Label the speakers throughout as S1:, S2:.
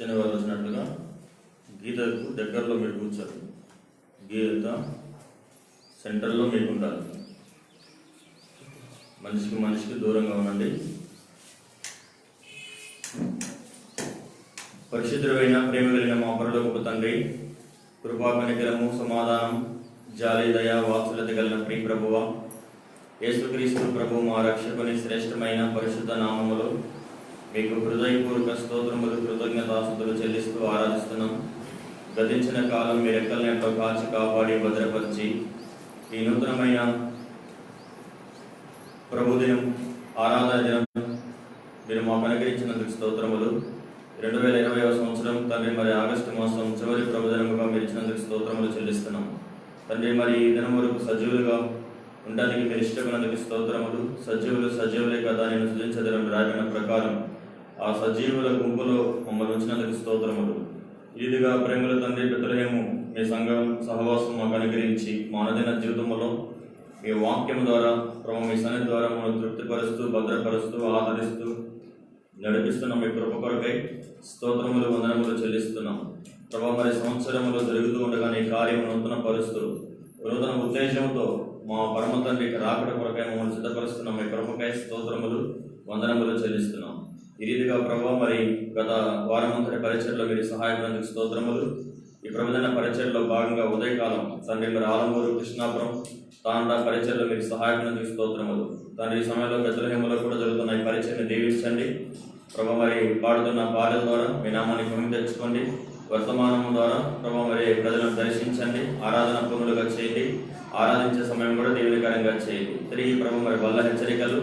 S1: కూర్చొని వాళ్ళు వచ్చినట్లుగా గీతకు దగ్గరలో మీరు కూర్చోరు. గీత సెంటర్లో మీకు ఉండాలి. మనిషికి దూరంగా ఉండండి. పరిశుద్ధుడైన ప్రేమ కలిగిన మా పరలోకపు తండ్రి, కృపా కనికరము సమాధానం జాలి దయ వాత్సల్యత కలిగిన ప్రియ ప్రభువ యేసుక్రీస్తు ప్రభు మా రక్షకుని శ్రేష్టమైన పరిశుద్ధ నామములో మీకు హృదయపూర్వక స్తోత్రములు కృతజ్ఞతాస్తుతులు చెల్లిస్తూ ఆరాధిస్తున్నాం. గతించిన కాలం మీరు ఎక్కలనేట్లో కాచి కాపాడి భద్రపరిచి ఈ నూతనమైన ప్రభుదినం ఆరాధన దినం మీరు మాకు అనుగ్రహించినందుకు స్తోత్రములు. 2020వ సంవత్సరం తండ్రి మరి ఆగస్టు మాసం చివరి ప్రభుదినముగా మీరు ఇచ్చినందుకు స్తోత్రములు చెల్లిస్తున్నాం. తండ్రి మరి ఈ దినం వరకు సజీవులుగా ఉండడానికి మీరు ఇష్టమైనందుకు స్తోత్రములు. సజీవులే కదా నేను సృజించదనం రాబడిన ప్రకారం ఆ సజీవుల గుంపులో మమ్మల్ని ఉంచినందుకు స్తోత్రములు. ఈదిగా ప్రేమల తండ్రి బెత్లెహేము మీ సంఘం సహవాసం మాకు అనుగ్రహించి మా అనుదిన జీవితంలో మీ వాక్యం ద్వారా ప్రభు మీ సన్నిధి ద్వారా మమ్మల్ని తృప్తిపరుస్తూ భద్రపరుస్తూ ఆదరిస్తూ నడిపిస్తున్నాం. మీ కృప కొరకై స్తోత్రములు వందనములు చెల్లిస్తున్నాం. ప్రభు మరి సంవత్సరములు జరుగుతూ ఉండగా నీ కార్యం నూతన పరుస్తూ నూతన ఉద్దేశంతో మా పరమ తండ్రికి రాకడ కొరకై మమ్మల్ని సిద్ధపరుస్తున్నాం. మీ కృపకై స్తోత్రములు వందనములు చెల్లిస్తున్నాం. ఈ రీతిగా ప్రభు మరి గత వారమంతటి పరిచయలో మీరు సహాయపడినందుకు స్తోత్రములు. ఈ ప్రభుత్వ పరిచయలో భాగంగా ఉదయకాలం తండ్రి మరి ఆలంగూరు కృష్ణాపురం తాండా పరిచయలో మీరు సహాయపడినందుకు స్తోత్రములు. తండ్రి ఈ సమయంలో బెత్లెహేములో కూడా జరుగుతున్న ఈ పరిచయని దీవించండి. ప్రభు మరి పాడుతున్న పాటల ద్వారా మీ నామాన్ని మహిమ తెచ్చుకోండి. వర్తమానం ద్వారా ప్రభు మరి ప్రజలను దర్శించండి. ఆరాధన పూర్ణులుగా చేయండి. ఆరాధించే సమయం కూడా దేవునికరంగా చేయండి. తిరిగి ప్రభు మరి బల్ల హెచ్చరికలు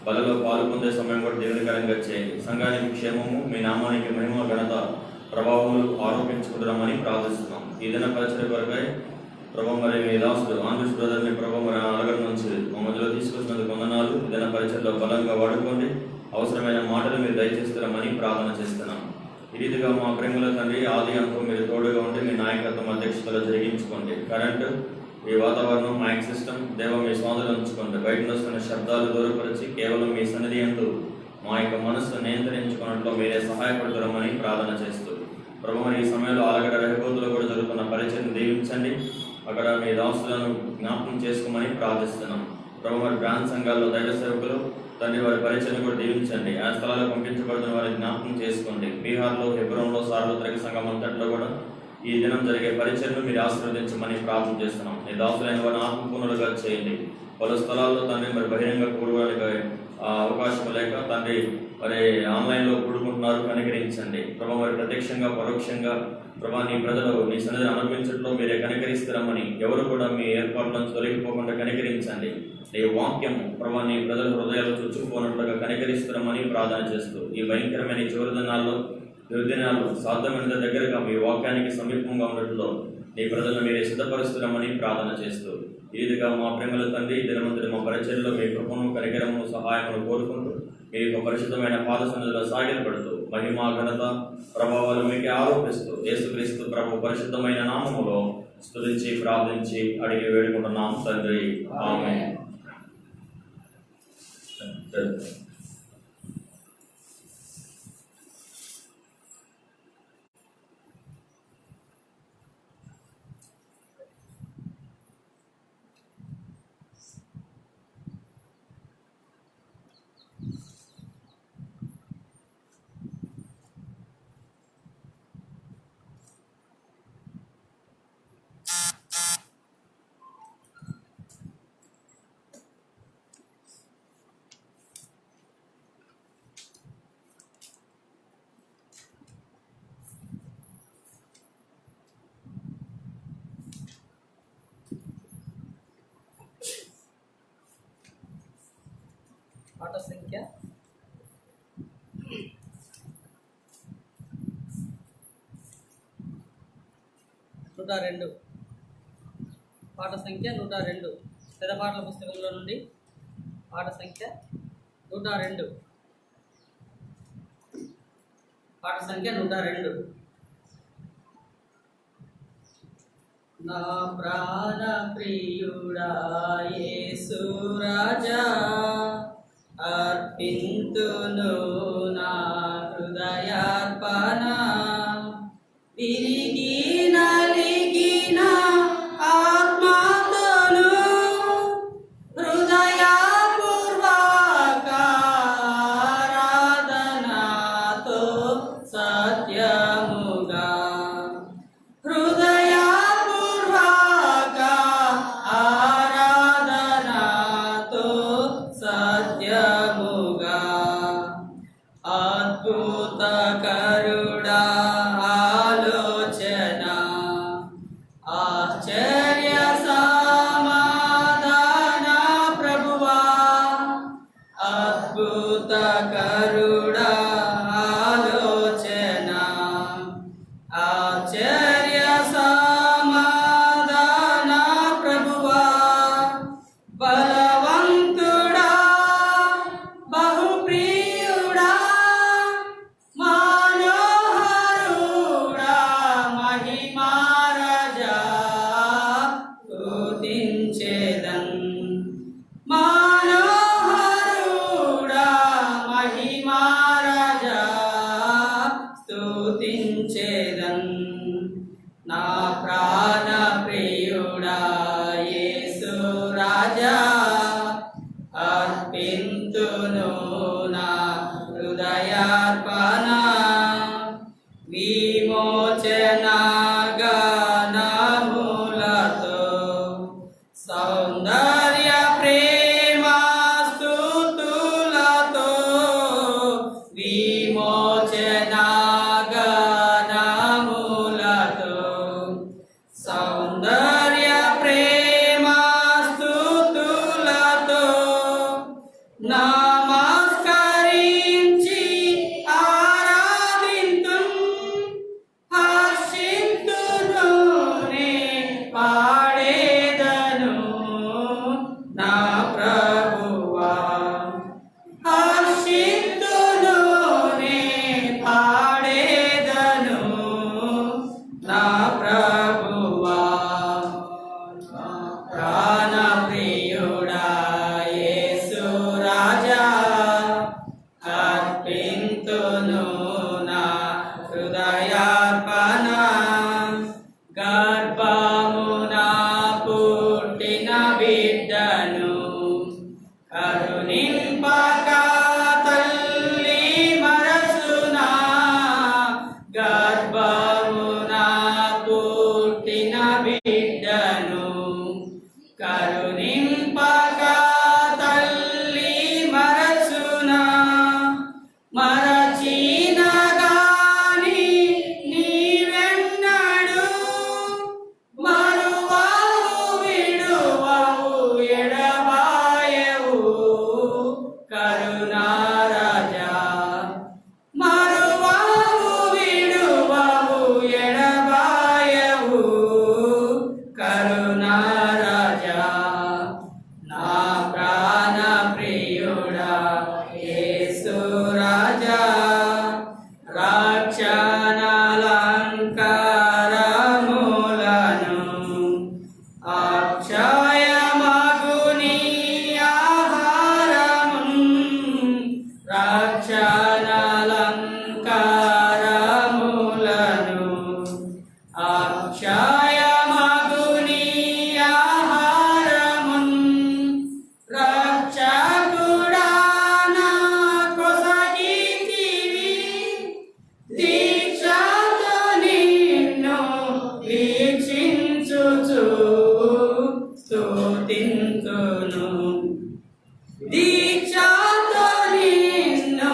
S1: బలలో పాల్పొందే సమయం కూడా దేవునికరంగా చేయండి. సంఘానికి క్షేమము మీ నామానికి మహిమ ఘనత ప్రభావములు ఆరోపించుకుంటున్నామని ప్రార్థిస్తున్నాం. ఈ దిన పరిచయ కొరకై ప్రభు మరి మీ దాసుడు ఆంధ్రస్ బ్రదర్ని ప్రభు మరి అలగడ నుంచి మా మధ్యలో తీసుకొచ్చినందుకు వందనాలు. ఈ దిన పరిచయలో బలంగా వాడుకోండి. అవసరమైన మాటలు మీరు దయచేస్తారమని ప్రార్థన చేస్తున్నాం. ఈ రీతిగా మా ప్రేమల తండ్రి ఆది అంతం మీరు తోడుగా ఉండి మీ నాయకత్వం అధ్యక్షతలో జరిగించుకోండి. కరెంటు ఈ వాతావరణం మైక్ సిస్టమ్ దేవ మీ స్వాధీనం ఉంచుకోండి. బయట వస్తున్న శబ్దాలు దూరపరిచి కేవలం మీ సన్నిధి యందు మా యొక్క మనస్సును నియంత్రించుకున్నట్లు మీరే సహాయపడుతారమని ప్రార్థన చేస్తూ ప్రభు మరి ఈ సమయంలో ఆలగడ రహబోతులో కూడా జరుగుతున్న పరిచయం దీవించండి. అక్కడ మీ దాసులను జ్ఞాపకం చేసుకోమని ప్రార్థిస్తున్నాం. ప్రభు మరి బ్రాంచ్ సంఘాల్లో దైవ సేవకులు తండ్రి వారి పరిచయం కూడా దీవించండి. ఆ స్థలాల్లో పంపించబడుతున్న వారిని జ్ఞాపకం చేసుకోండి. బీహార్లో హెబ్రోన్లో సార్వత్రిక సంఘం అంతట్లో కూడా ఈ దినం జరిగే పరిచయను మీరు ఆశీర్వదించమని ప్రార్థన చేస్తున్నాం. ఈ దాసులైన వారిని ఆత్మపూర్ణులుగా చేయండి. పలు స్థలాల్లో తండ్రి మరి బహిరంగ కూడడానికి అవకాశం లేక తండ్రి మరి ఆన్లైన్లో కూడుకుంటున్నారు, కనికరించండి. ప్రభు మరి ప్రత్యక్షంగా పరోక్షంగా ప్రభా నీ ప్రజలు నీ సన్నిధిని అనుభవించడంలో మీరే కనికరిస్తారమని ఎవరు కూడా మీ ఏర్పాట్లను తొలగిపోకుండా కనికరించండి. నీ వాక్యం ప్రభా నీ ప్రజల హృదయాలు చుచ్చుకుపోయినట్లుగా కనికరిస్తారమని ప్రార్థన చేస్తూ ఈ భయంకరమైన చివరి దినాల్లో దుర్దినాలు సాధ్యమైన దగ్గరగా మీ వాక్యానికి సమీపంగా ఉండటంలో నీ ప్రజలను మీరే సిద్ధపరుస్తున్నామని ప్రార్థన చేస్తూ ఈ విధంగా మా ప్రేమల తండ్రి దినమంతటి మా పరిచయంలో మీ కృపను కనికరము సహాయమును కోరుకుంటూ మీ యొక్క పరిశుద్ధమైన పాద సన్నిధిలో సాగిలపడుతూ మహిమ ఘనత ప్రభావాలు మీకే ఆరోపిస్తూ యేసుక్రీస్తు ప్రభు పరిశుద్ధమైన నామములో స్తుతించి ప్రార్థించి అడిగి వేడుకుంటున్నాం తండ్రి, ఆమేన్.
S2: పాట సంఖ్య 102. పాట సంఖ్య 102. పెదపాటల పుస్తకంలో నుండి పాట సంఖ్య 102. పాట సంఖ్య 102. నా ప్రాణ ప్రియుడా యేసు రాజా అర్పింతును నా హృదయార్పణ విరిగి నలిగిన ఆత్మతోను హృదయపూర్వక ఆరాధనతో సత్యముగా హృదయపూర్వక ఆరాధనతో సత్యముగా అద్భుతకరుడా ఆలోచన ఆశ్చర్య సమాధాన ప్రభువా అద్భుతకరుడా ఆలోచన ఆశ్చర్య సమాధాన ప్రభువా బలవంతుడా బహుప్రియుడా మనోహరుడా మహిమారాజా స్తుతించెదన్ మనోహరుడా మహిమారాజా స్తుతించెదన్ నా ప్రాణ ప్రియుడా యేసు రాజా అర్పింతును నా హృదయార్పణ విమోచన గానములతో సౌందర్య ప్రేమ స్తుతులతో విమోచన గానములతో సౌందర్య ప్రేమ స్తుతులతో నమస్కరించి ఆరాధింతున్ హర్షింతును నే పాడేదను నా ప్రభువా హర్షింతును నే పాడేదను నా ప్రభువా ప్రాణ ప్రియుడా యేసు రాజా అర్పింతును నా హృదయార్పణ గర్భమున పుట్టిన బిడ్డను కరుణింపక తల్లి మరచునా గర్భమున పుట్టిన బిడ్డను కరుణింపక తల్లి మరచునా మరచిన గాని నీవెన్నడు మరువవు విడువవు ఎడబాయవు కరుణారాజా మరువవు విడువవు ఎడబాయవు కరుణారాజా నా ప్రాణ ప్రియుడా యేసు రాజా రక్షణాలంకారములను అక్షయమగుని ఆహారమున్ రక్షణాలంకారములను అక్షయమగుని ఆహారమున్ రక్షకుడా నా కొసగితివి దీక్షతో నిన్ను వీక్షించుచు స్తుతింతును దీక్షతో నిన్ను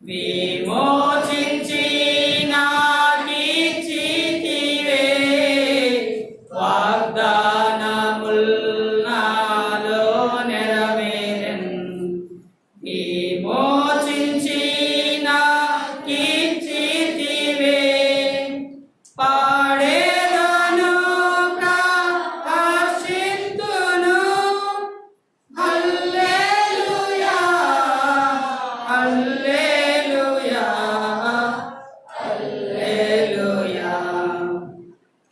S2: విమోచించి నాకిచ్చితివే వాగ్దానముల్ నాలో నెరవేరెన్. విమోచించి నాకిచ్చితివే పాడేదను ప్రహర్షింతును. హల్లెలూయా హల్లెలూయా హల్లెలూయా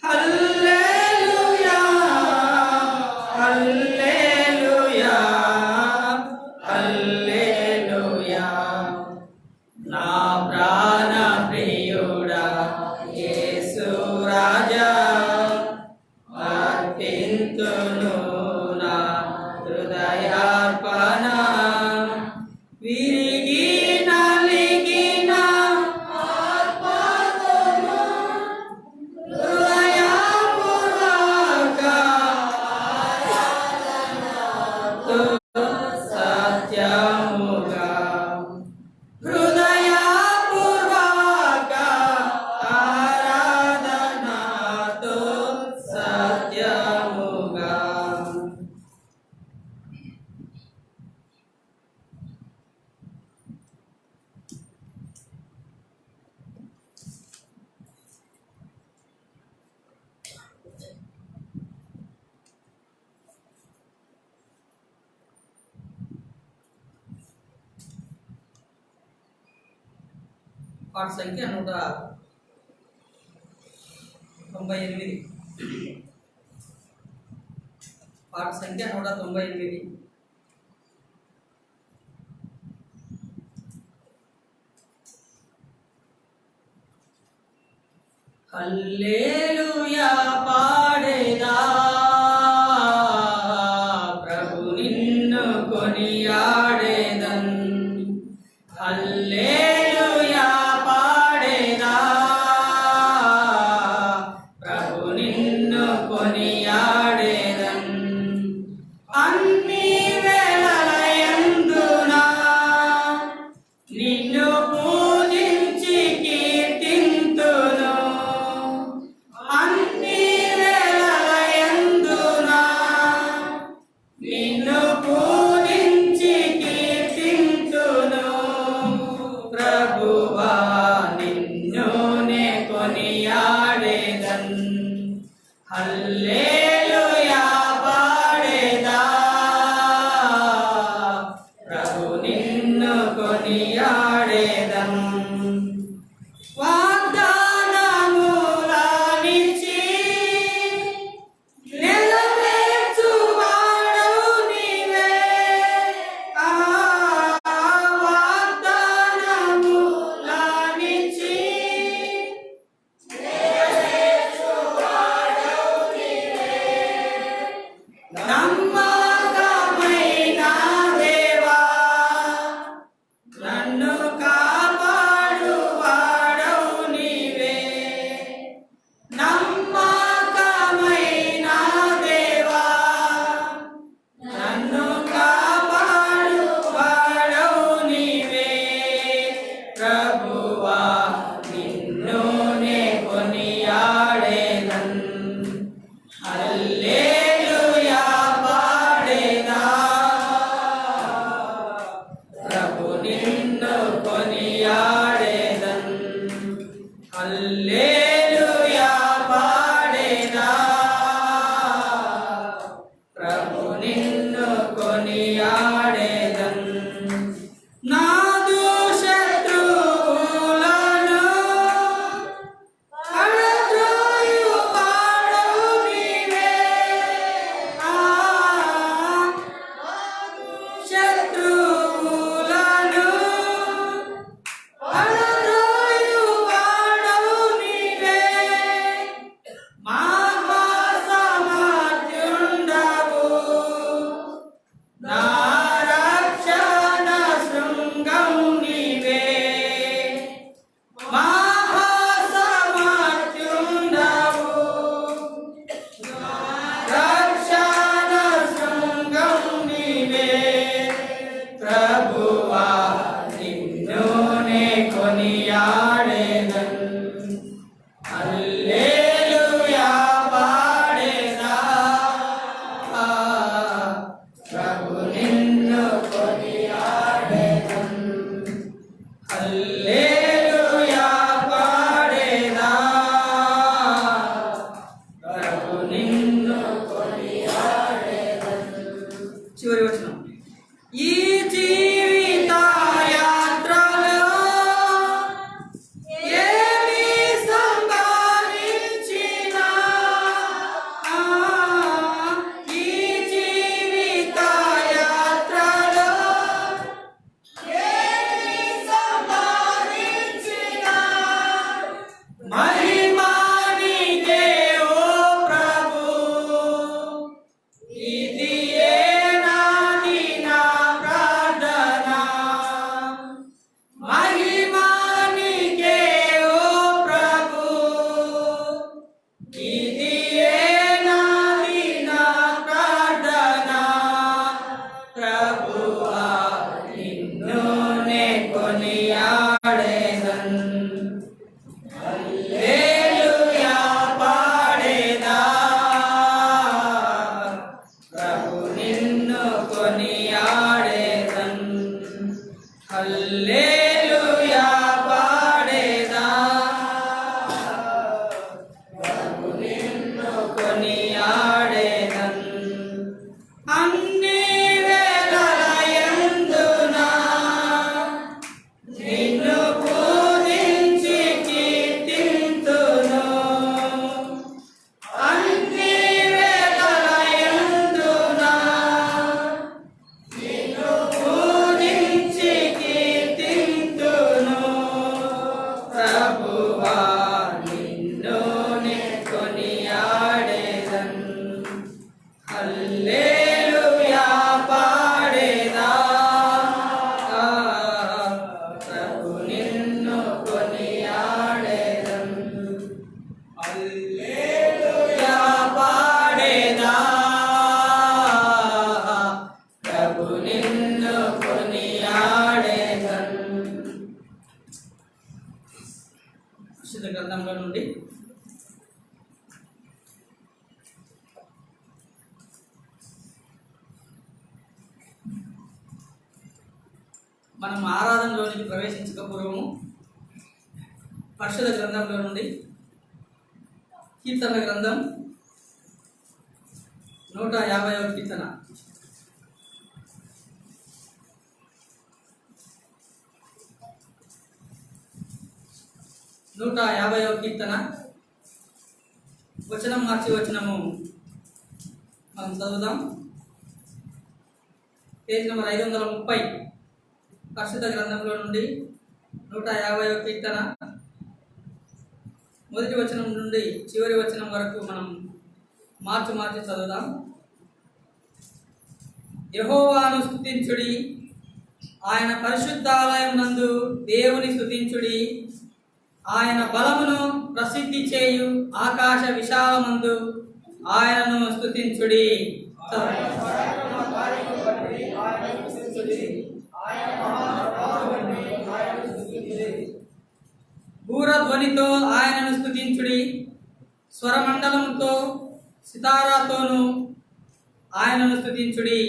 S2: హల్లెలూయా హల్లెలూయా హల్లెలూయా. నా ప్రాణ ప్రియుడా యేసు రాజా అర్పింతును నా హృదయార్పణ. విరిగి నలిగిన ఆత్మతోను హృదయపూర్వక ఆరాధనతో సత్యముగా హృదయపూర్వక ఆరాధనతో సత్యముగా. పాట సంఖ్య 198. పాట సంఖ్య 198. హల్లెలూయా పాడేదా ప్రభు నిన్ను కొనియాడేదన్. హల్లెలూయా పాడేదా ప్రభు నిన్ను కొనియాడేదన్. అన్ని వేళలయందునా నిన్ను పూజించి కీర్తింతును. అన్ని వేళలయందునా నిన్ను పూజించి కీర్తింతును. ప్రభువా నిన్ను నే కొనియాడేదన్. హల్లెలూయా పాడేదా ప్రభు నిన్ను కొనియాడేదన్. వాగ్దానములనిచ్చి నెరవేర్చువాడవు నీవే. వాగ్దానములనిచ్చి నమ్మకమైన దేవా నన్ను కాపాడువాడవు నీవే. నమ్మకమైన దేవా నన్ను కాపాడువాడవు నీవే. ప్రభువా నిన్ను నే కొనియాడేదన్. హల్లెలూయా పాడేదా ప్రభు నిన్ను హల్లెలూయా పాడేదా ప్రభు నిన్ను కొనియాడేదను. చివరి వచనం. ఈ జీవిత యాత్రలో ఏమి సంపాదించినా, ఈ జీవిత యాత్రలో ఏమి సంపాదించినా మహిమా నీకే ఓ ప్రభు. ఇది నాది నా ప్రార్థన. మహిమా నీకే ఓ ప్రభు. ఇది నాది నా ప్రార్థన. ప్రభువా నిన్ను నే కొనియాడేదన్. హల్లెలూయా పాడేదా ప్రభు నిన్ను కొనియాడేదన్. హల్లెలూయా పాడేదా ప్రభు నిన్ను కొనియాడేదన్. అన్ని వేళలయందునా నిన్ను పూజించి కీర్తింతును. అన్ని వేళలయందునా నిన్ను పూజించి కీర్తింతును. ప్రభువా నిన్ను నే కొనియాడేదన్. హల్లెలూయా పాడేదా ప్రభు నిన్ను కొనియాడేదన్. హల్లెలూయా పాడేదా ప్రభు నిన్ను కొనియాడేదన్. పరిశుద్ధ గ్రంథంలో నుండి మనం ఆరాధనలోనికి ప్రవేశించక పూర్వము పరిశుద్ధ గ్రంథంలో నుండి కీర్తన గ్రంథం 150వ కీర్తన. నూట 50వ కీర్తన వచనం మార్చి వచనము మనం చదువుదాం. పేజ్ నెంబర్ 530 పరిశుద్ధ గ్రంథంలో నుండి 150వ కీర్తన మొదటి వచనం నుండి చివరి వచనం వరకు మనం మార్చి చదువుదాం. యెహోవాను స్తుతించుడి, ఆయన పరిశుద్ధాలయం నందు దేవుని స్తుతించుడి. ఆయన బలమును ప్రసిద్ధి చేయు ఆకాశ విశాలమందు ఆయనను స్తుతించుడి. భూరధ్వనితో ఆయనను స్తుతించుడి, స్వరమండలముతో సితారాతోను ఆయనను స్తుతించుడి.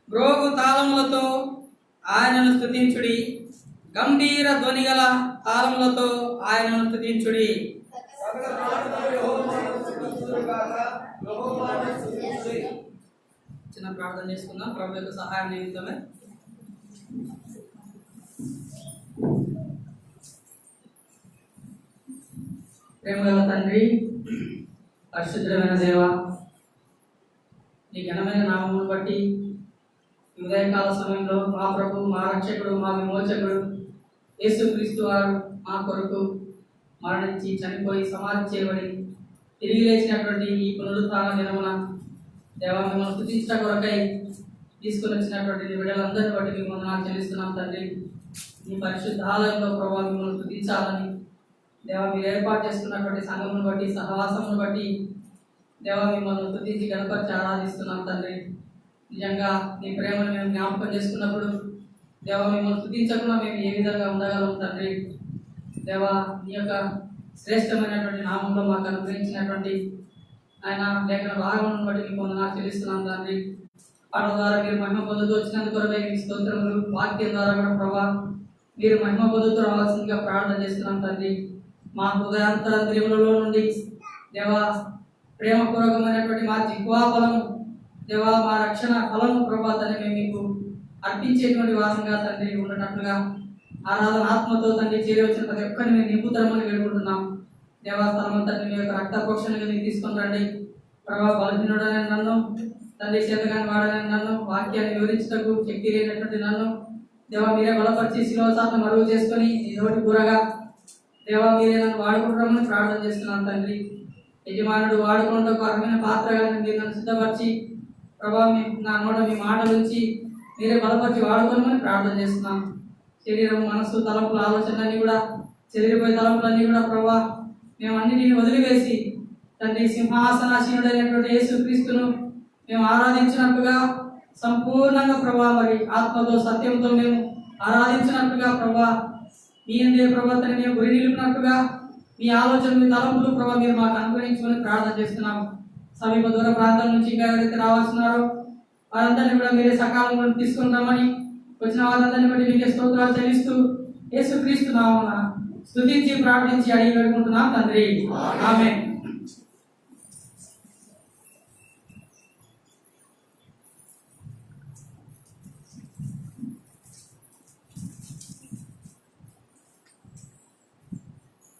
S2: బ్రోగు తాళములతో ఆయనను స్తుతించుడి, గంభీర ధ్వనిగల తాళములతో ఆయనను స్తుతించుడి. చిన్న ప్రార్థన చేసుకుందాం ప్రభు యొక్క సహాయం నిమిత్తమే. ప్రేమగల తండ్రి, పరిశుద్ధమైన దేవ, నీ ఘనమైన నామమును బట్టి ఉదయకాల సమయంలో మా ప్రభు, మా రక్షకుడు, మా విమోచకుడు యేసుక్రీస్తు వారు మా కొరకు మరణించి చనిపోయి సమాధి చేయబడి తిరిగి లేచినటువంటి ఈ పునరుత్థాన దినమున దేవ మిమ్మల్ని స్తుతించడం కొరకై తీసుకుని వచ్చినటువంటి బిడ్డలందరినీ బట్టి మిమ్మల్ని నాకు చెల్లిస్తున్నాం తండ్రి. మీ పరిశుద్ధ ఆలయంలో ప్రభావ మిమ్మల్ని స్తుతించాలని దేవ మీరు ఏర్పాటు చేసుకున్నటువంటి సంఘమును బట్టి, సహవాసమును బట్టి దేవ మిమ్మల్ని స్తుతించి గణపరిచి ఆరాధిస్తున్నాం తండ్రి. నిజంగా నీ ప్రేమను మేము జ్ఞాపకం చేసుకున్నప్పుడు దేవ మిమ్మల్ని స్తుతించకుండా మేము ఏ విధంగా ఉండగలం తండ్రి. దేవ నీ యొక్క శ్రేష్టమైనటువంటి నామంలో మాకు అనుగ్రహించినటువంటి ఆయన లేఖన భాగములను బట్టి మీకు వందనాలు చెల్లిస్తున్నాను తండ్రి. పాటల ద్వారా మీరు మహిమ పొందుతూ వచ్చినందుకు కొరకై మీకు స్తోత్రములు. వాక్యం ద్వారా కూడా ప్రభా మీరు మహిమ పొందుతూ రావాల్సిందిగా ప్రార్థన చేస్తున్నాం తండ్రి. మా హృదయాంతరంద్రియములలో నుండి దేవా ప్రేమపూర్వకమైనటువంటి మా జిహ్వా ఫలము దేవా మా రక్షణ ఫలము ప్రభా తండ్రి మేము మీకు అర్పించేటువంటి వారంగా తండ్రి ఉన్నట్లుగా ఆరాధన ఆత్మతో తండ్రి చేరి వచ్చిన ప్రతి ఒక్కరిని మేము నింపుతరమని వేడుకుంటున్నాం. దేవస్థానం తండ్రి మీ యొక్క రక్త పోషణగా మీరు తీసుకొని రండి ప్రభా. బలహీనుడనే నన్ను తండ్రి చేతగాని వాడని నన్ను వాక్యాన్ని వివరించటకు శక్తి లేనటువంటి నన్ను దేవా మీరే బలపరిచి శిలువ శాతం మరుగు చేసుకొని నోటి కూరగా దేవా మీరే నన్ను వాడుకుంటామని ప్రార్థన చేస్తున్నాను తండ్రి. యజమానుడు వాడుకున్నటకు అర్హమైన పాత్రగా మీరు నన్ను సిద్ధపరిచి ప్రభా నా నోట మీ మాటలుంచి మీరే బలపరిచి వాడుకోమని ప్రార్థన చేస్తున్నాం. శరీరం మనసు తలంపుల ఆలోచనలన్నీ కూడా చెదిరిపోయే తలంపులన్నీ కూడా ప్రభా మేము అన్నిటిని వదిలివేసి తండ్రి సింహాసనాసీనుడైనటువంటి యేసుక్రీస్తును మేము ఆరాధించినట్టుగా సంపూర్ణంగా ప్రభా మరి ఆత్మతో సత్యంతో మేము ఆరాధించినట్టుగా ప్రభా మీ అందే ప్రవర్తన మేము గురి నిలిపినట్టుగా మీ ఆలోచన మీ తలంపులు ప్రభా మీరు మాకు అనుగ్రహించమని ప్రార్థన చేస్తున్నాం. సమీప దూర ప్రాంతం నుంచి ఇంకా ఎవరైతే రావాల్సినారో వారందరినీ కూడా మీరే సకాలంలో తీసుకుంటామని వచ్చిన వారందరినీ బట్టి మీకే స్తోత్రాలు చెల్లిస్తూ యేసుక్రీస్తు నామమున స్తుతించి ప్రార్థించి అడిగి వేడుకుంటున్నాం తండ్రి. ఆమేన్.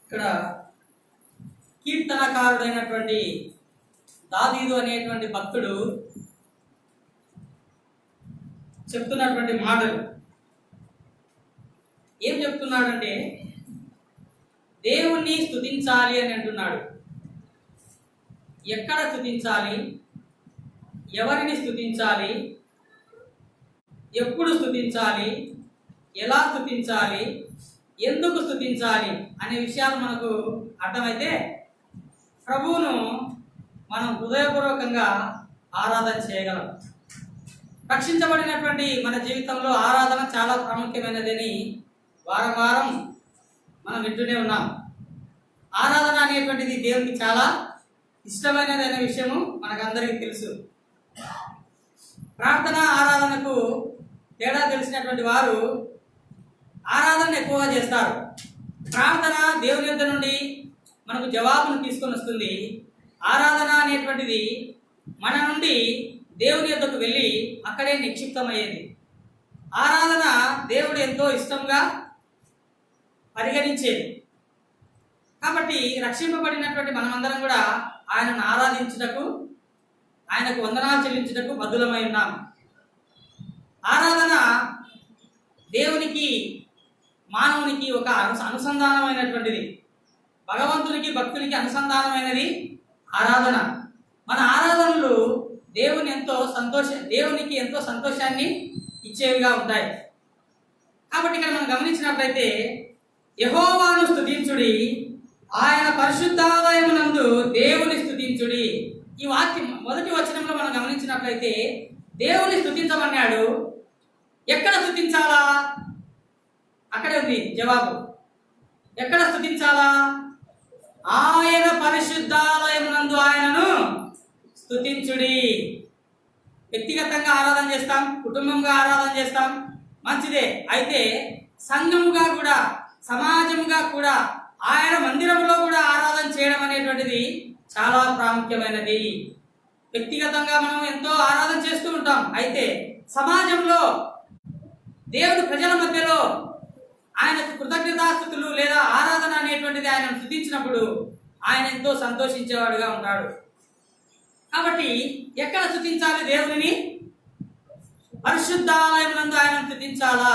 S2: ఇక్కడ కీర్తనకారుడైనటువంటి దావీదు అనేటువంటి భక్తుడు చెప్తున్నటువంటి మాటలు ఏం చెప్తున్నాడంటే దేవుణ్ణి స్తుతించాలి అని అంటున్నాడు. ఎక్కడ స్తుతించాలి, ఎవరిని స్తుతించాలి, ఎప్పుడు స్తుతించాలి, ఎలా స్తుతించాలి, ఎందుకు స్తుతించాలి అనే విషయాలు మనకు అర్థమైతే ప్రభువును మనం హృదయపూర్వకంగా ఆరాధన చేయగలం. రక్షించబడినటువంటి మన జీవితంలో ఆరాధన చాలా ప్రాముఖ్యమైనదని వారం వారం మనం వింటూనే ఉన్నాం. ఆరాధన అనేటువంటిది దేవునికి చాలా ఇష్టమైనది అనే విషయము మనకందరికీ తెలుసు. ప్రార్థన ఆరాధనకు తేడా తెలిసినటువంటి వారు ఆరాధన ఎక్కువగా చేస్తారు. ప్రార్థన దేవుని యొద్ద నుండి మనకు జవాబును తీసుకొని వస్తుంది. ఆరాధన అనేటువంటిది మన నుండి దేవుని యొద్దకు వెళ్ళి అక్కడే నిక్షిప్తమయ్యేది. ఆరాధన దేవుడు ఎంతో ఇష్టంగా పరిగణించేది. కాబట్టి రక్షింపబడినటువంటి మనమందరం కూడా ఆయనను ఆరాధించుటకు, ఆయనకు వందనాలు చెల్లించుటకు బద్ధులమై ఉన్నాం. ఆరాధన దేవునికి మానవునికి ఒక అనుసంధానమైనటువంటిది. భగవంతునికి భక్తునికి అనుసంధానమైనది ఆరాధన. మన ఆరాధనలు దేవునికి ఎంతో సంతోషాన్ని ఇచ్చేవిగా ఉంటాయి. కాబట్టి ఇక్కడ మనం గమనించినట్లయితే యెహోవాను స్తుతించుడి, ఆయన పరిశుద్ధాలయమునందు దేవుని స్తుతించుడి. ఈ వాక్యం మొదటి వచనంలో మనం గమనించినట్లయితే దేవుని స్తుతించమన్నాడు. ఎక్కడ స్తుతించాలా? అక్కడే ఉంది జవాబు. ఎక్కడ స్తుతించాలా? ఆయన పరిశుద్ధాలయమునందు ఆయనను స్తుతించుడి. వ్యక్తిగతంగా ఆరాధన చేస్తాం, కుటుంబంగా ఆరాధన చేస్తాం, మంచిదే. అయితే సంఘముగా కూడా, సమాజముగా కూడా, ఆయన మందిరంలో కూడా ఆరాధన చేయడం అనేటువంటిది చాలా ప్రాముఖ్యమైనది. వ్యక్తిగతంగా మనం ఎంతో ఆరాధన చేస్తూ ఉంటాం. అయితే సమాజంలో దేవుడు ప్రజల మధ్యలో ఆయనకు కృతజ్ఞతాస్తుతులు లేదా ఆరాధన అనేటువంటిది ఆయనను స్తుతించినప్పుడు ఆయన ఎంతో సంతోషించేవాడుగా ఉంటాడు. కాబట్టి ఎక్కడ స్తుతించాలి దేవుని? పరిశుద్ధాలయమునందు ఆయనను స్తుతించాలా.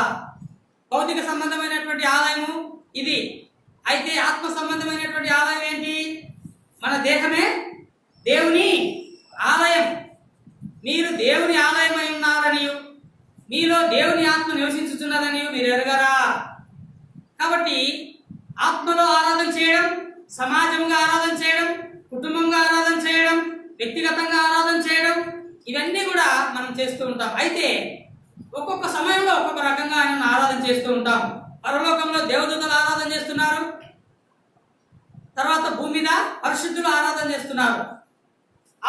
S2: భౌతిక సంబంధమైనటువంటి ఆలయము ఇది. అయితే ఆత్మ సంబంధమైనటువంటి ఆలయం ఏంటి? మన దేహమే దేవుని ఆలయం. మీరు దేవుని ఆలయమై ఉన్నారని, మీలో దేవుని ఆత్మ నివసించుతున్నదని మీరు ఎరగరా? కాబట్టి ఆత్మలో ఆరాధన చేయడం, సమాజంగా ఆరాధన చేయడం, కుటుంబంగా ఆరాధన చేయడం, వ్యక్తిగతంగా ఆరాధన చేయడం, ఇవన్నీ కూడా మనం చేస్తూ ఉంటాం. అయితే ఒక్కొక్క సమయంలో ఒక్కొక్క రకంగా ఆయనను ఆరాధన చేస్తూ ఉంటాం. పరలోకంలో దేవదూతలు ఆరాధన చేస్తున్నారు, తర్వాత భూమి మీద పరిశుద్ధులు ఆరాధన చేస్తున్నారు.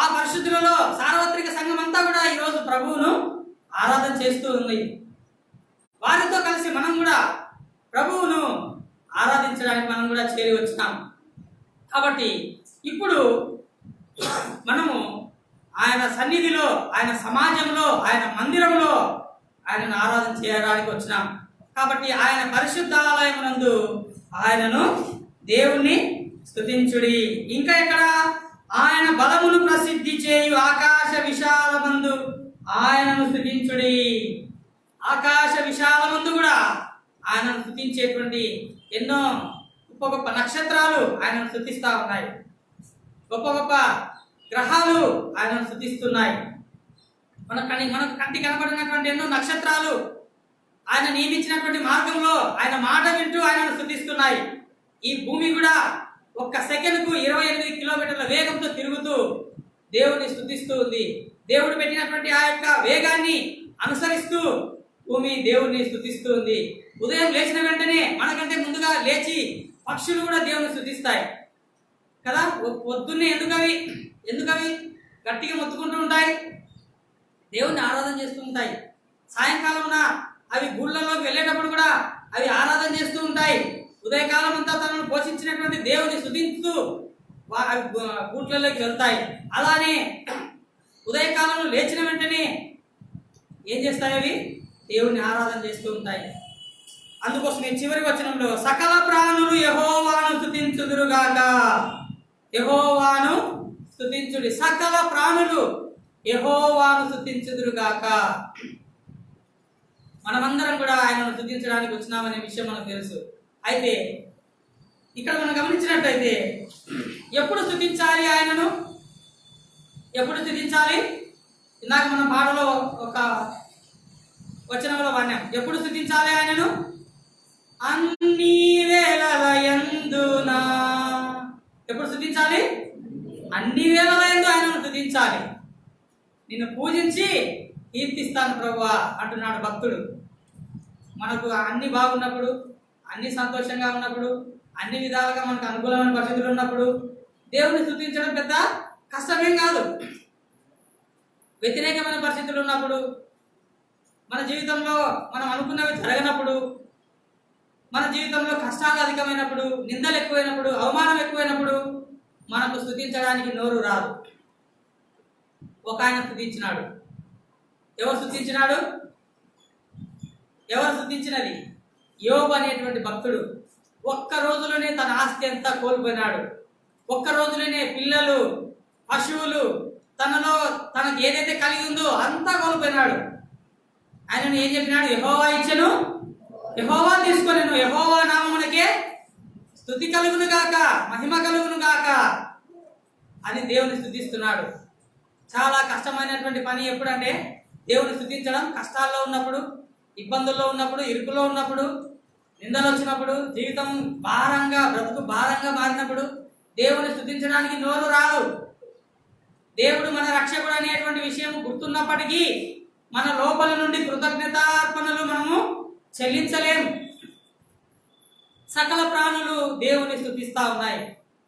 S2: ఆ పరిశుద్ధులలో సార్వత్రిక సంఘం అంతా కూడా ఈరోజు ప్రభువును ఆరాధన చేస్తూ ఉంది. వారితో కలిసి మనం కూడా ప్రభువును ఆరాధించడానికి మనం కూడా చేరి వచ్చినాం. కాబట్టి ఇప్పుడు మనము ఆయన సన్నిధిలో, ఆయన సమాజంలో, ఆయన మందిరంలో ఆయనను ఆరాధన చేయడానికి వచ్చినాం. కాబట్టి ఆయన పరిశుద్ధాలయమునందు ఆయనను దేవుణ్ణి స్తుతించుడి. ఇంకా ఇక్కడ ఆయన బలమును ప్రసిద్ధి చేయు ఆకాశ విశాలమందు ఆయనను స్తుతించుడి. ఆకాశ విశాలమందు కూడా ఆయనను స్తుతించేటువంటి ఎన్నో గొప్ప గొప్ప నక్షత్రాలు ఆయనను స్తుతిస్తూ ఉన్నాయి. గొప్ప గొప్ప గ్రహాలు ఆయనను స్తుతిస్తున్నాయి. మనకు కంటి కనబడినటువంటి ఎన్నో నక్షత్రాలు ఆయన నియమించినటువంటి మార్గంలో ఆయన మాట వింటూ ఆయనను స్తుతిస్తున్నాయి. ఈ భూమి కూడా ఒక్క సెకండ్కు 28 కిలోమీటర్ల వేగంతో తిరుగుతూ దేవుని స్తుతిస్తూ ఉంది. దేవుడు పెట్టినటువంటి ఆ యొక్క వేగాన్ని అనుసరిస్తూ భూమి దేవుణ్ణి స్తుతిస్తూ ఉంది. ఉదయం లేచిన వెంటనే మనకంటే ముందుగా లేచి పక్షులు కూడా దేవుని స్తుతిస్తాయి కదా. పొద్దున్నే ఎందుకవి గట్టిగా మొత్తుకుంటూ ఉంటాయి, దేవుణ్ణి ఆరాధన చేస్తూ ఉంటాయి. సాయంకాలం అవి గూళ్ళలోకి వెళ్ళేటప్పుడు కూడా అవి ఆరాధన చేస్తూ ఉంటాయి. ఉదయకాలం అంతా తనను పోషించినటువంటి దేవుని స్తుతిస్తూ అవి గూట్లలోకి వెళ్తాయి. అలానే ఉదయకాలంలో లేచిన వెంటనే ఏం చేస్తాయి? అవి దేవుని ఆరాధన చేస్తూ ఉంటాయి. అందుకోసం ఈ చివరి వచనంలో సకల ప్రాణులు యెహోవాను స్తుతించుదురుగాక. యెహోవాను స్తుతించుడి. సకల ప్రాణులు యెహోవాను స్తుతించుదురుగాక. మనమందరం కూడా ఆయనను స్తుతించడానికి వచ్చినామనే విషయం మనకు తెలుసు. అయితే ఇక్కడ మనం గమనించినట్టయితే ఎప్పుడు స్తుతించాలి ఆయనను? ఎప్పుడు స్తుతించాలి? ఇందాక మన పాటలో ఒక వచనంలో వాడినాం. ఎప్పుడు స్తుతించాలి ఆయనను? అన్ని వేళల యందున. ఎప్పుడు స్తుతించాలి? అన్ని వేళల యందు ఆయనను స్తుతించాలి. నిన్ను పూజించి కీర్తిస్తాను ప్రభువా అంటున్నాడు భక్తుడు. మనకు అన్ని బాగున్నప్పుడు, అన్ని సంతోషంగా ఉన్నప్పుడు, అన్ని విధాలుగా మనకు అనుకూలమైన పరిస్థితులు ఉన్నప్పుడు దేవుని స్తుతించడం పెద్ద కష్టమేం కాదు. వ్యతిరేకమైన పరిస్థితులు ఉన్నప్పుడు, మన జీవితంలో మనం అనుకున్నవి జరగనప్పుడు, మన జీవితంలో కష్టాలు అధికమైనప్పుడు, నిందలు ఎక్కువైనప్పుడు, అవమానం ఎక్కువైనప్పుడు మనకు స్తుతించడానికి నోరు రాదు. ఒక ఆయన స్తుతించినాడు. ఎవరు స్తుతించినాడు? ఎవరు స్తుతించినది? యోబు అనేటువంటి భక్తుడు. ఒక్క రోజులోనే తన ఆస్తి అంతా కోల్పోయినాడు. ఒక్క రోజులోనే పిల్లలు, పశువులు, తనకు ఏదైతే కలిగి ఉందో అంతా కోల్పోయినాడు. ఆయనను ఏం చెప్పినాడు? యెహోవా ఇచ్చెను, యెహోవా తీసుకొనెను, యెహోవా నామమునకే స్తుతి కలుగును గాక, మహిమ కలుగును గాక అని దేవుని స్తుతిస్తున్నాడు. చాలా కష్టమైనటువంటి పని ఎప్పుడంటే దేవుని స్తుతించడం. కష్టాల్లో ఉన్నప్పుడు, ఇబ్బందుల్లో ఉన్నప్పుడు, ఇరుకులో ఉన్నప్పుడు, నిందలు వచ్చినప్పుడు, జీవితం భారంగా, బ్రతుకు భారంగా మారినప్పుడు దేవుని స్తుతించడానికి నోరు రాదు. దేవుడు మన రక్షకుడు అనేటువంటి విషయం గుర్తున్నప్పటికీ మన లోపల నుండి కృతజ్ఞతార్పణలు మనము చెల్లించలేము. సకల ప్రాణులు దేవుని స్తుతిస్తా ఉన్నాయి.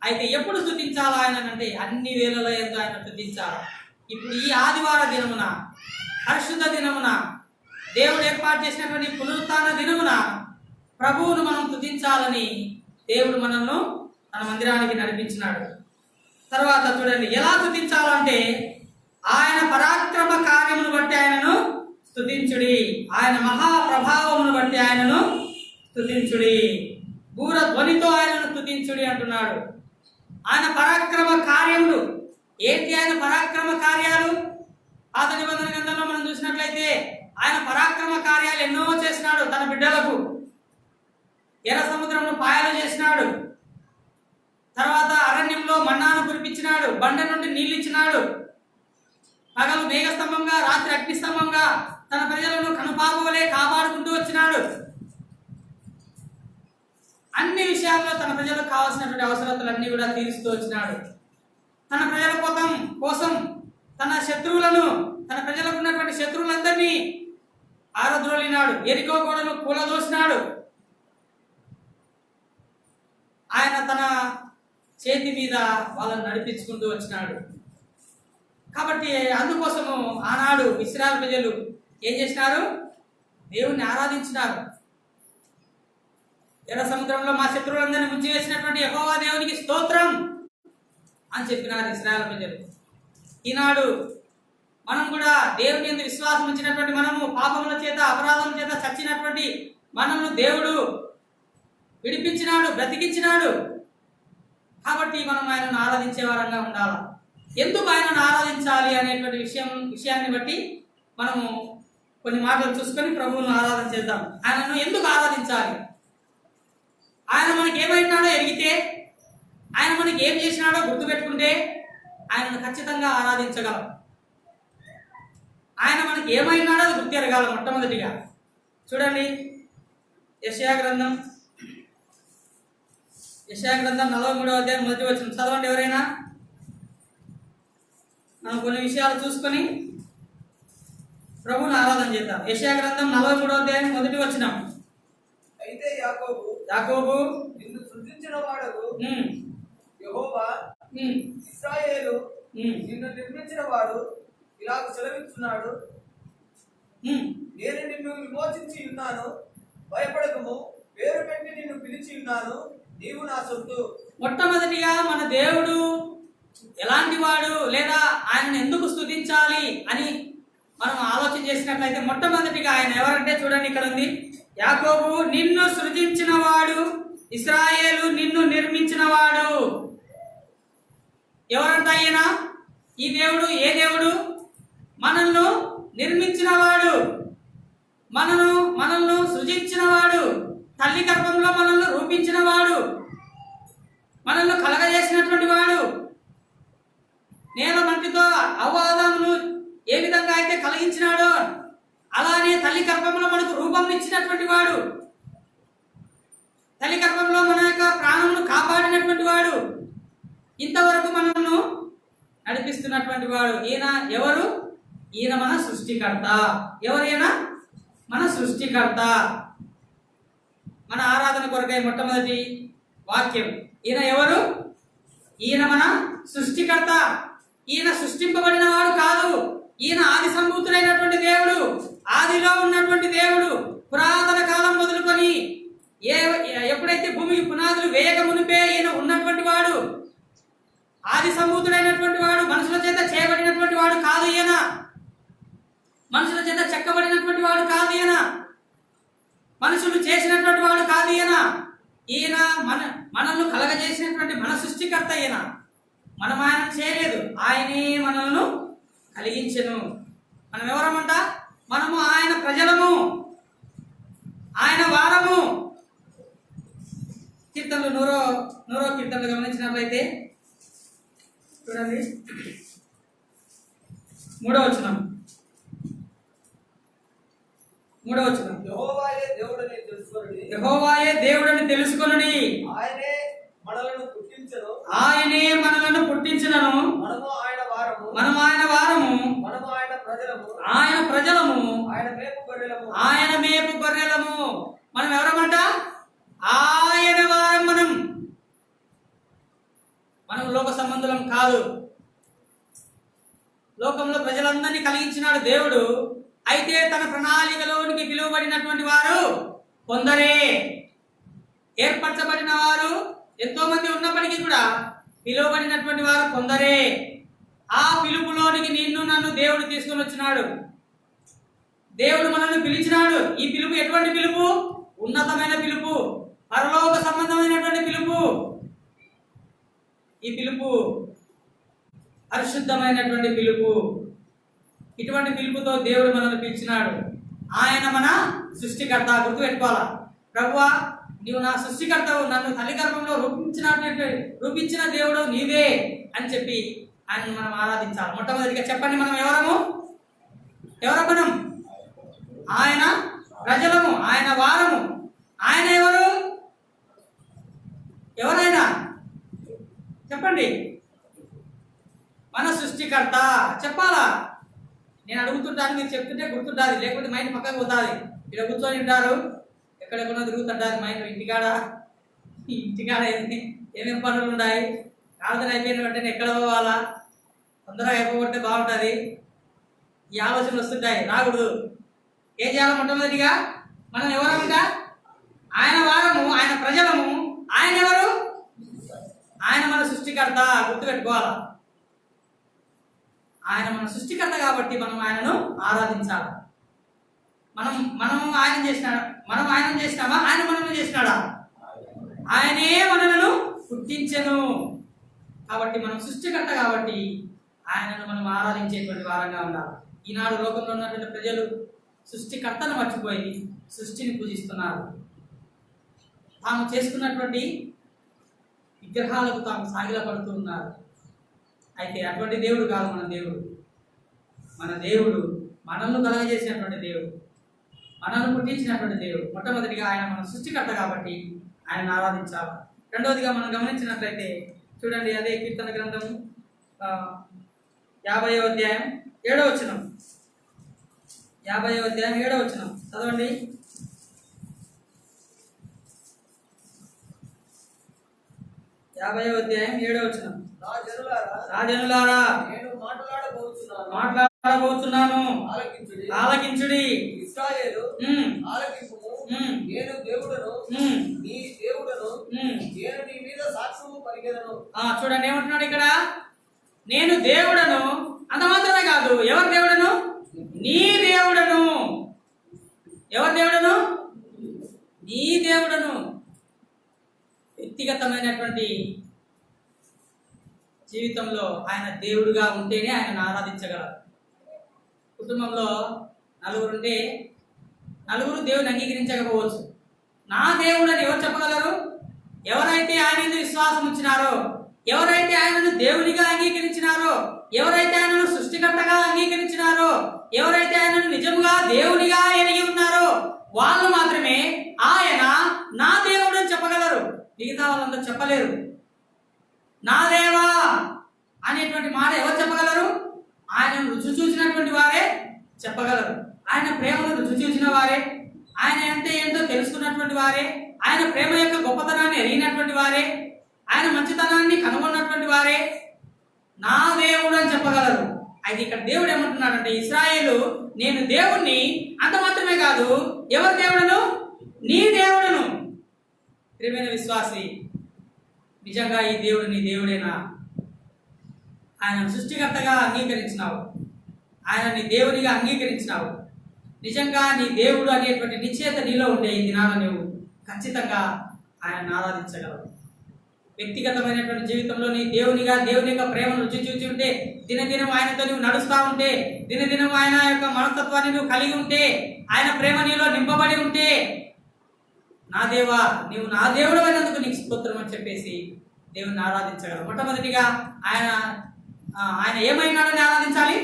S2: అయితే ఎప్పుడు స్తుతించాలా ఆయన అంటే అన్ని వేళల యందు ఆయన స్తుతించాలి. ఇప్పుడు ఈ ఆదివార దినమున, పరిశుద్ధ దినమున, దేవుడు ఏర్పాటు చేసినటువంటి పునరుత్థాన దినమున ప్రభువును మనం స్తుతించాలని దేవుడు మనల్ని తన మందిరానికి నడిపించినాడు. తర్వాత చూడండి ఎలా స్తుతించాలంటే ఆయన పరాక్రమ కార్యమును బట్టి ఆయనను స్తుతించుడి, ఆయన మహాప్రభావమును బట్టి ఆయనను స్తుతించుడి, బూర ధ్వనితో ఆయనను స్తుతించుడి అంటున్నాడు. ఆయన పరాక్రమ కార్యములు ఏంటి? ఆయన పరాక్రమ కార్యాలు పాత నిబంధన గ్రంథంలో మనం చూసినట్లయితే ఆయన పరాక్రమ కార్యాలు ఎన్నో చేసినాడు. తన బిడ్డలకు ఎర్ర సముద్రంను పాయలు చేసినాడు. తర్వాత అరణ్యంలో మన్నాను కురిపించినాడు, బండ నుండి నీళ్ళు ఇచ్చినాడు. పగలు మేఘస్తంభంగా, రాత్రి అగ్నిస్తంభంగా తన ప్రజలను కనుపాపవలే కాపాడుకుంటూ వచ్చినాడు. అన్ని విషయాల్లో తన ప్రజలకు కావాల్సినటువంటి అవసరతలన్నీ కూడా తీరుస్తూ వచ్చినాడు. తన ప్రజల కోసం తన శత్రువులను, తన ప్రజలకు ఉన్నటువంటి శత్రువులందరినీ ఆరద్రోలినాడు. ఎరికో గోడను కూలదోసినాడు. ఆయన తన చేతి మీద వాళ్ళని నడిపించుకుంటూ వచ్చినాడు. కాబట్టి అందుకోసము ఆనాడు ఇశ్రాయేలు ప్రజలు ఏం చేసినారు? దేవుణ్ణి ఆరాధించినారు. ఎర్ర సముద్రంలో మా శత్రువులందరినీ ముంచి వేసినటువంటి యెహోవా దేవునికి స్తోత్రం అని చెప్పినారు ఇశ్రాయేలు ప్రజలు. ఈనాడు మనం కూడా దేవుని యందు విశ్వాసం ఉంచినటువంటి మనము, పాపముల చేత అపరాధముల చేత చచ్చినటువంటి మనల్ని దేవుడు విడిపించినాడు, బ్రతికించినాడు. కాబట్టి మనం ఆయనను ఆరాధించే వారంగా ఉండాలి. ఎందుకు ఆయనను ఆరాధించాలి అనేటువంటి విషయాన్ని బట్టి మనము కొన్ని మాటలు చూసుకొని ప్రభువును ఆరాధన చేద్దాం. ఆయనను ఎందుకు ఆరాధించాలి? ఆయన మనకి ఏమైనాడో ఎరిగితే, ఆయన మనకి ఏం చేసినాడో గుర్తుపెట్టుకుంటే ఆయనను ఖచ్చితంగా ఆరాధించగలం. ఆయన మనకి ఏమైనాడో అది గుర్తు ఎరగాలి. మొట్టమొదటిగా చూడండి, యెషయా గ్రంథం 43వ అధ్యాయం మొదటి వచనం చదవండి ఎవరైనా. మనం కొన్ని విషయాలు చూసుకొని ప్రభువుని ఆరాధన చేద్దాం. యెషయా గ్రంథం 43వ అధ్యాయం మొదటి వచనం.
S3: అయితే యాకోబు నిన్ను సృజించిన వాడకు యెహోవా ఇశ్రాయేలు నిన్ను నిర్మించిన వాడు ఇలాగ సెలవిస్తున్నాడు, నేను నిన్ను విమోచించి ఉన్నాను, భయపడకము, పేరు పెట్టి నిన్ను పిలిచి ఉన్నాను, నీవు నా సొత్తు.
S2: మొట్టమొదటిగా మన దేవుడు ఎలాంటి వాడు, లేదా ఆయనను ఎందుకు స్తుతించాలి అని మనం ఆలోచన చేసినట్లయితే మొట్టమొదటిగా ఆయన ఎవరంటే చూడండి, ఇక్కడ ఉంది, యాకోబు నిన్ను సృజించిన వాడు, ఇశ్రాయేలు నిన్ను నిర్మించిన వాడు. ఎవరంట ఆయన? ఈ దేవుడు ఏ దేవుడు? మనల్ని నిర్మించిన వాడు, మనల్ని సృజించిన వాడు, తల్లి గర్భంలో మనల్ని రూపించిన వాడు, మనల్ని కలగజేసినటువంటి వాడు. నేల మట్టితో అవ్వాదామును ఏ విధంగా అయితే కలిగించినాడో అలానే తల్లి గర్భంలో మనకు రూపం ఇచ్చినటువంటి వాడు, తల్లి గర్భంలో మన యొక్క ప్రాణమును కాపాడినటువంటి వాడు, ఇంతవరకు మనల్ని నడిపిస్తున్నటువంటి వాడు. ఈయన ఎవరు? ఈయన మన సృష్టికర్త. ఎవరైనా? మన సృష్టికర్త. మన ఆరాధన కొరకై మొట్టమొదటి వాక్యం, ఈయన ఎవరు? ఈయన మన సృష్టికర్త. ఈయన సృష్టింపబడిన వాడు కాదు. ఈయన ఆది సంభూతుడైనటువంటి దేవుడు, ఆదిలో ఉన్నటువంటి దేవుడు. పురాతన కాలం మొదలుకొని ఎప్పుడైతే భూమికి పునాదులు వేయక మునిపే ఈయన ఉన్నటువంటి వాడు, ఆది సంభూతుడైనటువంటి వాడు. మనుషుల చేత చేయబడినటువంటి వాడు కాదు ఈయన, మనుషుల చేత చెక్కబడినటువంటి వాడు కాదు ఈయన, మనుషులు చేసినటువంటి వాడు కాదు ఈయన. ఈయన మనల్ని కలగజేసినటువంటి మన సృష్టికర్త ఈయన. మనం ఆయన చేయలేదు, ఆయనే మనల్ని కలిగించెను. మనం ఎవరమంట? మనము ఆయన ప్రజలము, ఆయన వారము. కీర్తనలు నూరో కీర్తనలు గమనించినట్లయితే చూడండి, 3వ వచనం.
S3: యెహోవాయే దేవుడని తెలుసుకొనుడి,
S2: యెహోవాయే దేవుడని తెలుసుకొనుడి,
S3: ఆయనే మనలను పుట్టించెను,
S2: ఆయనే మనలను పుట్టించినను,
S3: మనము ఆయన వారము,
S2: మనము ఆయన వారము,
S3: మనము ఆయన ప్రజలము,
S2: ఆయన ప్రజలము,
S3: ఆయన మేపు గొర్రెలము,
S2: ఆయన మేపు గొర్రెలము. మనం ఎవరమంట? ఆయన వారం. మనం లోక సంబంధులం కాదు. లోకంలో ప్రజలందరినీ కలిగించినాడు దేవుడు. అయితే తన ప్రణాళికలోనికి పిలువబడినటువంటి వారు కొందరే. ఏర్పరచబడిన వారు ఎంతో మంది ఉన్నప్పటికీ కూడా పిలువబడినటువంటి వారు కొందరే. ఆ పిలుపులోనికి నిన్ను నన్ను దేవుడు తీసుకొని వచ్చినాడు. దేవుడు మనల్ని పిలిచినాడు. ఈ పిలుపు ఎటువంటి పిలుపు? ఉన్నతమైన పిలుపు, పరలోక సంబంధమైనటువంటి పిలుపు. ఈ పిలుపు పరిశుద్ధమైనటువంటి పిలుపు. ఇటువంటి పిలుపుతో దేవుడు మనల్ని పిలిచినాడు. ఆయన మన సృష్టికర్త. గుర్తుపెట్టుకోవాలా, ప్రభువా నీవు నా సృష్టికర్తవు, నన్ను తల్లి గర్భంలో రూపించిన దేవుడు నీవే అని చెప్పి ఆయనను మనం ఆరాధించాలి. మొట్టమొదటిగా చెప్పండి, మనం ఎవరము? మనం ఆయన ప్రజలము, ఆయన వారము. ఆయన ఎవరు? ఎవరైనా చెప్పండి. మన సృష్టికర్త. చెప్పాలా? నేను అడుగుతుంటాను, మీరు చెప్తుంటే గుర్తుంటుంది, లేకపోతే మైండ్ పక్కకు పోతుంది. ఇక్కడ కూర్చొని ఉంటారు, ఎక్కడెక్కడో తిరుగుతుంటారు మైండ్. ఇంటికాడ ఏమేమి పనులు ఉన్నాయి, ప్రార్థన అయిపోయిన వెంటనే ఎక్కడ పోవాలా, తొందరగా అయిపోగొట్టే బాగుంటుంది. ఈ ఆలోచనలు వస్తుంటాయి, రాకూడదు. ఏం చేయాలి? మొట్టమొదటిగా మనం ఎవరమంట? ఆయన వారము, ఆయన ప్రజలము. ఆయన ఎవరు? ఆయన మన సృష్టికర్త. గుర్తుపెట్టుకోవాలి, ఆయన మన సృష్టికర్త కాబట్టి మనం ఆయనను ఆరాధించాలి. మనం ఆయన చేసినాడా? మనం ఆయన చేసినామా? ఆయన మనల్ని చేసినాడా? ఆయనే మనలను పుట్టించెను కాబట్టి మనం సృష్టికర్త కాబట్టి ఆయనను మనం ఆరాధించేటువంటి వారంగా ఉండాలి. ఈనాడు లోకంలో ఉన్నటువంటి ప్రజలు సృష్టికర్తను మర్చిపోయి సృష్టిని పూజిస్తున్నారు. తాము చేసుకున్నటువంటి విగ్రహాలకు తాము సాగిలపడుతూ ఉన్నారు. అయితే అటువంటి దేవుడు కాదు మన దేవుడు. మన దేవుడు మనల్ని కలగజేసినటువంటి దేవుడు, మనల్ని పుట్టించినటువంటి దేవుడు. మొట్టమొదటిగా ఆయన మన సృష్టికర్త కాబట్టి ఆయన ఆరాధించాలి. రెండవదిగా మనం గమనించినట్లయితే చూడండి, అదే కీర్తన గ్రంథము 50వ అధ్యాయం 7వ వచనం. 50వ అధ్యాయం 7వ వచనం చదవండి. 50వ అధ్యాయం 7వ వచనం. రాజనులారా
S3: నేను
S2: మాట్లాడబోతున్నాను, ఆలకించుడి.
S3: ఇశ్రాయేలు ఆలకింపుము. నేను దేవుడను, నీ దేవుడను, నేను నీ మీద సాక్ష్యము పలికెదను.
S2: చూడండి ఏమంటున్నాడు ఇక్కడ? నేను దేవుడను. అంత మాత్రమే కాదు, ఎవరి దేవుడను? నీ దేవుడను. ఎవరి దేవుడను? నీ దేవుడను. వ్యక్తిగతమైనటువంటి జీవితంలో ఆయన దేవుడుగా ఉంటేనే ఆయనను ఆరాధించగలరు. కుటుంబంలో నలుగురు ఉంటే నలుగురు దేవుని అంగీకరించకపోవచ్చు. నా దేవుడు అని ఎవరు చెప్పగలరు? ఎవరైతే ఆయన విశ్వాసం ఉంచినారో, ఎవరైతే ఆయనను దేవునిగా అంగీకరించినారో, ఎవరైతే ఆయనను సృష్టికర్తగా అంగీకరించినారో, ఎవరైతే ఆయనను నిజముగా దేవునిగా ఎరిగి ఉన్నారో వాళ్ళు మాత్రమే ఆయన నా దేవుడు అని చెప్పగలరు. మిగతా వాళ్ళందరూ చెప్పలేరు. నా దేవా అనేటువంటి మాట ఎవరు చెప్పగలరు? ఆయనను రుచి చూసినటువంటి వారే చెప్పగలరు. ఆయన ప్రేమను రుచి చూసిన వారే, ఆయన అంటే ఏంటో తెలుసుకున్నటువంటి వారే, ఆయన ప్రేమ యొక్క గొప్పతనాన్ని ఎరిగినటువంటి వారే, ఆయన మంచితనాన్ని కనుగొన్నటువంటి వారే నా దేవుడు అని చెప్పగలరు. అయితే ఇక్కడ దేవుడు ఏమంటున్నాడంటే, ఇశ్రాయేలు నేను దేవుణ్ణి. అంత మాత్రమే కాదు, ఎవరి దేవుడను? నీ దేవుడను. ప్రియమైన విశ్వాసి, నిజంగా ఈ దేవుడు నీ దేవుడేనా? ఆయన సృష్టికర్తగా అంగీకరించినావు, ఆయన నీ దేవునిగా అంగీకరించినావు. నిజంగా నీ దేవుడు అనేటువంటి నిశ్చయత నీలో ఉండే ఈ దినాన నువ్వు ఖచ్చితంగా ఆయనను ఆరాధించగలవు. వ్యక్తిగతమైనటువంటి జీవితంలో నీ దేవునిగా దేవుని యొక్క ప్రేమను రుచి చూచి ఉంటే, దినదినం ఆయనతో నువ్వు నడుస్తూ ఉంటే, దినదినం ఆయన యొక్క మనస్తత్వాన్ని నువ్వు కలిగి ఉంటే, ఆయన ప్రేమ నీలో నింపబడి ఉంటే, నా దేవా నీవు నా దేవుడు అయినందుకు నీకు స్తోత్రం అని చెప్పేసి దేవుని ఆరాధించగలరు. మొట్టమొదటిగా ఆయన ఏమైనాడని ఆరాధించాలి?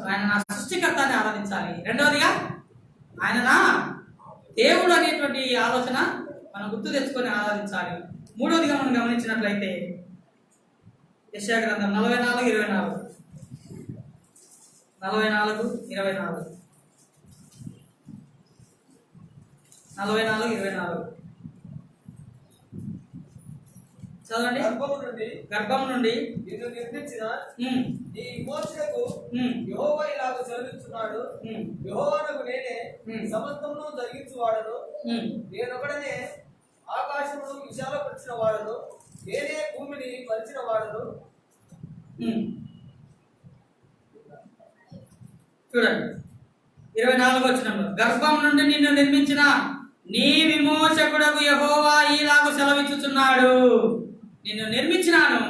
S2: ఆయన నా సృష్టికర్తని ఆరాధించాలి. రెండవదిగా ఆయన నా దేవుడు అనేటువంటి ఆలోచన మనం గుర్తు తెచ్చుకొని ఆరాధించాలి. మూడవదిగా మనం గమనించినట్లయితే యెషయా గ్రంథం 44:24 చదవండి. గర్భం నుండి
S3: నిన్ను నిర్మించిన నీ విమోచనకు యెహోవా ఇలాగ సెలవిస్తున్నాడు, యెహోవానకు నేనే సమస్తమును జరిగించువాడను, నేనొకడనే ఆకాశమును విశాలపరిచిన వాడను, నేనే భూమిని పరిచిన వాడను.
S2: చూడండి 24వ వచనంలో, గర్భం నుండి నిన్ను నిర్మించిన నీ విమోచకుడకు యెహోవా ఈలాగు సెలవిచ్చుచున్నాడు. నిన్ను నిర్మించినాను,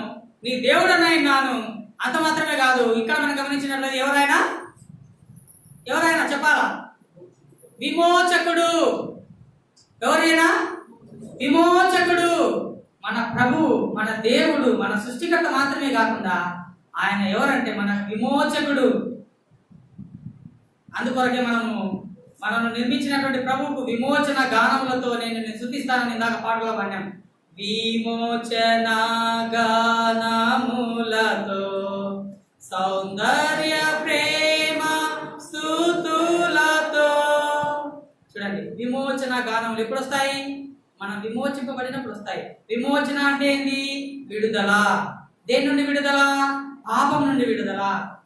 S2: నీ దేవుడనైనాను. అంత మాత్రమే కాదు, ఇక్కడ మనం గమనించినట్లయితే ఎవరైనా చెప్పాలా? విమోచకుడు. ఎవరైనా విమోచకుడు. మన ప్రభు, మన దేవుడు, మన సృష్టికర్త మాత్రమే కాకుండా ఆయన ఎవరంటే మన విమోచకుడు. అందుకొరకే మనను నిర్మించినటువంటి ప్రభువుకు విమోచన గానములతో నేను స్తుతిస్తానని ఇందాక పాటలో పాడాం. విమోచన గానములతో సౌందర్య ప్రేమ స్తుతులతో. చూడండి, విమోచన గానములు ఎప్పుడు వస్తాయి? మనం విమోచింపబడినప్పుడు వస్తాయి. విమోచన అంటే ఏంది? విడుదల. దేని నుండి విడుదల? పాపం నుండి విడుదల,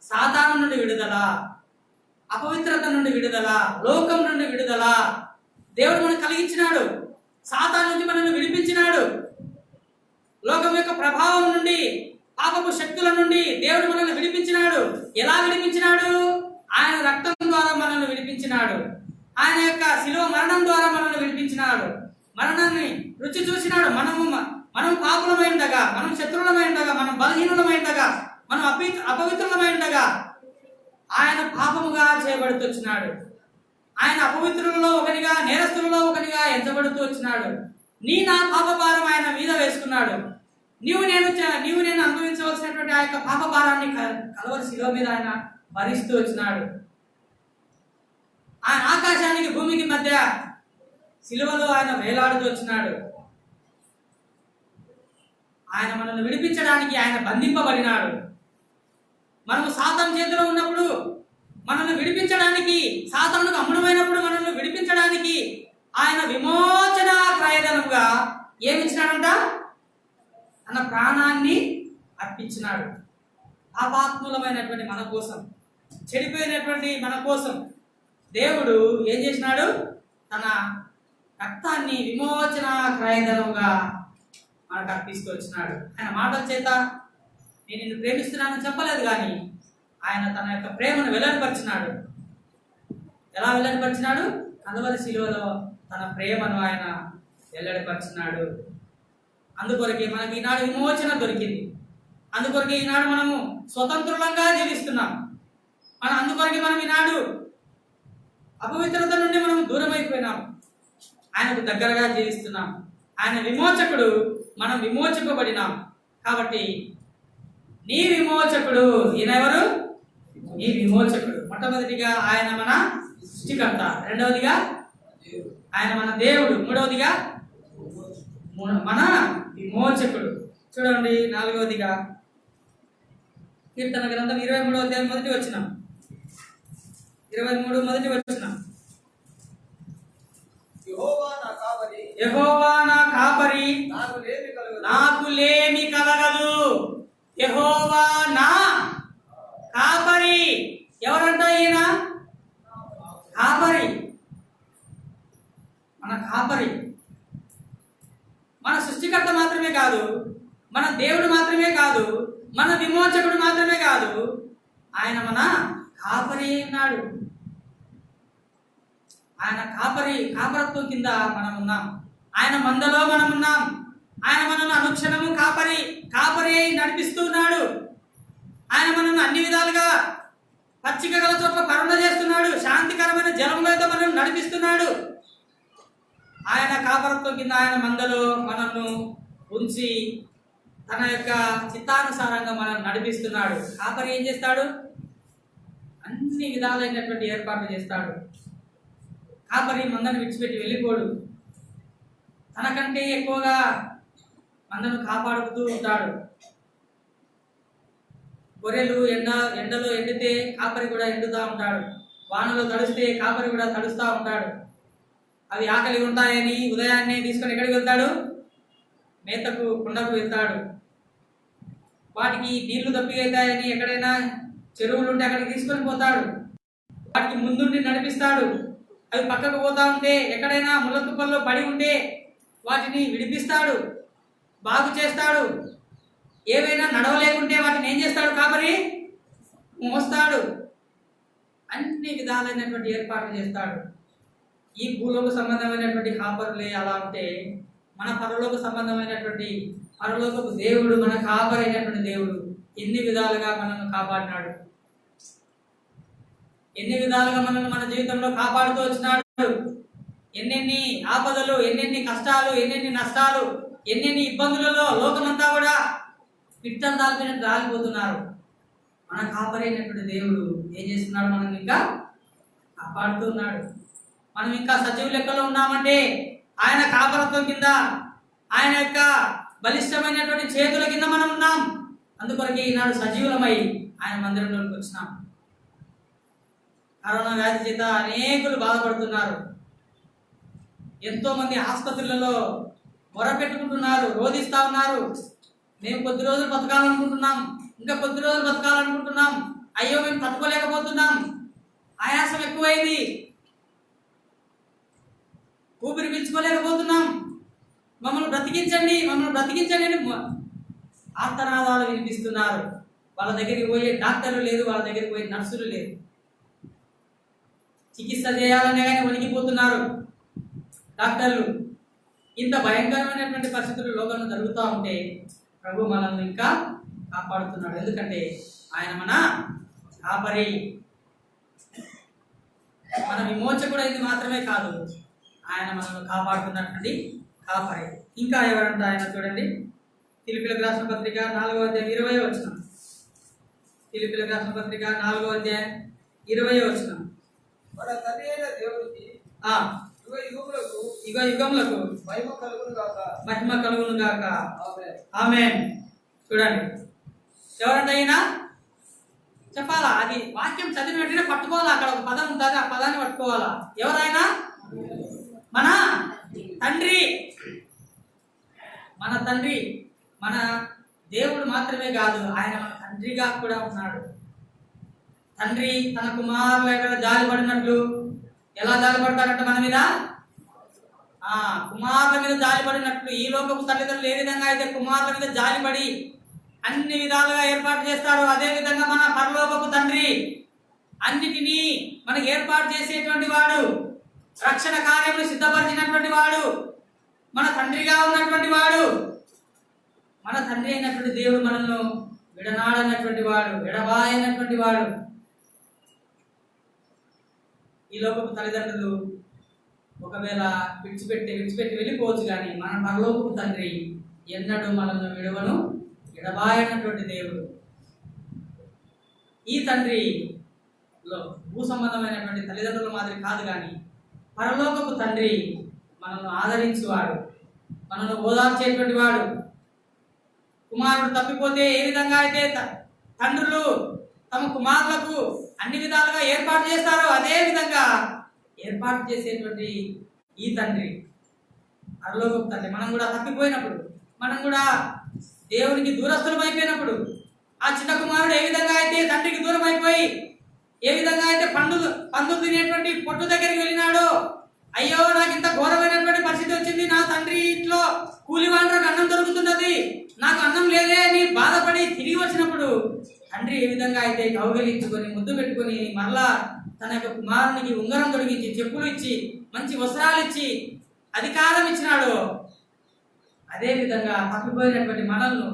S2: సాతాను నుండి విడుదల, అపవిత్రత నుండి విడుదల, లోకం నుండి విడుదల దేవుడు మనకు కలిగించినాడు. సాతాను నుంచి మనల్ని విడిపించినాడు. లోకం యొక్క ప్రభావం నుండి, పాపపు శక్తుల నుండి దేవుడు మనల్ని విడిపించినాడు. ఎలా విడిపించినాడు? ఆయన రక్తం ద్వారా మనల్ని విడిపించినాడు. ఆయన యొక్క శిలువ మరణం ద్వారా మనల్ని విడిపించినాడు. మరణాన్ని రుచి చూసినాడు. మనం పాపులమై ఉండగా, మనం శత్రువులమై ఉండగా, మనం బలహీనులమై ఉండగా, మనం అపవిత్రులమై ఉండగా ఆయన పాపముగా చేయబడుతూ వచ్చినాడు. ఆయన అపవిత్రులలో ఒకనిగా, నేరస్తులలో ఒకనిగా ఎంచబడుతూ వచ్చినాడు. నా పాప భారం ఆయన మీద వేసుకున్నాడు. నీవు నేను అనుభవించవలసినటువంటి ఆ యొక్క పాప భారాన్ని కలవరి శిలువ మీద ఆయన భరిస్తూ వచ్చినాడు. ఆయన ఆకాశానికి భూమికి మధ్య శిలువలో ఆయన వేలాడుతూ వచ్చినాడు. ఆయన మనల్ని విడిపించడానికి ఆయన బంధింపబడినాడు. మనము సాతాను చేతిలో ఉన్నప్పుడు మనల్ని విడిపించడానికి, సాతానుకు అమ్ముడమైనప్పుడు మనల్ని విడిపించడానికి ఆయన విమోచన క్రయధనముగా ఏమిచ్చినాడంట? తన ప్రాణాన్ని అర్పించినాడు. పాపాత్ములమైనటువంటి మన కోసం, చెడిపోయినటువంటి మన కోసం దేవుడు ఏం చేసినాడు? తన రక్తాన్ని విమోచన క్రయధనముగా మనకు అర్పిస్తూ వచ్చినాడు. ఆయన మాటల చేత నేను నిన్ను ప్రేమిస్తున్నానని చెప్పలేదు, కానీ ఆయన తన యొక్క ప్రేమను వెల్లడిపరిచినాడు. ఎలా వెల్లడిపరిచినాడు? కలవరి శిలువలో తన ప్రేమను ఆయన వెల్లడిపరిచినాడు. అందుకొరకే మనకి ఈనాడు విమోచన దొరికింది. అందుకొరకే ఈనాడు మనము స్వతంత్రులంగా జీవిస్తున్నాం. అందుకొరకే మనం ఈనాడు అపవిత్రత నుండి మనం దూరం అయిపోయినాం. ఆయనకు దగ్గరగా జీవిస్తున్నాం. ఆయన విమోచకుడు, మనం విమోచింపబడినాం. కాబట్టి నీ విమోచకుడు, ఈయన ఎవరు? నీ విమోచకుడు. మొట్టమొదటిగా ఆయన మన సృష్టికర్త, రెండవదిగా ఆయన మన దేవుడు, మూడవదిగా మన విమోచకుడు. చూడండి, నాలుగవదిగా కీర్తన గ్రంథం 23వ అధ్యాయం మొదటి వచనం, 23 మొదటి వచనం. యెహోవా నా కాపరి, నాకు లేమి కలగదు. యెహోవా నా కాపరి. ఎవరంట ఈయన? కాపరి, మన కాపరి. మన సృష్టికర్త మాత్రమే కాదు, మన దేవుడు మాత్రమే కాదు, మన విమోచకుడు మాత్రమే కాదు, ఆయన మన కాపరి ఉన్నాడు. ఆయన కాపరత్వం కింద మనం ఉన్నాం. ఆయన మందలో మనం ఉన్నాం. ఆయన మనల్ని అనుక్షణము కాపరి అయి నడిపిస్తున్నాడు. ఆయన మనల్ని అన్ని విధాలుగా పచ్చిక గల చోట్ల పరుణ చేస్తున్నాడు. శాంతికరమైన జలంలో అయితే మనల్ని నడిపిస్తున్నాడు. ఆయన కాపరత్వం కింద, ఆయన మందలో మనల్ని ఉంచి తన యొక్క చిత్తానుసారంగా మనల్ని నడిపిస్తున్నాడు. కాపరి ఏం చేస్తాడు? అన్ని విధాలైనటువంటి ఏర్పాట్లు చేస్తాడు. కాపరి మందను విడిచిపెట్టి వెళ్ళిపోడు. తనకంటే ఎక్కువగా మందను కాపాడుతూ ఉంటాడు. గొర్రెలు ఎండలో ఎండితే కాపరి కూడా ఎండుతూ ఉంటాడు. వానలో తడుస్తే కాపరి కూడా తడుస్తూ ఉంటాడు. అవి ఆకలి ఉంటాయని ఉదయాన్నే తీసుకొని ఎక్కడికి వెళ్తాడు? మేతకు కొండకు వెళ్తాడు. వాటికి నీళ్లు దప్పిగైతాయని ఎక్కడైనా చెరువులు ఉంటే అక్కడికి తీసుకొని పోతాడు. వాటికి ముందుండి నడిపిస్తాడు. అవి పక్కకు పోతా ఉంటే, ఎక్కడైనా ముళ్ళ తుప్పల్లో పడి ఉంటే వాటిని విడిపిస్తాడు, బాగు చేస్తాడు. ఏవైనా నడవలేకుంటే వాటిని ఏం చేస్తాడు? కాపరి మోస్తాడు. అన్ని విధాలైనటువంటి ఏర్పాట్లు చేస్తాడు. ఈ భూలోక సంబంధమైనటువంటి కాపరులే అలా ఉంటే, మన పరలోక సంబంధమైనటువంటి పరలోకపు దేవుడు, మన కాపరైనటువంటి దేవుడు ఎన్ని విధాలుగా మనల్ని కాపాడినాడు, ఎన్ని విధాలుగా మనల్ని మన జీవితంలో కాపాడుతూ వచ్చినాడు. ఎన్నెన్ని ఆపదలు, ఎన్నెన్ని కష్టాలు, ఎన్నెన్ని నష్టాలు, ఎన్నెన్ని ఇబ్బందులలో లోకమంతా కూడా పిట్టలు దాల్పినట్టు రాలిపోతున్నారు. మన కాపరైనటువంటి దేవుడు ఏం చేస్తున్నాడు? మనం ఇంకా కాపాడుతున్నాడు. మనం ఇంకా సజీవ లెక్కలో ఉన్నామంటే ఆయన కాపరత్వం కింద, ఆయన యొక్క బలిష్టమైనటువంటి చేతుల కింద మనం ఉన్నాం. అందుకొరకే ఈనాడు సజీవులమై ఆయన మందిరంలోకి వచ్చినాం. కరోనా వ్యాధి చేత అనేకులు బాధపడుతున్నారు. ఎంతో మంది ఆసుపత్రులలో మొరపెట్టుకుంటున్నారు, రోధిస్తా ఉన్నారు. మేము కొద్ది రోజులు బతకాలనుకుంటున్నాం, ఇంకా కొద్ది రోజులు బతకాలనుకుంటున్నాం, అయ్యో మేము తట్టుకోలేకపోతున్నాం, ఆయాసం ఎక్కువైంది, ఊపిరి పీల్చుకోలేకపోతున్నాం, మమ్మల్ని బ్రతికించండి అని ఆర్తనాదాలు వినిపిస్తున్నారు. వాళ్ళ దగ్గరికి పోయే డాక్టర్లు లేదు, వాళ్ళ దగ్గరికి పోయే నర్సులు లేదు. చికిత్స చేయాలనే కానీ వణికిపోతున్నారు డాక్టర్లు. ఇంత భయంకరమైనటువంటి పరిస్థితులు లోకంలో జరుగుతూ ఉంటే ప్రభు మనల్ని ఇంకా కాపాడుతున్నాడు. ఎందుకంటే ఆయన మన కాపరి, మన విమోచకుడు అయింది మాత్రమే కాదు, ఆయన మనల్ని కాపాడుతున్నటువంటి కాపరి. ఇంకా ఎవరంటే ఆయన చూడండి, ఫిలిప్పీయులకు రాసిన పత్రిక 4వ అధ్యాయం 20వ వచనం. ఫిలిప్పీయులకు రాసిన పత్రిక 4వ అధ్యాయం 20వ వచనం.
S3: మన తండ్రి అయిన దేవునికి
S2: యుగ యుగములకు
S3: మహిమ
S2: కలుగును గాక.
S3: ఆమేన్.
S2: ఆమేన్. చూడండి, ఎవరంటే అయినా చెప్పాలా, అది వాక్యం చదివిన వెంటనే పట్టుకోవాలా. అక్కడ ఒక పదం ఉంటుంది, ఆ పదాన్ని పట్టుకోవాలా. ఎవరైనా మన తండ్రి, మన తండ్రి, మన దేవుడు మాత్రమే కాదు, ఆయన మన తండ్రిగా కూడా ఉన్నాడు. తండ్రి తన కుమారుల మీద జాలిపడినట్లు, ఎలా జాలిపడతాడంట మన మీద? కుమారుల మీద జాలిపడినట్లు. ఈ లోకపు తల్లిదండ్రులు ఏ విధంగా అయితే కుమారుల మీద జాలిపడి అన్ని విధాలుగా ఏర్పాటు చేస్తారో, అదే విధంగా మన పరలోకపు తండ్రి అన్నిటినీ మనకి ఏర్పాటు చేసేటువంటి వాడు, రక్షణ కార్యములు సిద్ధపరిచినటువంటి వాడు, మన తండ్రిగా ఉన్నటువంటి వాడు, మన తండ్రి అయినటువంటి దేవుడు మనల్ని విడనాడనటువంటి వాడు, ఎడబాయనటువంటి వాడు. ఈ లోకపు తల్లిదండ్రులు ఒకవేళ విడిచిపెట్టి వెళ్ళిపోవచ్చు, కానీ మన పరలోకపు తండ్రి ఎన్నడూ మనల్ని విడవను, ఎడబాయనటువంటి దేవుడు. ఈ తండ్రిలో భూ సంబంధమైనటువంటి తల్లిదండ్రుల మాదిరి కాదు, కానీ పరలోకపు తండ్రి మనల్ని ఆదరించేవాడు, మనల్ని ఓదార్చేటువంటి వాడు. కుమారుడు తప్పిపోతే ఏ విధంగా అయితే తండ్రులు తమ కుమారులకు అన్ని విధాలుగా ఏర్పాటు చేస్తారో, అదే విధంగా ఏర్పాటు చేసేటువంటి ఈ తండ్రి, పరలోకపు తండ్రి, మనం కూడా తప్పిపోయినప్పుడు, మనం కూడా దేవునికి దూరస్తులం అయిపోయినప్పుడు, ఆ చిన్న కుమారుడు ఏ విధంగా అయితే తండ్రికి దూరం అయిపోయి, ఏ విధంగా అయితే పండు తినేటువంటి పొట్టు దగ్గరికి వెళ్ళినాడో, అయ్యో నాకు ఇంత ఘోరమైనటువంటి పరిస్థితి వచ్చింది, నా తండ్రి ఇంట్లో కూలివాండ్రకు అన్నం దొరుకుతున్నది, నాకు అన్నం లేదే అని బాధపడి తిరిగి వచ్చినప్పుడు తండ్రి ఏ విధంగా అయితే కౌగలించుకొని ముద్దు పెట్టుకొని మరలా తన యొక్క కుమారునికి ఉంగరం తొడిగించి, చెప్పులు ఇచ్చి, మంచి వస్త్రాలు ఇచ్చి, అధికారం ఇచ్చినాడో, అదే విధంగా తప్పిపోయినటువంటి మనల్ని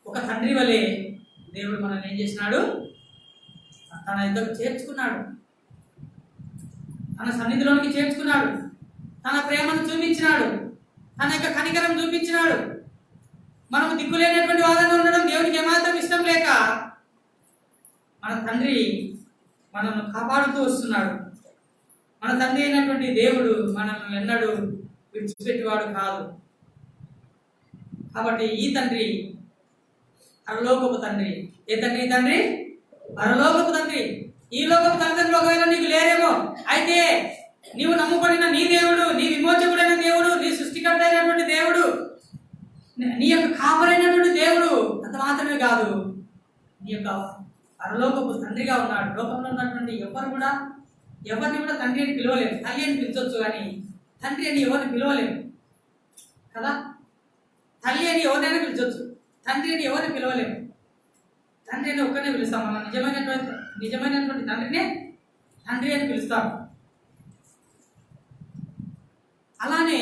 S2: ఒక తండ్రి వలె దేవుడు మనల్ని ఏం చేసినాడు? తన ఇద్దరు చేర్చుకున్నాడు, తన సన్నిధిలోనికి చేర్చుకున్నాడు, తన ప్రేమను చూపించినాడు, తన యొక్క కనికరం చూపించినాడు. మనకు దిక్కులేనటువంటి వాదన ఉండడం దేవునికి ఏమాత్రం ఇష్టం లేక మన తండ్రి మనల్ని కాపాడుతూ వస్తున్నాడు. మన తండ్రి అయినటువంటి దేవుడు మనల్ని ఎన్నడూ విడిచిపెట్టేవాడు కాదు. కాబట్టి ఈ తండ్రి పరలోకపు తండ్రి. ఏ తండ్రి? ఈ తండ్రి పరలోకపు తండ్రి. ఈ లోకపు తల్లిదండ్రులు ఒకవేళ నీకు లేరేమో, అయితే నీవు నమ్ముకున్న నీ దేవుడు, నీ విమోచకుడైన దేవుడు, నీ సృష్టికర్త అయినటువంటి దేవుడు, నీ యొక్క కాపరైనటువంటి దేవుడు అంత మాత్రమే కాదు, నీ యొక్క పరలోకపు తండ్రిగా ఉన్నాడు. లోకంలో ఉన్నటువంటి ఎవరిని కూడా తండ్రి అని పిలవలేము. తల్లి అని పిలిచొచ్చు, కానీ తండ్రి అని ఎవరిని పిలవలేము కదా. తల్లి అని ఎవరినైనా పిలిచొచ్చు, తండ్రి అని ఎవరిని పిలవలేము. తండ్రి అని ఒక్కరినే పిలుస్తాం. మనం నిజమైనటువంటి తండ్రినే తండ్రి అని పిలుస్తాం. అలానే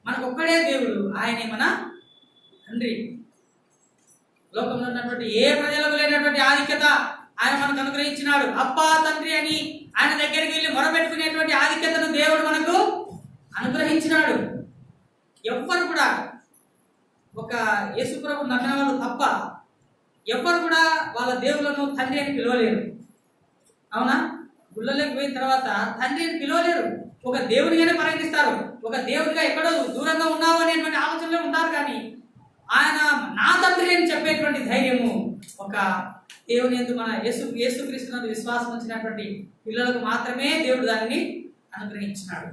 S2: మనకు ఒక్కడే దేవుడు, ఆయనే మన తండ్రి. లోకంలో ఉన్నటువంటి ఏ ప్రజలకు లేనటువంటి ఆధిక్యత ఆయన మనకు అనుగ్రహించినాడు. అబ్బా తండ్రి అని ఆయన దగ్గరికి వెళ్ళి మొరపెట్టుకునేటువంటి ఆధిక్యతను దేవుడు మనకు అనుగ్రహించినాడు. ఎవ్వరు కూడా, ఒక యేసుప్రభు నమ్మిన వాళ్ళు తప్ప ఎవ్వరు కూడా వాళ్ళ దేవులను తండ్రి అని పిలవలేరు. అవునా? గుళ్ళలోకి పోయిన తర్వాత తండ్రి అని పిలవలేరు. ఒక దేవునిగానే పరిగణిస్తారు. ఒక దేవుడిగా ఎక్కడో దూరంగా ఉన్నావు అనేటువంటి ఆలోచనలో ఉంటారు, కానీ ఆయన నా తండ్రి అని చెప్పేటువంటి ధైర్యము ఒక దేవుని యందు మన యేసుక్రీస్తునందు విశ్వాసం వచ్చినటువంటి పిల్లలకు మాత్రమే దేవుడు దానిని అనుగ్రహించినాడు.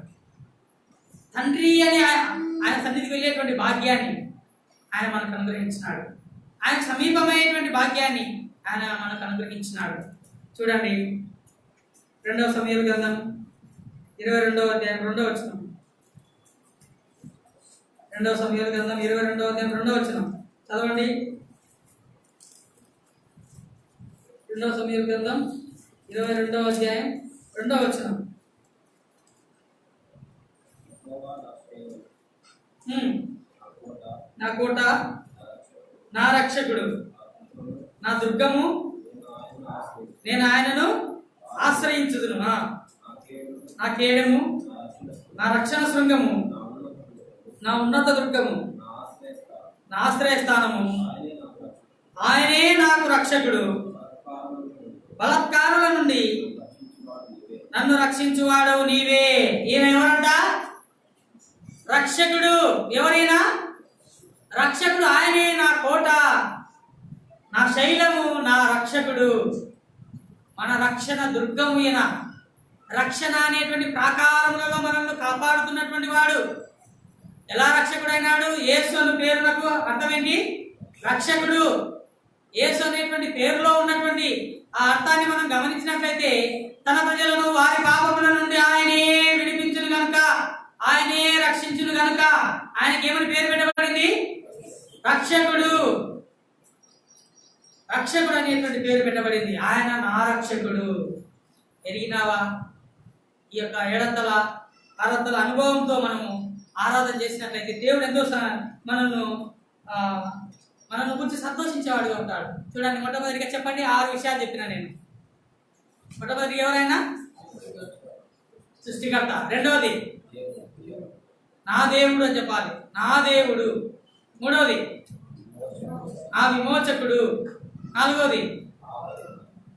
S2: తండ్రి అని ఆయన సన్నిధికి వెళ్ళేటువంటి భాగ్యాన్ని ఆయన మనకు అనుగ్రహించినాడు. ఆయన సమీపమైనటువంటి భాగ్యాన్ని ఆయన మనకు అనుగ్రహించినాడు. చూడండి 2వ సమూయేలు గ్రంథం 22వ అధ్యాయం 2వ వచనం. 2వ సమూయేలు గ్రంథం 22వ అధ్యాయం 2వ వచనం చదవండి. 2వ సమూయేలు గ్రంథం 22వ అధ్యాయం 2వ వచనం. నా కోట, నా రక్షకుడు, నా దుర్గము, నేను ఆయనను ఆశ్రయించుదును. నా కేడము, నా రక్షణ శృంగము, నా ఉన్నత దుర్గము, నా ఆశ్రయస్థానము, ఆయనే నాకు రక్షకుడు. బలత్కారుల నుండి నన్ను రక్షించువాడు నీవే. ఈయన ఎవరంట? రక్షకుడు. ఎవరైనా రక్షకుడు. ఆయనే నా కోట, నా శైలము, నా రక్షకుడు, మన రక్షణ దుర్గము. ఈయన రక్షణ అనేటువంటి ప్రాకారములలో మనల్ని కాపాడుతున్నటువంటి వాడు. ఎలా రక్షకుడు అయినాడు? యేసు అను పేరునకు అర్థం ఏంటి? రక్షకుడు. యేసు అనేటువంటి పేరులో ఉన్నటువంటి ఆ అర్థాన్ని మనం గమనించినట్లయితే, తన ప్రజలను వారి పాపముల నుండి ఆయనే విడిపించును గనుక, ఆయనే రక్షించును గనుక ఆయనకి ఏమని పేరు పెట్టబడింది? రక్షకుడు. రక్షకుడు అనేటువంటి పేరు పెట్టబడింది. ఆయన నా రక్షకుడు. ఎరిగినావా? ఈ యొక్క 7 అరత్తల అనుభవంతో మనము ఆరాధన చేసినట్లయితే దేవుడు ఎంతో మనల్ని గురించి సంతోషించేవాడుగా ఉంటాడు. చూడండి, మొట్టమొదటిగా చెప్పండి. 6 విషయాలు చెప్పినా నేను. మొట్టమొదటి ఎవరైనా సృష్టికర్త. రెండవది నా దేవుడు అని చెప్పాలి. నా దేవుడు. మూడవది నా విమోచకుడు. నాలుగవది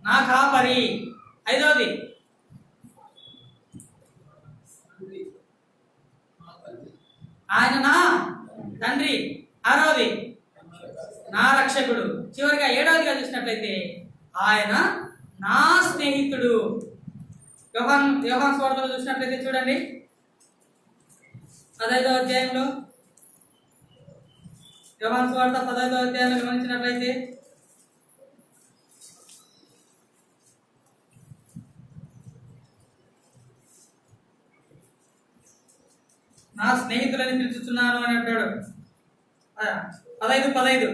S2: నా కాపరి. ఐదవది ఆయన నా తండ్రి. ఆరవది నా రక్షకుడు. చివరిగా 7వదిగా చూసినట్లయితే ఆయన నా స్నేహితుడు. యోహాను సువార్తలో చూసినట్లయితే చూడండి 15వ అధ్యాయంలో, యోహాను సువార్త 15వ అధ్యాయంలో గమనించినట్లయితే నా స్నేహితులని పిలుచుతున్నాను అని అంటాడు. 15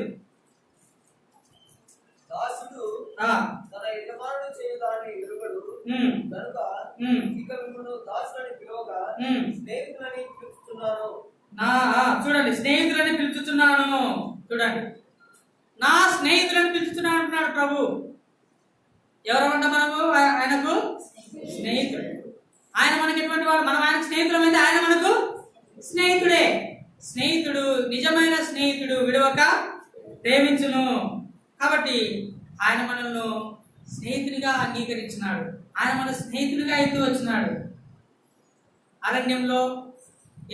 S3: దాసుడు తన యజమానుడు చేయదాన్ని ఎరుగడు కనుక ఇక మిమ్మల్ని దాసులని పిలవగా స్నేహితులని పిలుచుతున్నాను.
S2: చూడండి, స్నేహితులని పిలుచుతున్నాను. చూడండి, నా స్నేహితులని పిలుచుతున్నాను అంటున్నాడు ప్రభు. ఎవరమంట మనము? ఆయనకు స్నేహితుడు. ఆయన మనకి ఎటువంటి వాడు? మనం ఆయనకు స్నేహితులమైతే ఆయన మనకు స్నేహితుడే. స్నేహితుడు, నిజమైన స్నేహితుడు విడవక ప్రేమించును. కాబట్టి ఆయన మనల్ని స్నేహితునిగా అంగీకరించినాడు. ఆయన మన స్నేహితునిగా ఎత్తు వచ్చినాడు. అరణ్యంలో,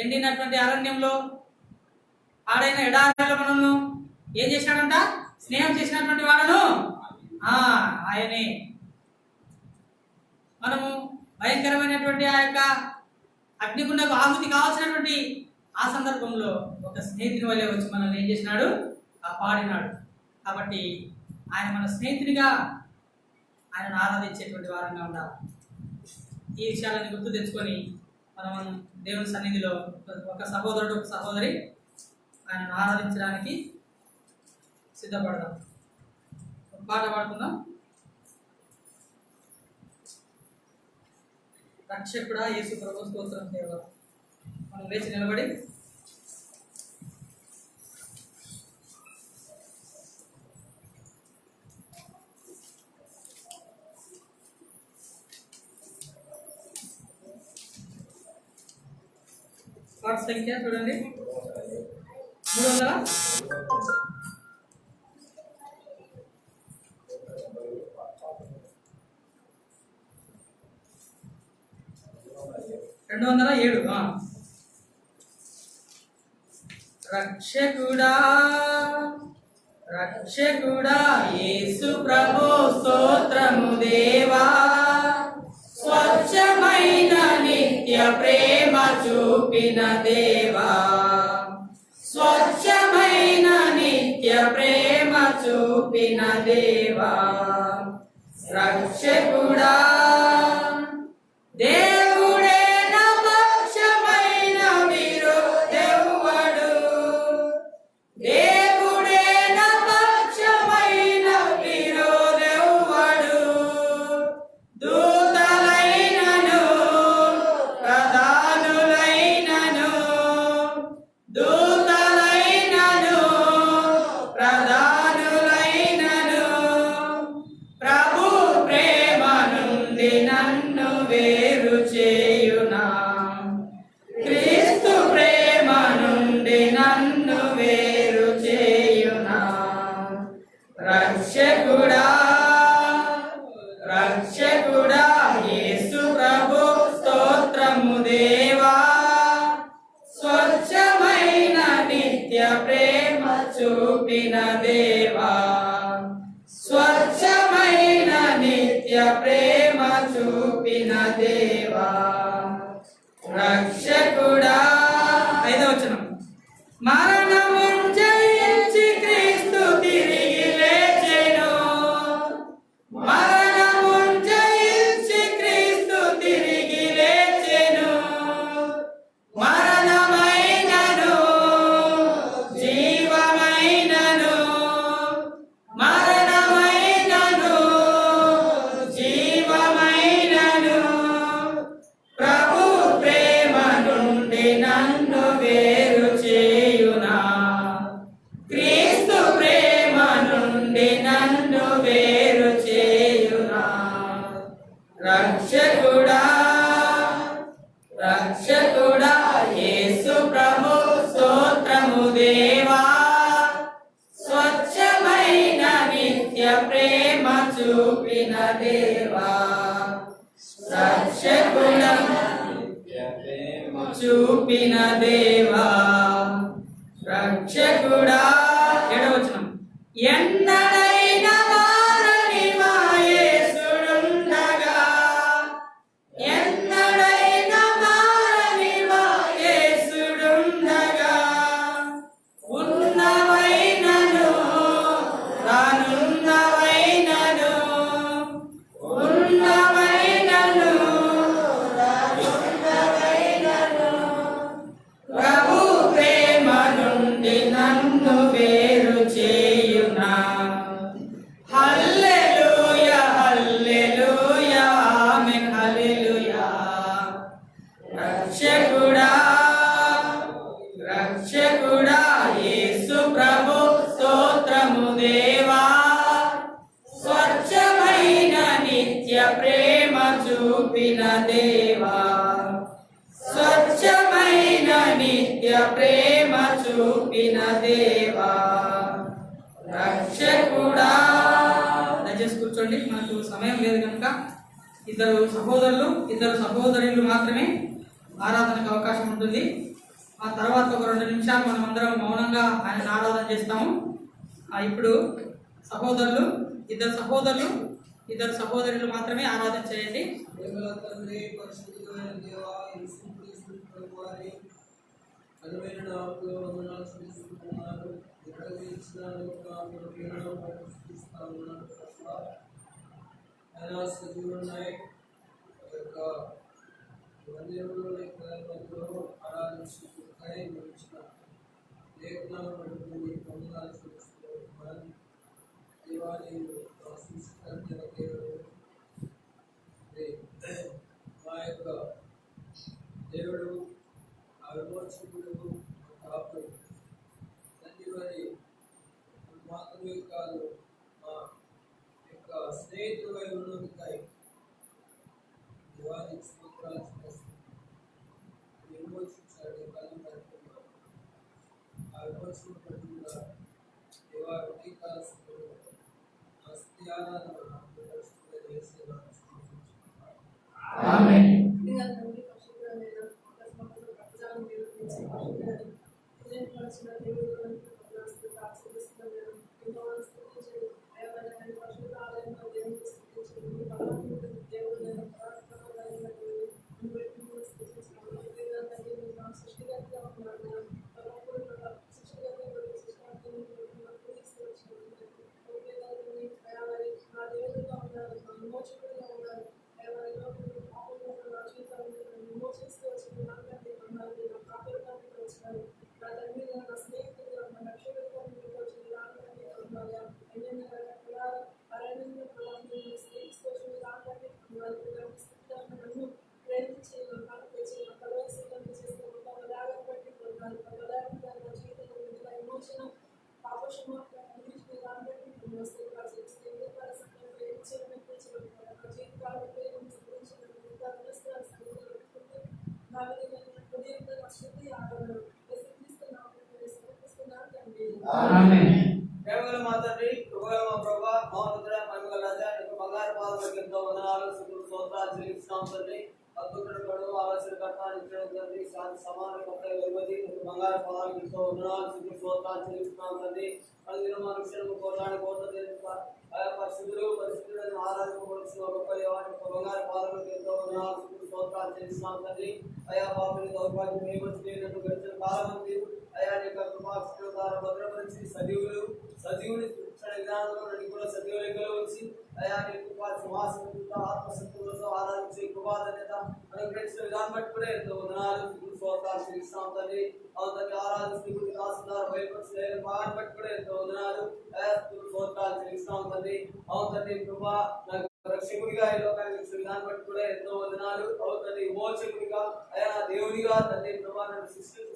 S2: ఎండినటువంటి అరణ్యంలో, ఆడైన ఎడారిలో మనల్ని ఏం చేసినాడంట? స్నేహం చేసినటువంటి వాడను ఆయనే. మనము భయంకరమైనటువంటి ఆ యొక్క అగ్నిగుండకు ఆహుతి కావాల్సినటువంటి ఆ సందర్భంలో ఒక స్నేహితుని వల్లే వచ్చి మనల్ని ఏం చేసినాడు? కాపాడినాడు. కాబట్టి ఆయన మన స్నేహితునిగా ఆయనను ఆరాధించేటువంటి వారంగా ఉండాలి. ఈ విషయాలను గుర్తు తెచ్చుకొని మనం దేవుని సన్నిధిలో ఒక సహోదరుడు, ఒక సహోదరి ఆయనను ఆరాధించడానికి సిద్ధపడదాం. ఒక పాట పాడుకుందాం. రక్షకుడా యేసు ప్రభు స్తోత్రం సేవ. మనం లేచి నిలబడి పాట సంఖ్య చూడండి 300. రక్షకుడా రక్షకుడా యేసు ప్రభు స్తోత్రము దేవా. స్వచ్ఛమైన నిత్య ప్రేమ చూపిన దేవా. స్వచ్ఛమైన నిత్య ప్రేమ రక్షకుడా యేసు ప్రభు స్తోత్రము దేవా, స్వచ్ఛమైన నిత్య ప్రేమ చూపిన దేవా, స్వచ్ఛమైన నిత్య ప్రేమ చూపిన దేవా, రక్షకుడా. 5వ వచనం. మరణము జయించి క్రీస్తు తిరిగి లేచెను, మరణము జయించి క్రీస్తు తిరిగి లేచెను, మరణమైనను జీవమైనను, మరణమైనను జీవమైనను, ప్రభు ప్రేమ నుండి నన్ను వేరు చేయునా, క్రీస్తు ప్రేమ నుండి నన్ను వేరు చేయునా, రక్షకుడా రక్షకుడా యేసు ప్రభు స్తోత్రము దేవా, స్వచ్ఛమైన నిత్య ప్రేమ చూపిన దేవా, రక్షకుడా చూపిన దేవా, రక్షకుడా. 7వ వచనం. ఎన్నడైనా మారని మా యేసుడుండగా, ఎన్నడైనా మారని మా యేసుడుండగా, ఉన్నవైనను రానున్నవైనను, ఉన్నవైనను రానున్నవైనను, ప్రభు ప్రేమ నుండి నన్ను వేరు చేయునా, హల్లెలూయా హల్లెలూయా ఆమేన్ హల్లెలూయా, రక్షకుడా రక్షకుడా యేసు ప్రభు స్తోత్రము దేవా, స్వచ్ఛమైన నిత్య ప్రేమ చూపిన దేవా, స్వచ్ఛమైన నిత్య ప్రేమ చూపిన దేవా, రక్షకుడా. దయచేసి కూర్చోండి, మనకు సమయం లేదు కనుక ఇద్దరు సహోదరులు ఇద్దరు సహోదరులు మాత్రమే ఆరాధనకు అవకాశం ఉంటుంది. ఆ తర్వాత ఒక 2 నిమిషాలు మనం అందరం మౌనంగా ఆయన ఆరాధన చేస్తాము. ఇప్పుడు ఇద్దరు సహోదరులు మాత్రమే ఆరాధన చేయండి.
S3: తండ్రి పరిశుద్ధమైన దేవా, యేసుక్రీస్తు ప్రభువారి అనువైన నామములో వందనాలు చెల్లిస్తున్నాను. ఇక్కడ ఇచ్చిన నామములో పరిశుద్ధిస్తా ఉన్నాను ప్రభువా. ఆయన సజీవులున్నాయి యొక్క మందిరంలో మధ్యలో ఆరాధించుకుంటాయి ఇచ్చిన లేఖనాలు పడుతుంది వందనాలు చెల్లిస్తున్నాను. దేవాన్ని మా యొక్క దేవుడు ఆ విమోచకుడు కాపుడు తండ్రి వారి మాత్రమే కాదు మా యొక్క స్నేహితులై ఉన్నందుకై దేవానికి స్తోత్రాలు విమోచించాడు కాలం పడుతున్నారు. ఆ విమోచన పడుతున్న దేవా ఉదయకాల ఆరాధన
S2: ఆమేన్.
S3: ప్రేమగల మా తండ్రి, కృపగల మా ప్రభా, మహోన్నతుడా, మహిమగల రాజా, నీకు బంగారు పాదములకు ఎంతో వందనాలు స్తోత్రాలు చెల్లిస్తున్నాం తండ్రి. అద్భుతపడు ఆలోచనకర్త నిత్యుడు తండ్రి, శాంతి సమాధానకర్త వెలువది బంగారు పాదాలకు ఎంతో వందనాలు స్తోత్రాలు చెల్లిస్తున్నాం తండ్రి. అనుదిన మనుషులకు పోరాడి పరిశుద్ధులను ఆరాధించవలసిన గొప్ప దేవాన్ని బంగారు పాదాలకు ఎంతో వందనాలు స్తోత్రాలు చెల్లిస్తున్నాం తండ్రి. అయా పాపని దౌర్భాగ్యం ఏమొచ్చినట్టు గడిచిన కాలం అయా యొక్క కృపాక్షణ ద్వారా భద్రపరిచి సజీవుని విధానంలో కూడా సజీవులెక్కలో వచ్చి అయా నీ కృపా సింహాసనంతో ఆత్మశక్తులతో ఆరాధించే కృపాధన్యత అనుగ్రహించిన విధానం బట్టి కూడా ఎంతో వందనాలు స్తోత్రాలు చెల్లిస్తున్నాం తండ్రి. అవును ఆరాధిస్తూ దాసున్నారు భయపరిచిన భాగాన్ని బట్టి కూడా ఎంతో వందనాలు అయా స్తోత్రాలు చెల్లిస్తున్నాం తండ్రి. అవును తండ్రి కృపా రక్షకుడిగా ఈ లోకానికి వచ్చిన విధానం బట్టి కూడా ఎంతో వందనాలు. అవును తండ్రి విమోచకుడిగా అయా దేవుడిగా తండ్రి ప్రభా నన్ను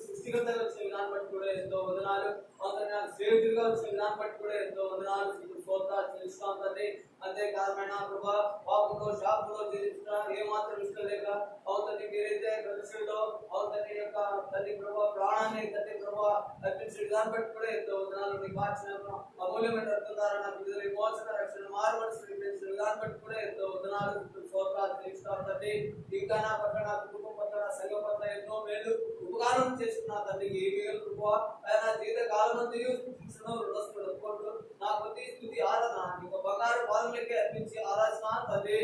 S3: సృష్టికర్తగా వచ్చిన విధానం బట్టి కూడా ఎంతో వందనాలు. అవును తండ్రి నాకు సేవకుడిగా వచ్చిన విధానం బట్టి కూడా ఎంతో వందనాలు స్తోత్రాలు చెల్లిస్తాం తండ్రి. అంతేకాదమైన ప్రభా పాపంలో శాపంలో జీవించడానికి ఏమాత్రం ఇష్టం లేక అవును తండ్రి మీరైతే ప్రదర్శనలో అవును తండ్రి యొక్క తండ్రి ప్రభా ప్రాణాన్ని తండ్రి ప్రభా అర్పించిన విధానం బట్టి కూడా ఎంతో వందనాలు. నీకు మార్చిన అమూల్యమైన రక్తం ద్వారా నాకు విడుదల విమోచన రక్షణ మారుమనసు విధానం బట్టి కూడా ఎంతో వందనాలు స్తోత్రాలు చెల్లిస్తాం తండ్రి. ఇంకా నా పట్ల నా కుటుంబం పట్ల నా సంఘం పట్ల ఎన్నో మేలు ఉపకారం చేసుకున్నా తండ్రి. ఏ మిగలు కృప ఆయన జీవిత కాలం రుణస్పడుకుంటూ నా కొద్ది స్థుతి ఆరాధన నీకు బంగారు పాదములకే అర్పించి ఆరాధన తండ్రి.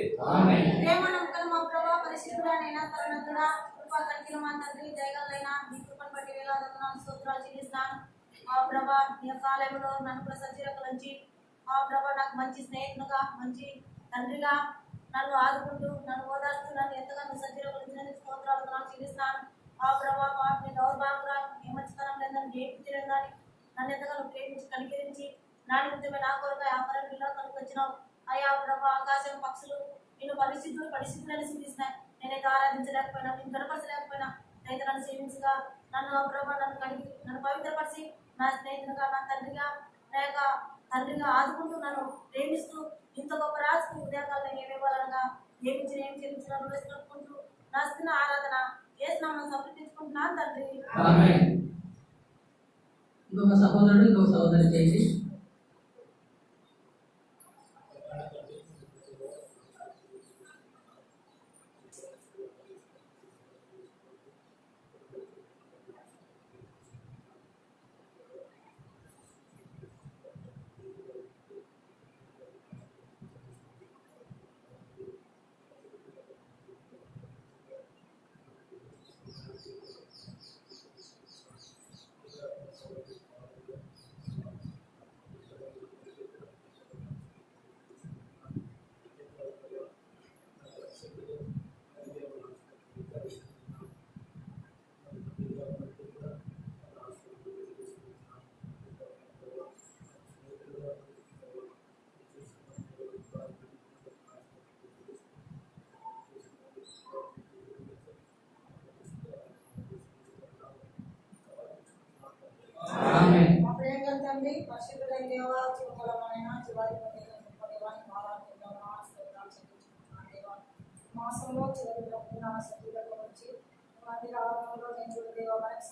S4: నన్ను కూడా సజీవకులంచి ఆ ప్రభా నాకు మంచి స్నేహితులుగా మంచి తండ్రిగా నన్ను ఆదుకుంటూ నన్ను ఓదార్స్తూ నన్ను ఎంతగానో సజీవకులంచి స్తోత్రాలు చెల్లిస్తాను. ఆ ప్రభా పాపని దౌర్భాగ్యం ఏమర్చితనం లేదని నేర్పించలేదని నన్ను ఎంతగానో ప్రేమించి కనికరించి నా నిమిత్తమే నా కొరకు ఆపరణలో కనుకొచ్చినావు. అయా ప్రభా ఆకాశం పక్షులు నేను పరిస్థితులను సింధిస్తున్నాయి. నేనైతే ఆరాధించలేకపోయినా నేను గడపరచలేకపోయినా అయితే నన్ను సేవించగా నన్ను ప్రభా నన్ను పవిత్రపరిచి నా స్నేహితులుగా నా తండ్రిగా లేక తండ్రిగా ఆదుకుంటూ నన్ను ప్రేమిస్తూ ఇంత గొప్ప రాజుకు ఉదయకాలను ఏమివ్వాలనగా ఏమించిన ఏం చెల్లించిన వేసుకుంటూ నా స్థిన ఆరాధన చేసినామని సమర్పించుకుంటున్నాను తండ్రి.
S2: ఇంకొక సహోదరుడు ఇంకొక సహోదరి చేసి
S4: తండ్రి పరిశుద్ధుడైన దేవా జీవములమైన జీవాధిపతి మాసంలో చివరి బ్రతుకున్న సభ్యులకు వచ్చి మందిర ఆవరణలో నేను దేవ మనకు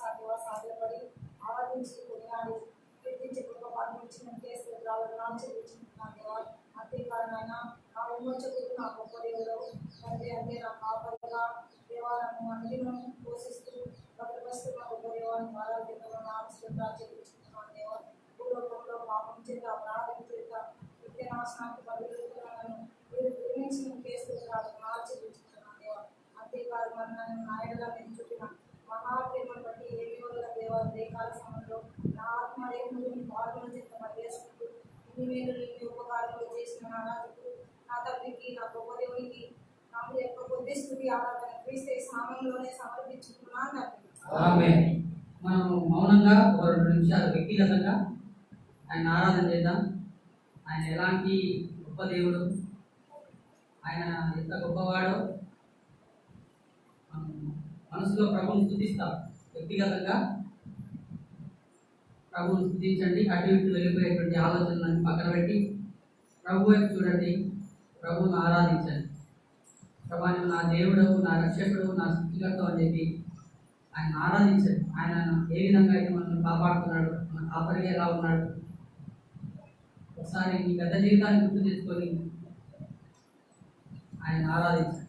S4: సాధ్యపడి ఆరాధించి కొనియాడి కీర్తించి కృప పాటించి నేను కేసు రావాలని చెల్లించుకుంటున్నాను దేవా. అంతేకారణమైన నా విమోచకుడు నా గొప్ప దేవుడు తండ్రి అంటే నా కాపరిగా దేవాలను అన్నిను పోషిస్తూ భద్రపరుస్తున్న గొప్ప దేవాన్ని ఆరాధించడం నా శ్రద్ధాలు చెల్లించుకుంటున్నాను దేవా. భూలోకంలో పాపం చేత అపరాధం చేత నిత్య నాశనానికి బదిలీలను మీరు ప్రేమించిన కేసులు చెల్లించుకుంటున్నాను దేవా. అంతేకాదు మరి నన్ను నాయుడుగా నేను చూపిన మహాప్రేమను బట్టి ఏమి వల్ల దేవా దేకాల సమయంలో నా ఆత్మదేవుడు పాల్గొన చేత పనిచేసుకుంటూ ఇన్ని వేలు ఇన్ని ఉపకారాలు చేసిన నా రాజుకు నా తండ్రికి నా గొప్ప దేవునికి నాకు యొక్క కొద్ది స్థుతి ఆరాధన క్రీస్తు నామంలోనే సమర్పించుకున్నాను తండ్రి.
S2: మనం మౌనంగా ఒక 2 నిమిషాలు వ్యక్తిగతంగా ఆయన ఆరాధన చేద్దాం. ఆయన ఎలాంటి గొప్ప దేవుడు, ఆయన ఎంత గొప్పవాడో మనసులో ప్రభువుని స్తుతిస్తాం. వ్యక్తిగతంగా ప్రభువుని స్తుతించండి. అటు ఇటు వెళ్ళిపోయేటువంటి ఆలోచనలను పక్కన పెట్టి ప్రభు వైపు చూడండి, ప్రభువును ఆరాధించండి. ప్రభా నా దేవుడు, నా రక్షకుడు, నా సృష్టికర్త అని చెప్పి ఆయన ఆరాధించండి. ఆయన ఏ విధంగా అయితే మనల్ని కాపాడుతున్నాడు, మన కాపరిగా ఎలా ఉన్నాడు ఒకసారి మీ గత జీవితాన్ని గుర్తు చేసుకొని ఆయన ఆయన ఆరాధించండి.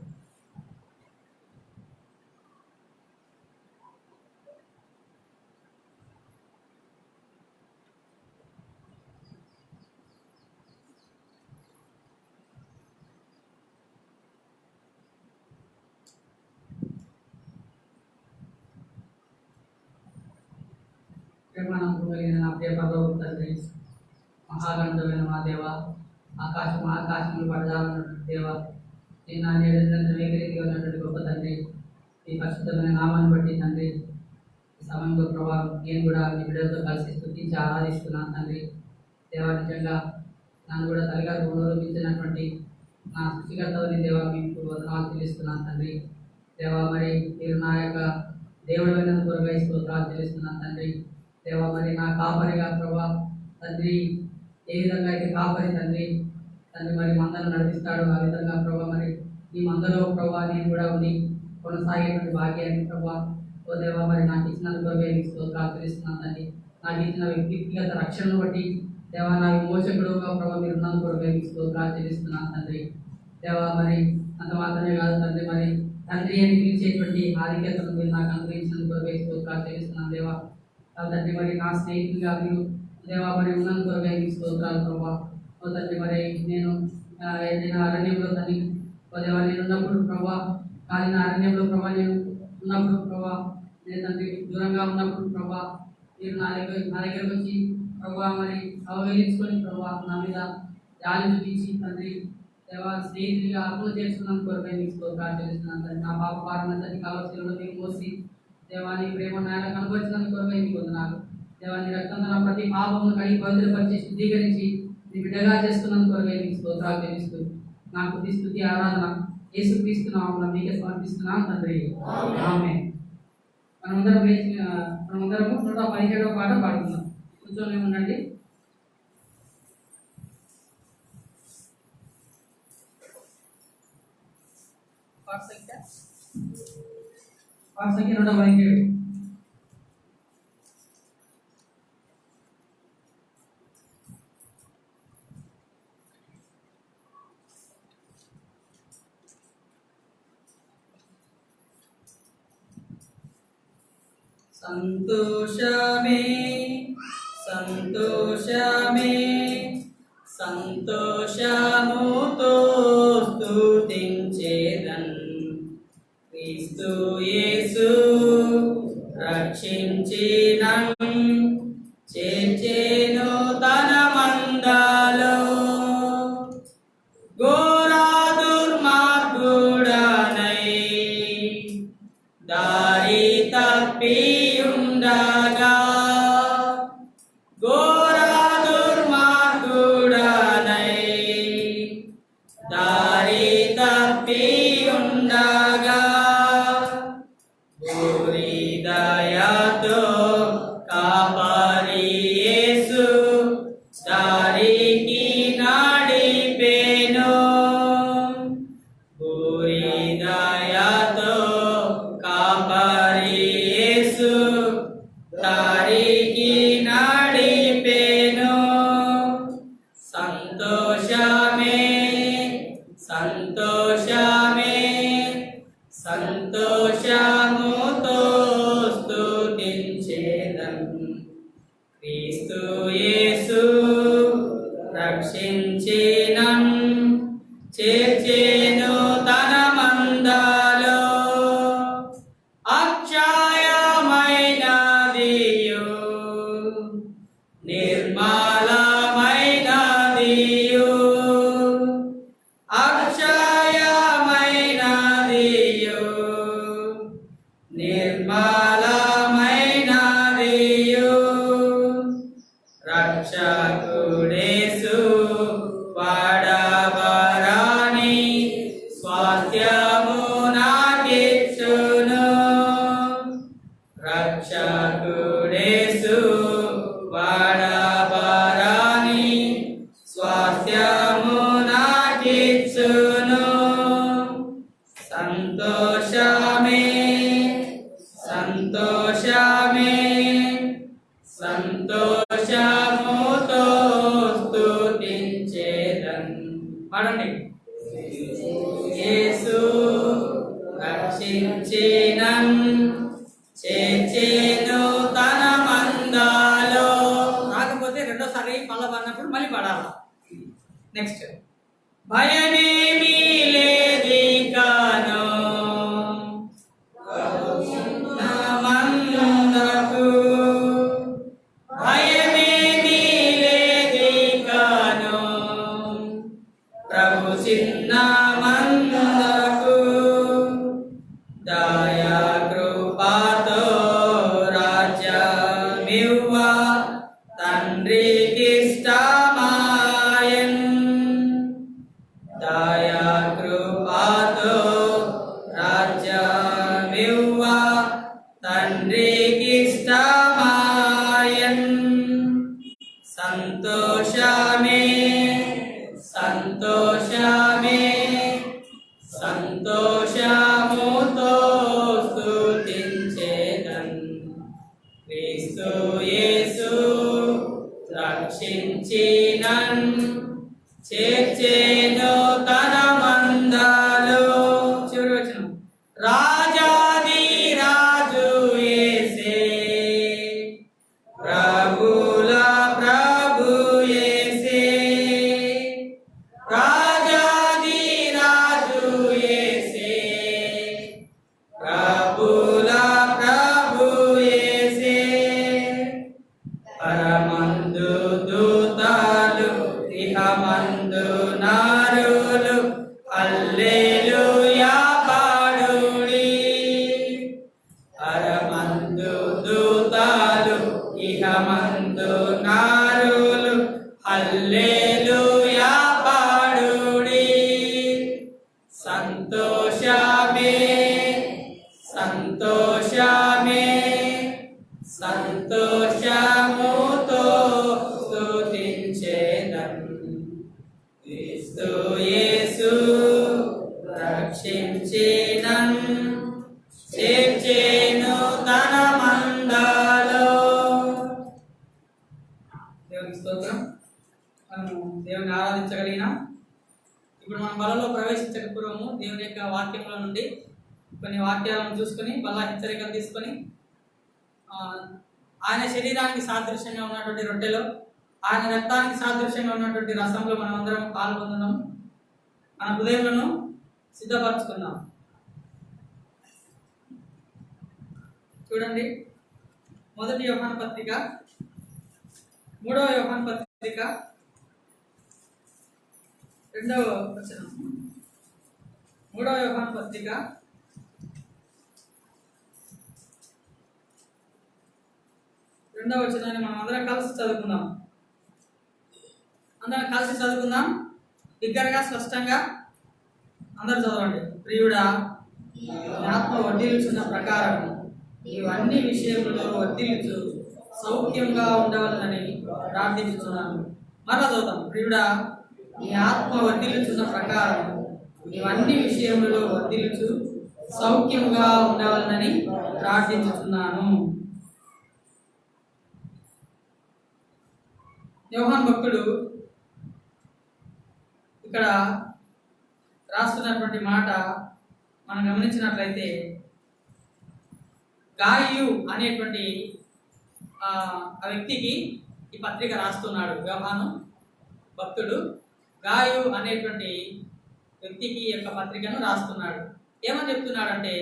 S2: ప్రేమానందం కలిగిన నా ప్రియ పరలోక తండ్రి, మహాగణమైన మా దేవ, ఆకాశంలో పడదామన్నటువంటి దేవ, నేను నా నిరంతరం ఏకరీతిగా ఉన్నటువంటి గొప్ప తండ్రి, ఈ పరిశుద్ధమైన నామాన్ని బట్టి తండ్రి, ఈ సమయంలో ప్రభావ నేను కూడా మీ బిడ్డలతో కలిసి స్తుతించి ఆరాధిస్తున్నాను తండ్రి. దేవా, నిజంగా నన్ను కూడా తల్లిగా గౌరవించినటువంటి నా సృష్టికర్తవని దేవా మీకు వందనాలు చెల్లిస్తున్నాను తండ్రి. దేవా, మరి మీరు నా యొక్క దేవుడు కొరగా స్తోత్రాలు చెల్లిస్తున్నాను తండ్రి. దేవా, మరి నా కాపరిగా ప్రభా తండ్రి ఏ విధంగా అయితే కాపరి తండ్రి మరి మందను నడిపిస్తాడు, ఆ విధంగా ప్రభా మరి ఈ మందలో ప్రభా నేను కూడా ఉండి కొనసాగేటువంటి భాగ్యాన్ని ప్రభా ఓ దేవా మరి నాకు ఇచ్చినందుకు స్తోత్రాలు చెల్లిస్తున్నాను తండ్రి. నాకు ఇచ్చిన వ్యక్తిగత రక్షణను బట్టి దేవా నా విమోచకుడుగా ప్రభా మీరు ఉన్నందుకు స్తోత్రాలు చెల్లిస్తున్నాను తండ్రి. దేవా, మరి అంత మాత్రమే కాదు తండ్రి, మరి తండ్రి అని పిలిచేటువంటి ఆధిక్యతను మీరు నాకు అనుగ్రహించినందుకు స్తోత్రాలు చెల్లిస్తున్నాను దేవా. తండ్రి, మరి నా స్నేహితులుగా మీరు దేవా మరి ఉన్నందుకు స్తోత్రాలు ప్రభా. ఓ తండ్రి, మరి నేను ఏదైనా అరణ్యంలో తండ్రి ఓ దేవా నేను ఉన్నప్పుడు ప్రభా, కాలిన అరణ్యంలో ప్రభా నేను ఉన్నప్పుడు ప్రభా, నేను తండ్రి దూరంగా ఉన్నప్పుడు ప్రభా మీరు నా దగ్గరకు వచ్చి ప్రభా మరి అవహేళించుకొని ప్రభా నా మీద జాలి చూపించి తండ్రి దేవా స్నేహితుడిగా అర్థం చేసుకున్నందుకు కొరకు స్తోత్రాలు చెల్లిస్తున్నాను తండ్రి. నా పాప భారణ తండ్రి కాలశీలలో మీరు మోసి దేవాని ప్రేమ నాయన కనపరిచినందుకు కొరకు మీకు వందనాలు. దేవాని రక్తంతో నా ప్రతి పాపమును కడిగి పవిత్రపరిచి శుద్ధీకరించి మీ బిడ్డగా చేసుకున్నందుకు కొరకు మీకు స్తోత్రాలు చెల్లిస్తూ నాకు స్తుతి ఆరాధన యేసుక్రీస్తు నామమున మీకే సమర్పిస్తున్నాను తండ్రి. ఆమేన్. మనమందరము 117వ పాట పాడుకుందాం. కూర్చొని ఉండండి. పాట సంఖ్య 117. సంతోషమే సంతోషమే సంతోషముతో స్తుతించేదన్ క్రీస్తు యేసు రక్షించినన్ చేర్చెను తన మందలో ఘోర దుర్మార్గుడనై దారి తప్పియుండగా ఘోర దుర్మార్గుడనై దారి తప్పియుండగా పూరి దయతో కాపరి యేసు దారికి నడిపెను. పూరి దయతో కాపరి యేసు దారికి నడిపెను. సంతోషమే సంతోషమే సంతోషముతో స్తుతించెదన్ క్రీస్తు యేసు రక్షించినన్ చేర్చెను తన మందలో అక్షయమైనదియు నిర్మలమైనదియు అక్షయమైనదియు యేసు రక్షించినన్ చేర్చెను తన మందలో. రాకపోతే రెండోసారి మళ్ళా పడినప్పుడు మళ్ళీ పడాలి. నెక్స్ట్ భయమేమీ లేదికను నా మందకు, భయమేమీ లేదికను ప్రభు చిన్న మందకు, దయా కృపతో రాజ్యమివ్వ తండ్రికిష్టమాయన్, దయా కృపతో రాజ్యమివ్వ తండ్రికిష్టమాయన్. సంతోషమే సంతోషమే సంతోషముతో స్తుతించెదన్, క్రీస్తు యేసు రక్షించినన్ చేర్చెను తన మందలో. చివరి వచనం రాజాది రాజు యేసే, ప్రభుల ప్రభు యేసే, రాజాది రాజు యేసే, ప్రభుల ప్రభు యేసే. పరమందు దూతలు ఇహమందు నారులు హల్లెలూయా పాడుడి, పరమందు దూతలు ఇహమందు నారులు హల్లెలూయా పాడుడి. సంతోషమే సంతోషమే సంతోషముతో స్తుతించెదన్, క్రీస్తు యేసు రక్షించినన్ చేర్చెను తన మందలో. దేవునికి స్తోత్రం. మనము దేవుని ఆరాధించగలిగిన ఇప్పుడు మనం బలలో ప్రవేశించక పూర్వము దేవుని యొక్క వాక్యంలో నుండి కొన్ని వాక్యాలను చూసుకొని బల హెచ్చరికలు తీసుకొని ఆయన శరీరానికి సాదృశ్యంగా ఉన్నటువంటి రొట్టెలో, ఆయన రక్తానికి సాదృశ్యంగా ఉన్నటువంటి రసంలో మనం అందరం పాల్గొందాం. మన హృదయములను సిద్ధపరచుకుందాం. చూడండి, మొదటి యోహాను పత్రిక, 3వ యోహాను పత్రిక 2వ వచనం. 3వ యోహాను పత్రిక 2వ వచనాన్ని మనం అందరం కలిసి చదువుకుందాం. అందరం కలిసి చదువుకుందాం, బిగ్గరగా స్పష్టంగా అందరూ చదవండి. ప్రియుడా, ఆత్మ వర్ధిల్లుచున్న ప్రకారం ఇవన్నీ విషయములలో వర్ధిల్లుచు సౌఖ్యంగా ఉండవాలని ప్రార్థించుతున్నాను. మరలా చదువుతాం. ప్రియుడా, ఈ ఆత్మ వర్ధిల్లుచున్న ప్రకారం ఇవన్నీ విషయములలో వర్ధిల్లుచు సౌఖ్యంగా ఉండవాలని ప్రార్థించుతున్నాను. యోహాను భక్తుడు ఇక్కడ రాస్తున్నటువంటి మాట మనం గమనించినట్లయితే, గాయు అనేటువంటి ఆ వ్యక్తికి ఈ పత్రిక రాస్తున్నాడు. యోహాను భక్తుడు గాయు అనేటువంటి వ్యక్తికి ఈ యొక్క పత్రికను రాస్తున్నాడు. ఏమని చెప్తున్నాడంటే,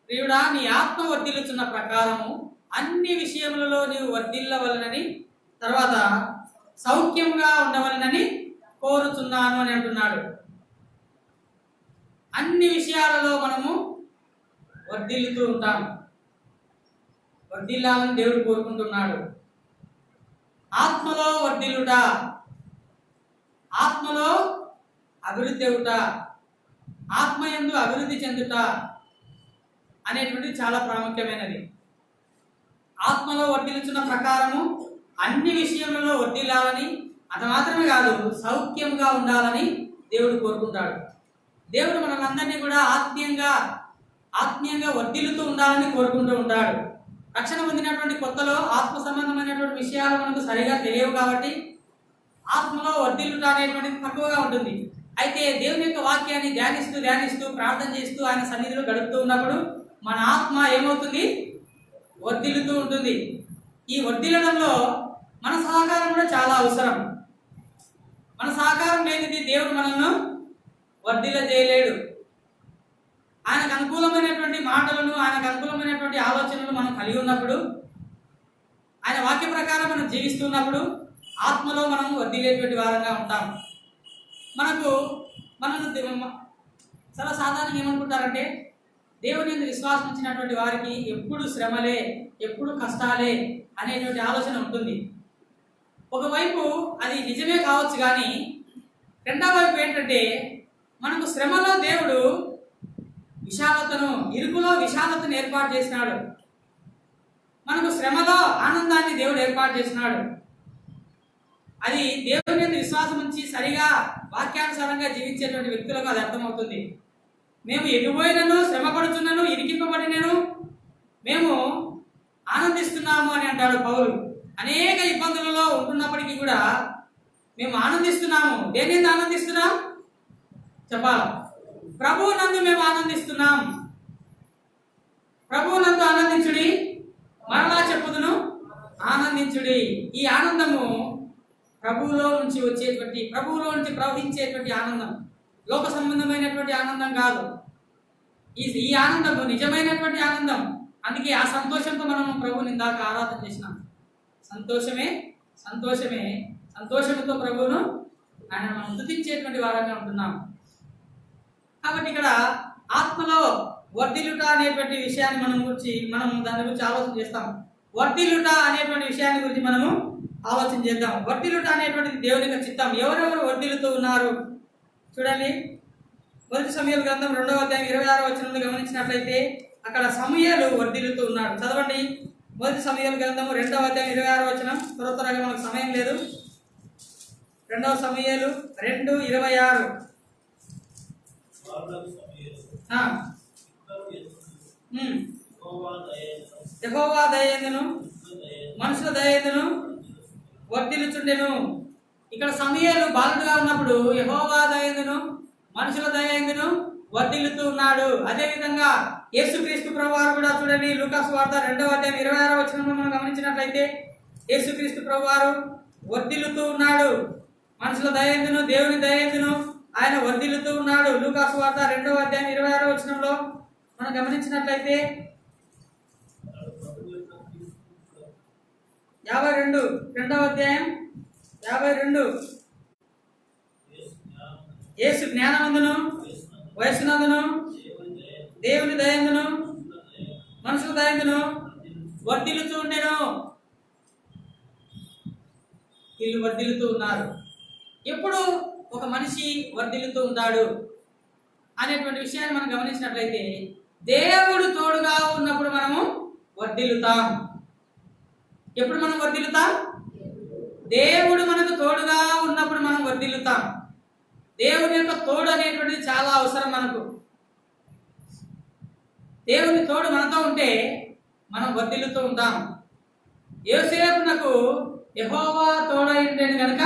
S2: ప్రియుడా, నీ ఆత్మ వర్ధిల్లుచున్న ప్రకారము అన్ని విషయములలో నీవు వర్ధిల్లవలనని, తర్వాత సౌఖ్యంగా ఉండవలనని కోరుతున్నాను అని అంటున్నాడు. అన్ని విషయాలలో మనము వర్ధిల్లుతూ ఉంటాం. వర్ధిల్లాలని దేవుడు కోరుకుంటున్నాడు. ఆత్మలో వర్ధిల్లుట, ఆత్మలో అభివృద్ధి అవుట, ఆత్మయందు అభివృద్ధి చెందుట అనేటువంటిది చాలా ప్రాముఖ్యమైనది. ఆత్మలో వర్ధిల్లుచున్న ప్రకారము అన్ని విషయములలో వర్ధిల్లాలని, అది మాత్రమే కాదు, సౌఖ్యంగా ఉండాలని దేవుడు కోరుకుంటాడు. దేవుడు మనందరినీ కూడా ఆత్మీయంగా వర్ధిల్లుతూ ఉండాలని కోరుకుంటూ ఉంటాడు. రక్షణ పొందినటువంటి కొత్తలో ఆత్మ సంబంధమైనటువంటి విషయాలు మనకు సరిగా తెలియవు కాబట్టి ఆత్మలో వర్ధిల్లుట అనేటువంటిది తక్కువగా ఉంటుంది. అయితే దేవుని యొక్క వాక్యాన్ని ధ్యానిస్తూ ప్రార్థన చేస్తూ ఆయన సన్నిధిలో గడుపుతూ ఉన్నప్పుడు మన ఆత్మ ఏమవుతుంది? వర్ధిల్లుతూ ఉంటుంది. ఈ వర్ధిల్లడంలో మన సహకారం కూడా చాలా అవసరం. మన సహకారం లేనిది దేవుడు మనల్ని వర్ధిల్ల చేయలేడు. ఆయనకు అనుకూలమైనటువంటి మాటలను, ఆయనకు అనుకూలమైనటువంటి ఆలోచనలు మనం కలిగి ఉన్నప్పుడు, ఆయన వాక్య ప్రకారం మనం జీవిస్తున్నప్పుడు ఆత్మలో మనం వర్ధిల్లేటువంటి వారంగా ఉంటాం. మనల్ని సర్వసాధారణంగా ఏమనుకుంటారంటే, దేవుని యందు విశ్వాసం ఉంచినటువంటి వారికి ఎప్పుడు శ్రమలే, ఎప్పుడు కష్టాలే అనేటువంటి ఆలోచన ఉంటుంది. ఒకవైపు అది నిజమే కావచ్చు, కానీ రెండవ వైపు ఏంటంటే, మనకు శ్రమలో దేవుడు ఇరుకులో విశాలతను ఏర్పాటు చేసినాడు. మనకు శ్రమలో ఆనందాన్ని దేవుడు ఏర్పాటు చేసినాడు. అది దేవుని యందు విశ్వాసం ఉంచి సరిగా వాక్యానుసారంగా జీవించేటువంటి వ్యక్తులకు అది అర్థమవుతుంది. మేము ఎటుపోయినను, శ్రమ పడుచున్నను, ఇరికింపబడినను మేము ఆనందిస్తున్నాము అని అంటాడు పౌలు. అనేక ఇబ్బందులలో ఉంటున్నప్పటికీ కూడా మేము ఆనందిస్తున్నాము. దేని యందు ఆనందిస్తున్నాం చెప్పాలి? ప్రభువు నందు మేము ఆనందిస్తున్నాం. ప్రభువు నందు ఆనందించుడి, మరలా చెప్పుదును ఆనందించుడి. ఈ ఆనందము ప్రభువులో నుంచి ప్రవహించేటువంటి ఆనందం, లోక సంబంధమైనటువంటి ఆనందం కాదు. ఈ ఆనందము నిజమైనటువంటి ఆనందం. అందుకే ఆ సంతోషంతో మనం ప్రభువుని ఇందాక ఆరాధన చేసినాం. సంతోషంతో ప్రభువును ఆయన మనం స్తుతించేటువంటి వారంగా ఉంటున్నాం. కాబట్టి ఇక్కడ ఆత్మలో వర్ధిల్లుట అనేటువంటి విషయాన్ని మనం దాని గురించి ఆలోచన చేస్తాం. వర్ధిల్లుట అనేటువంటి విషయాన్ని గురించి మనము ఆలోచన చేద్దాం. వర్ధిల్లుట అనేటువంటిది దేవుని యొక్క చిత్తం. ఎవరెవరు వర్ధిల్లుతూ ఉన్నారు చూడండి. 1 సమూయేలు గ్రంథం 2వ అధ్యాయం 26వ వచనంలో గమనించినట్లయితే అక్కడ సమూయేలు వర్ధిల్లుతూ ఉన్నాడు. చదవండి. 1 సమూయేలు గ్రంథం 2వ అధ్యాయం 26వ వచనం. త్వరగా మనకు సమయం లేదు. 2వ సమూయేలు 2:26. యెహోవా దయయందును మనుషుల దయయందును వర్ధిల్లుచుండెను. ఇక్కడ సమూయేలు బాలుడుగా ఉన్నప్పుడు యెహోవా దయయందును మనుషుల దయయందును వర్ధిల్లుతూ ఉన్నాడు. అదేవిధంగా యేసుక్రీస్తు ప్రభువారు కూడా చూడండి, లూకా సువార్త 2వ అధ్యాయం 26వ వచనంలో మనం గమనించినట్లయితే యేసుక్రీస్తు ప్రభువారు వర్ధిల్లుతూ ఉన్నాడు. మనుషుల దయయందును దేవుని దయయందును ఆయన వర్ధిల్లుతూ ఉన్నాడు. లూకా సువార్త 2వ అధ్యాయం 26వ వచనంలో మనం గమనించినట్లయితే 2వ అధ్యాయం 52 యేసు జ్ఞానమందును వయస్సునందును దేవుని దయందును మనుషుల దయందును వర్ధిల్లుతూ ఉండెను. వీళ్ళు వర్ధిల్లుతూ ఉన్నారు. ఎప్పుడు ఒక మనిషి వర్ధిల్లుతూ ఉంటాడు అనేటువంటి విషయాన్ని మనం గమనించినట్లయితే దేవుడు తోడుగా ఉన్నప్పుడు మనము వర్ధిల్లుతాం. ఎప్పుడు మనం వర్ధిల్లుతాం? దేవుడు మనకు తోడుగా ఉన్నప్పుడు మనం వర్ధిల్లుతాం. దేవుని యొక్క తోడు అనేటువంటిది చాలా అవసరం మనకు. దేవుని తోడు మనతో ఉంటే మనం వర్ధిల్లుతూ ఉంటాం. యోసేపునకు యెహోవా తోడై ఉండేది కనుక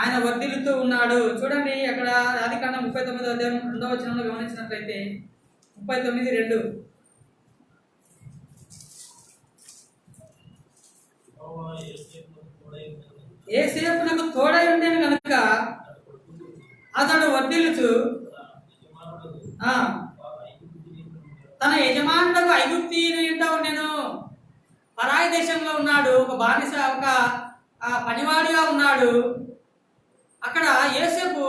S2: ఆయన వర్ధిల్లుతూ ఉన్నాడు. చూడండి అక్కడ ఆదికాండం 39వ అధ్యాయం 2వ వచనంలో గమనించినట్లయితే 39:2 యోసేపునకు తోడై ఉండేది కనుక అతడు వర్ధిల్లుచు తన యజమానులకు ఐగుప్తీయునిట ఉండెను. పరాయి దేశంలో ఉన్నాడు, ఒక బానిస, ఒక పనివాడిగా ఉన్నాడు. అక్కడ యోసేపు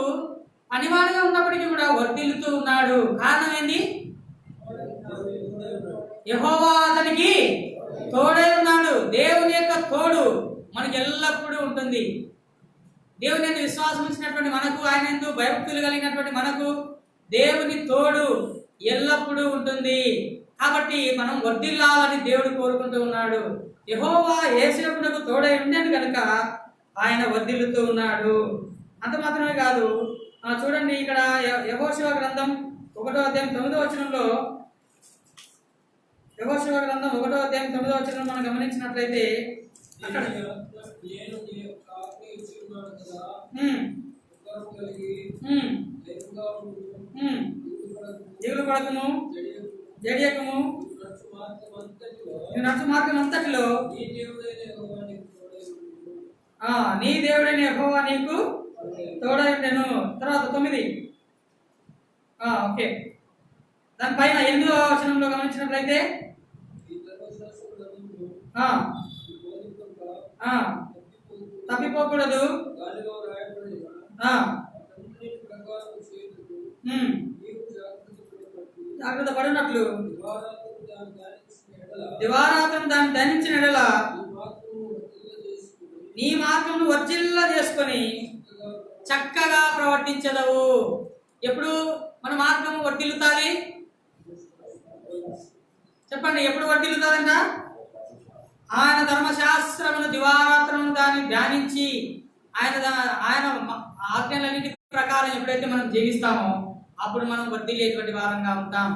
S2: పనివాడిగా ఉన్నప్పటికీ కూడా వర్ధిల్లుతూ ఉన్నాడు. కారణం ఏంది? యెహోవా అతనికి తోడై ఉన్నాడు. దేవుని యొక్క తోడు మనకు ఎల్లప్పుడూ ఉంటుంది. దేవుని యందు విశ్వాసం ఉంచినటువంటి మనకు, ఆయన యందు భయభక్తులు కలిగినటువంటి మనకు దేవుని తోడు ఎల్లప్పుడూ ఉంటుంది. కాబట్టి మనం వర్ధిల్లాలని దేవుడు కోరుకుంటూ ఉన్నాడు. యెహోవా యోసేపునకు తోడై ఉండేది కనుక ఆయన వర్ధిల్లుతూ ఉన్నాడు. అంత మాత్రమే కాదు, చూడండి ఇక్కడ యెహోషువ గ్రంథం 1వ అధ్యాయం 9వ వచనంలో, యెహోషువ గ్రంథం 1వ అధ్యాయం 9వ వచనం మనం గమనించినట్లయితే అక్కడ దిగులు పడకము, జడియకము, నడుచు మార్గం అంతటిలో నీ దేవుడైన యెహోవా నీకు తోడై ఉండెను. తర్వాత 9. ఓకే, దానిపైన 8వ వచనంలో గమనించినట్లయితే తప్పిపోకూడదు, జాగ్రత్త పడినట్లు దివారాత్రం దాన్ని ధ్యానించిన ఎడల నీ మార్గమును వర్జిల్ల చేసుకొని చక్కగా ప్రవర్తించదవు. ఎప్పుడు మన మార్గము వర్తిల్లుతాది? చెప్పండి, ఎప్పుడు వర్తిల్లుతాదంట? ఆయన ధర్మశాస్త్రమును దివారాత్రం దాన్ని ధ్యానించి ఆయన ఆజ్ఞలన్నిటి ప్రకారం ఎప్పుడైతే మనం జీవిస్తామో అప్పుడు మనం వర్ధిల్లేటువంటి వారంగా ఉంటాం.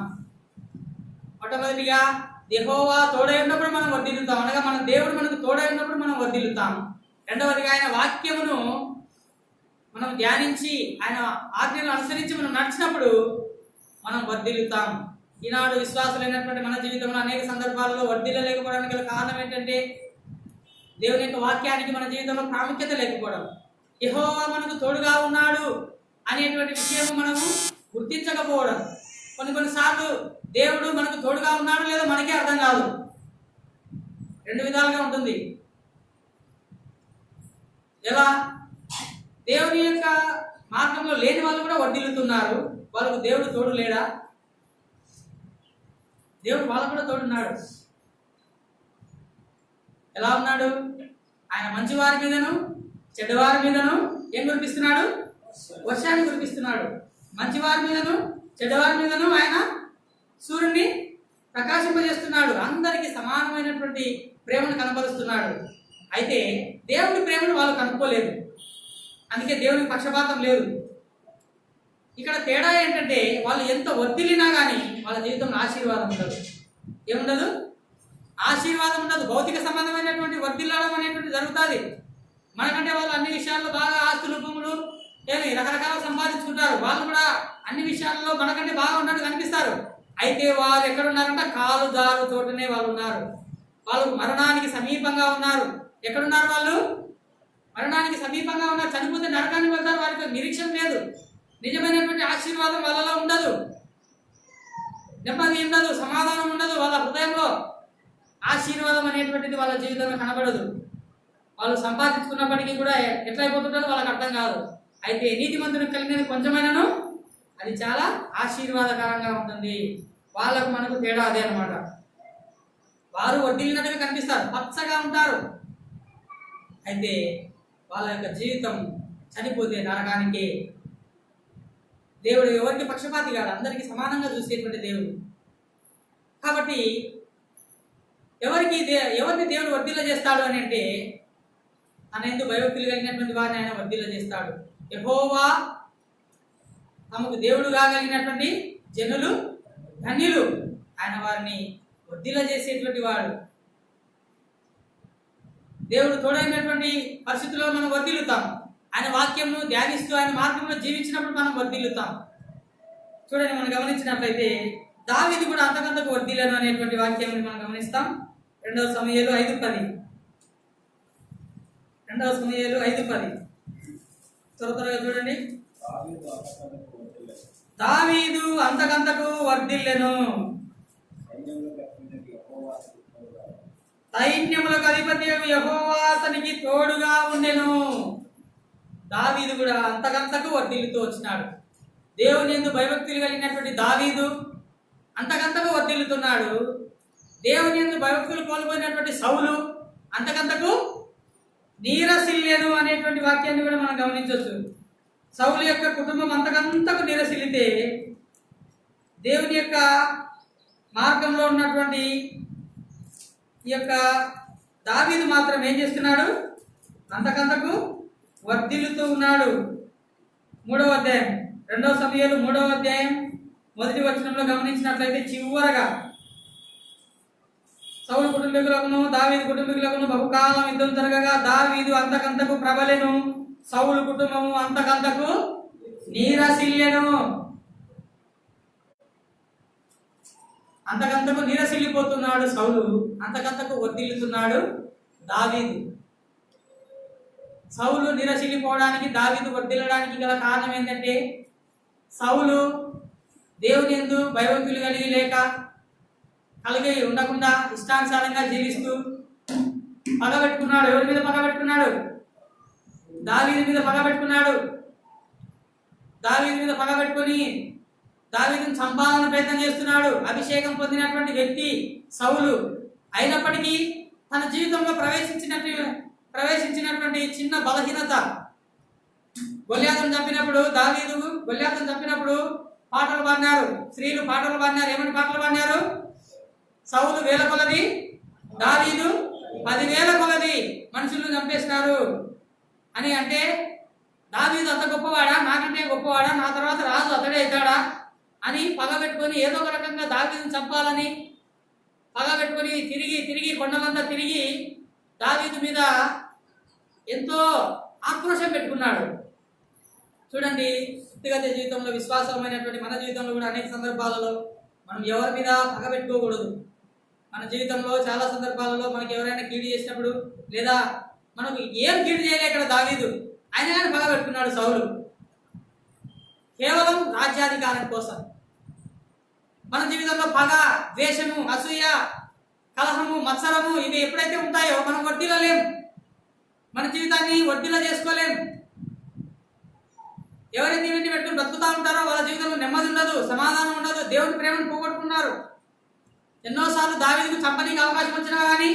S2: మొట్టమొదటిగా యెహోవా తోడై ఉన్నప్పుడు మనం వర్ధిల్లుతాం, అనగా మన దేవుడు మనకు తోడై ఉన్నప్పుడు మనం వర్ధిల్లుతాం. రెండవదిగా ఆయన వాక్యమును మనం ధ్యానించి ఆయన ఆజ్ఞలను అనుసరించి మనం నడిచినప్పుడు మనం వర్ధిల్లుతాం. ఈనాడు విశ్వాసులైనటువంటి మన జీవితంలో అనేక సందర్భాల్లో వర్ధిల్లలేకపోవడానికి గల కారణం ఏంటంటే దేవుని యొక్క వాక్యానికి మన జీవితంలో ప్రాముఖ్యత లేకపోవడం. యెహోవా మనకు తోడుగా ఉన్నాడు అనేటువంటి విషయం మనము గుర్తించకపోవడం. కొన్నిసార్లు దేవుడు మనకు తోడుగా ఉన్నాడు లేదా మనకే అర్థం కాదు. 2 విధాలుగా ఉంటుంది. ఎలా? దేవుని యొక్క మార్గంలో లేని వాళ్ళు కూడా వర్ధిల్లుతున్నారు, వాళ్ళకు దేవుడు తోడు లేడా? దేవుడు వాళ్ళకు కూడా తోడున్నాడు. ఎలా ఉన్నాడు? ఆయన మంచివారి మీదను చెడ్డవారి మీదను ఏం కురిపిస్తున్నాడు? వర్షాన్ని కురిపిస్తున్నాడు. మంచివారి మీదను చెడ్డవారి మీదను ఆయన సూర్యుడిని ప్రకాశింపజేస్తున్నాడు. అందరికీ సమానమైనటువంటి ప్రేమను కనబరుస్తున్నాడు. అయితే దేవుడి ప్రేమను వాళ్ళు కనుక్కోలేదు, అందుకే దేవునికి పక్షపాతం లేదు. ఇక్కడ తేడా ఏంటంటే వాళ్ళు ఎంత వర్ధిల్లినా కానీ వాళ్ళ జీవితంలో ఆశీర్వాదం ఉండదు. ఏముండదు? ఆశీర్వాదం ఉండదు. భౌతిక సంబంధమైనటువంటి వర్ధిల్లడం అనేటువంటి జరుగుతుంది. మనకంటే వాళ్ళు అన్ని విషయాల్లో బాగా ఆస్తులు భూములు ఏమి రకరకాల సంపాదించుకుంటారు. వాళ్ళు కూడా అన్ని విషయాల్లో మనకంటే బాగా ఉన్నట్టు కనిపిస్తారు. అయితే వాళ్ళు ఎక్కడున్నారంటే కాలు జారు చోటనే వాళ్ళు ఉన్నారు. వాళ్ళు మరణానికి సమీపంగా ఉన్నారు. ఎక్కడున్నారు వాళ్ళు? మరణానికి సమీపంగా ఉన్నారు. చనిపోతే నరకానికి వెళ్తారు. వారికి నిరీక్షణ లేదు. నిజమైనటువంటి ఆశీర్వాదం వాళ్ళలో ఉండదు. నెమ్మది ఉండదు, సమాధానం ఉండదు. వాళ్ళ హృదయంలో ఆశీర్వాదం అనేటువంటిది వాళ్ళ జీవితంలో కనబడదు. వాళ్ళు సంపాదించుకున్నప్పటికీ కూడా ఎట్లయిపోతుంటారో వాళ్ళకి అర్థం కాదు. అయితే నీతిమంతునికి కలిగినది కొంచెమైనను అది చాలా ఆశీర్వాదకరంగా ఉంటుంది. వాళ్ళకు మనకు తేడా అదే అనమాట. వారు వడ్డీలినట్టుగా కనిపిస్తారు, పచ్చగా ఉంటారు. అయితే వాళ్ళ యొక్క జీవితం చనిపోతే నరకానికి. దేవుడు ఎవరికి పక్షపాతి కాదు, అందరికీ సమానంగా చూసేటువంటి దేవుడు. కాబట్టి ఎవరిని దేవుడు వర్ధిల్ల చేస్తాడు అని అంటే తన యందు భయభక్తులు కలిగినటువంటి వారిని ఆయన వర్ధిల్ల చేస్తాడు. యెహోవా తమకు దేవుడు కాగలిగినటువంటి జనులు ధన్యులు, ఆయన వారిని వర్ధిల్ల చేసేటువంటి వాడు. దేవుడు తోడైనటువంటి పరిస్థితుల్లో మనం వర్ధిల్లుతాం. ఆయన వాక్యంను ధ్యానిస్తూ ఆయన మార్గంలో జీవించినప్పుడు మనం వర్ధిల్లుతాం. చూడండి, మనం గమనించినట్లయితే దావీదు కూడా అంతకంతకు వర్ధిల్లను అనేటువంటి వాక్యాన్ని మనం గమనిస్తాం. 2 సమూయేలు 5:10. 2 సమూయేలు 5:10 త్వరగా చూడండి. దావీదు అంతకంతకు వర్ధిల్లెను, సైన్యములకు అధిపతి యెహోవా అతనికి తోడుగా ఉండెను. దావీదు కూడా అంతకంతకు వర్ధిల్లుతూ వచ్చినాడు. దేవుని యందు భయభక్తులు కలిగినటువంటి దావీదు అంతకంతకు వర్ధిల్లుతున్నాడు. దేవుని యందు భయభక్తులు కోల్పోయినటువంటి సౌలు అంతకంతకు నీరసిల్లెను అనేటువంటి వాక్యాన్ని కూడా మనం గమనించవచ్చు. సౌలు యొక్క కుటుంబం అంతకంతకు నీరసిల్లితే దేవుని యొక్క మార్గంలో ఉన్నటువంటి ఈ యొక్క దావీదు మాత్రం ఏం చేస్తున్నాడు? అంతకంతకు వర్ధిల్లుతూ ఉన్నాడు. 3వ అధ్యాయం 2 సమూయేలు 3వ అధ్యాయం 1వ వచనంలో గమనించినట్లయితే చివరగా సౌలు కుటుంబీకులకును దావీదు కుటుంబీకులకును బహుకాలం యుద్ధం జరగగా దావీదు అంతకంతకు ప్రబలెను, సౌలు కుటుంబము అంతకంతకు నీరసిల్లెను. అంతకంతకు నీరసిల్లిపోతున్నాడు సౌలు, అంతకంతకు వర్ధిల్లుతున్నాడు దావీదు. సౌలు నీరసిల్లిపోవడానికి, దావీదు వర్ధిల్లడానికి గల కారణం ఏంటంటే, సౌలు దేవుని యందు భయభక్తులు కలిగి లేక, కలిగి ఉండకుండా ఇష్టానుసారంగా జీవిస్తూ పగబెట్టుకున్నాడు. ఎవరి మీద పగబెట్టుకున్నాడు? దావీదు మీద పగబెట్టుకున్నాడు. దావీదు మీద పగబెట్టుకొని దావీదును చంపాలని ప్రయత్నం చేస్తున్నాడు. అభిషేకం పొందినటువంటి వ్యక్తి సౌలు. అయినప్పటికీ తన జీవితంలో ప్రవేశించినటువంటి చిన్న బలహీనత, గొల్యాతును చంపినప్పుడు గొల్యాతును చంపినప్పుడు పాటలు పాడినారు, స్త్రీలు పాటలు పాడినారు. ఏమని పాటలు పాడినారు? సౌలు 1000 కొలది, దావీదు 10,000 కొలది మనుషులను చంపేసినారు అని. అంటే దావీదు అంత గొప్పవాడా, నాకంటే గొప్పవాడా, నా తర్వాత రాజు అతడే అవుతాడా అని పగబెట్టుకొని ఏదో ఒక రకంగా దావీదును చంపాలని పగబెట్టుకొని తిరిగి కొండలంతా తిరిగి దావీదు మీద ఎంతో ఆక్రోశం పెట్టుకున్నాడు. చూడండి, వ్యక్తిగత జీవితంలో, విశ్వాసమైనటువంటి మన జీవితంలో కూడా అనేక సందర్భాలలో మనం ఎవరి మీద పగబెట్టుకోకూడదు. మన జీవితంలో చాలా సందర్భాలలో మనకి ఎవరైనా కీడు చేసినప్పుడు, లేదా మనకు ఏం కీడు చేయలే ఇక్కడ దావీదు, ఆయన కానీ పగబెట్టుకున్నాడు సౌలు, కేవలం రాజ్యాధికారం కోసం. మన జీవితంలో పగ, ద్వేషము, అసూయ, కలహము, మత్సరము ఇవి ఎప్పుడైతే ఉంటాయో మనం వడ్డీలలేం, మన జీవితాన్ని వడ్డీలో చేసుకోలేం. ఎవరైతే ఇవన్నీ పెట్టుకుని బ్రతుకుతా ఉంటారో వాళ్ళ జీవితంలో నెమ్మది ఉండదు, సమాధానం ఉండదు, దేవుని ప్రేమను పోగొట్టుకున్నారు. ఎన్నోసార్లు దావీదుకు చంపనీకి అవకాశం వచ్చినా కానీ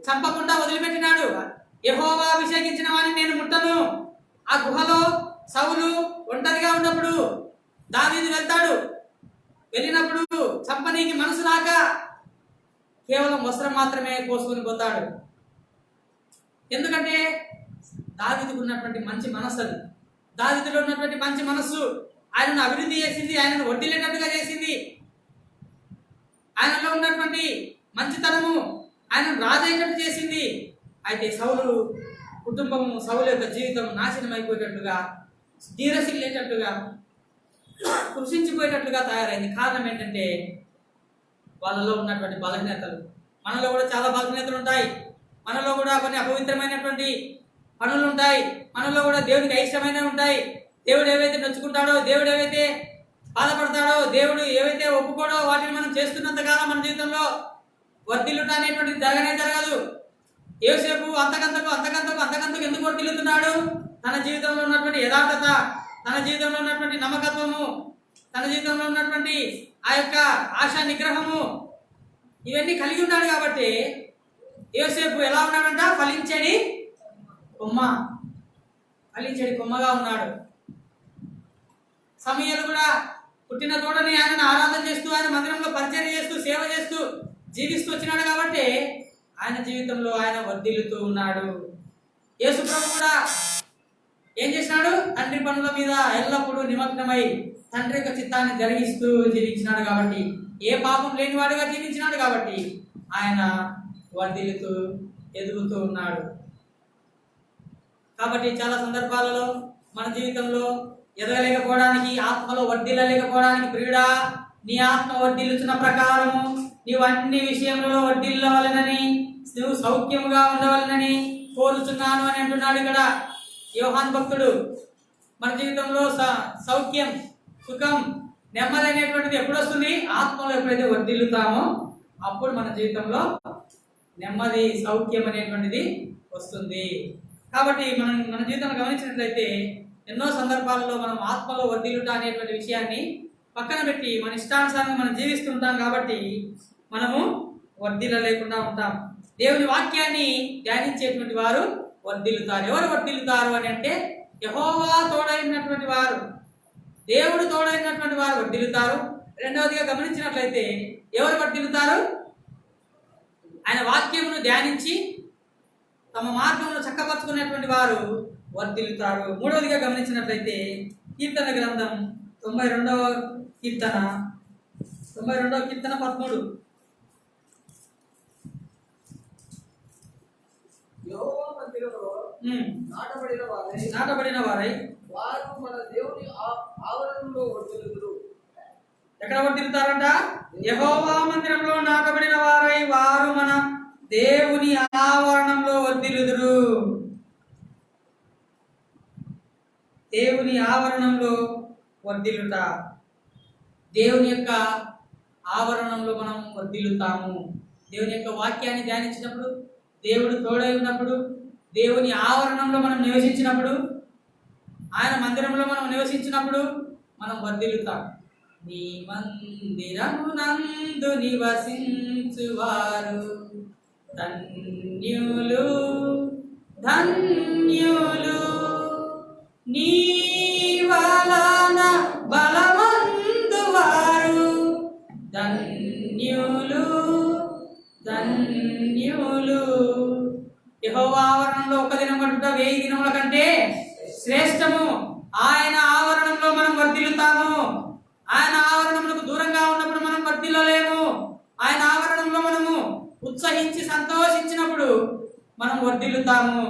S2: చంపకుండా వదిలిపెట్టినాడు. యెహోవా అభిషేకించిన వాడిని నేను ముట్టను. ఆ గుహలో సౌలు ఒంటరిగా ఉన్నప్పుడు దావీదు వెళ్తాడు. వెళ్ళినప్పుడు చంపనీకి మనసు రాక కేవలం వస్త్రం మాత్రమే కోసుకొని పోతాడు. ఎందుకంటే దావీదుకు ఉన్నటువంటి మంచి మనస్సు అది. దావీదులో ఉన్నటువంటి మంచి మనస్సు ఆయనను అభివృద్ధి చేసింది, ఆయనను వడ్డీలేటట్టుగా చేసింది. ఆయనలో ఉన్నటువంటి మంచితనము ఆయనను రాజయ్యేటట్టు చేసింది. అయితే సౌలు కుటుంబము, సౌలు యొక్క జీవితం నాశనం అయిపోయేటట్టుగా, నీరసిల్లేటట్టుగా, కృషించిపోయేటట్లుగా తయారైంది. కారణం ఏంటంటే వాళ్ళలో ఉన్నటువంటి బలహీనతలు. మనలో కూడా చాలా బలహీనతలు ఉంటాయి. మనలో కూడా కొన్ని అపవిత్రమైనటువంటి పనులు ఉంటాయి. మనలో కూడా దేవునికి అయిష్టమైనవి ఉంటాయి. దేవుడు ఏవైతే నొచ్చుకుంటాడో, దేవుడు ఏవైతే బాధపడతాడో, దేవుడు ఏవైతే ఒప్పుకోడో వాటిని మనం చేస్తున్నంతకాలం మన జీవితంలో వర్ధిల్లుట అనేటువంటిది జరగదు. యోసేపు అంతకంతకు ఎందుకు వర్ధిల్లుతున్నాడు? తన జీవితంలో ఉన్నటువంటి యథార్థత, తన జీవితంలో ఉన్నటువంటి నమ్మకత్వము, తన జీవితంలో ఉన్నటువంటి ఆ యొక్క ఆశా నిగ్రహము, ఇవన్నీ కలిగి ఉన్నాడు. కాబట్టి యోసేపు ఎలా ఉన్నాడంట? ఫలించేడి కొమ్మగా ఉన్నాడు. సమూయేలు కూడా పుట్టిన తోడని ఆయనను ఆరాధన చేస్తూ, ఆయన మందిరంలో పరిచర్య చేస్తూ, సేవ చేస్తూ, జీవిస్తూ వచ్చినాడు. కాబట్టి ఆయన జీవితంలో ఆయన వర్ధిల్లుతూ ఉన్నాడు. యేసు ప్రభు కూడా ఏం చేసినాడు? తండ్రి పనుల మీద ఎల్లప్పుడూ నిమగ్నమై తండ్రి యొక్క చిత్తాన్ని జరిగిస్తూ జీవించినాడు. కాబట్టి ఏ పాపం లేనివాడుగా జీవించినాడు. కాబట్టి ఆయన వర్ధిల్లుతూ ఎదుగుతూ ఉన్నాడు. కాబట్టి చాలా సందర్భాలలో మన జీవితంలో ఎదగలేకపోవడానికి, ఆత్మలో వర్ధిల్లలేకపోవడానికి, ప్రియుడా నీ ఆత్మ వర్ధిల్లుతున్న ప్రకారము నీవు అన్ని విషయంలో వర్ధిల్లవలెనని, నువ్వు సౌఖ్యముగా ఉండవలెనని కోరుచున్నాను అని అంటున్నాడు ఇక్కడ యోహాను భక్తుడు. మన జీవితంలో సౌఖ్యం, సుఖం, నెమ్మది అనేటువంటిది ఎప్పుడు వస్తుంది? ఆత్మలో ఎప్పుడైతే వర్ధిల్లుతామో అప్పుడు మన జీవితంలో నెమ్మది, సౌఖ్యం అనేటువంటిది వస్తుంది. కాబట్టి మన జీవితంలో గమనించినట్లయితే ఎన్నో సందర్భాలలో మనం ఆత్మలో వర్ధిల్లుట అనేటువంటి విషయాన్ని పక్కన పెట్టి మన ఇష్టానుసారంగా మనం జీవిస్తుంటాం. కాబట్టి మనము వర్ధిల్ల లేకుండా ఉంటాం. దేవుని వాక్యాన్ని ధ్యానించేటువంటి వారు వర్ధిల్లుతారు. ఎవరు వర్ధిల్లుతారు అని అంటే యెహోవా తోడైనటువంటి వారు, దేవుడు తోడైనటువంటి వారు వర్ధిల్లుతారు. రెండవదిగా గమనించినట్లయితే ఎవరు వర్ధిల్లుతారు? ఆయన వాక్యమును ధ్యానించి తమ మార్గమును చక్కపరుచుకునేటువంటి వారు వర్ధిల్లుతారు. మూడవదిగా గమనించినట్లయితే కీర్తన గ్రంథం 92వ కీర్తన 13.
S3: యెహోవా మందిరములో
S2: నాటబడిన వారై
S3: వారు మన దేవుని ఆవరణలో వర్ధిల్లుదురు.
S2: ఎక్కడ వర్ధిల్లుతారంట? యెహోవా మందిరంలో నాటబడిన వారై వారు మన దేవుని ఆవరణంలో వర్ధిల్లుదురు. దేవుని ఆవరణంలో వర్ధిల్లుట, దేవుని యొక్క ఆవరణంలో మనం వర్ధిల్లుతాము. దేవుని యొక్క వాక్యాన్ని ధ్యానించినప్పుడు, దేవుడు తోడై ఉన్నప్పుడు, దేవుని ఆవరణంలో మనం నివసించినప్పుడు, ఆయన మందిరంలో మనం నివసించినప్పుడు మనం వర్ధిల్లుతాం. నీ మందిరమునందు నివసించువారు ధన్యులు ధన్యులు, నీ వలన బలవంతువారు ధన్యులు ధన్యులు. యెహోవా ఆవరణంలో ఒక దినం గడుపుట 1000 దినముల కంటే శ్రేష్టము. ఆయన ఆవరణంలో మనం వర్ధిల్లుతాము. ఆయన ఆవరణములకు దూరంగా ఉన్నప్పుడు మనం వర్ధిల్లలేము. ఆయన ఆవరణంలో మనము ఉత్సహించి సంతోషించినప్పుడు మనం వర్ధిల్లుతాము.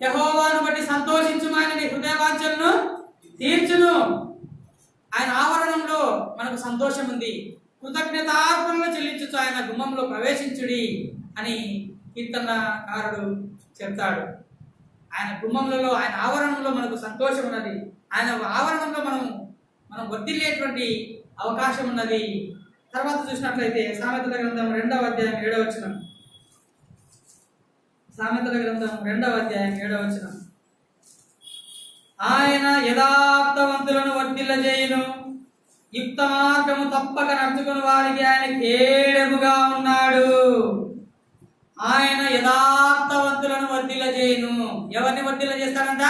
S2: యెహోవాను బట్టి సంతోషించుము, ఆయన నీ హృదయవాంఛలను తీర్చును. ఆయన ఆవరణంలో మనకు సంతోషం ఉంది. కృతజ్ఞతార్పణలు చెల్లించుచు ఆయన గుమ్మంలో ప్రవేశించుడి అని కీర్తనకారుడు చెప్తాడు. ఆయన గుమ్మములలో, ఆయన ఆవరణంలో మనకు సంతోషం ఉన్నది. ఆయన ఆవరణంలో మనం వర్ధిల్లేటువంటి అవకాశం ఉన్నది. తర్వాత చూసినట్లయితే సామెతల గ్రంథం 2వ అధ్యాయం 7వ వచనం. సామెతల గ్రంథం 2వ అధ్యాయం 7వ వచనం. ఆయన యథార్థవంతులను వర్ధిల్లజేయును, యుక్త మార్గము తప్పక నడుచుకుని వారికి ఆయన కేడముగా ఉన్నాడు. ఆయన యథార్థవంతులను వర్ధిల్లజేయును. ఎవరిని వర్ధిల్లజేస్తాడంట?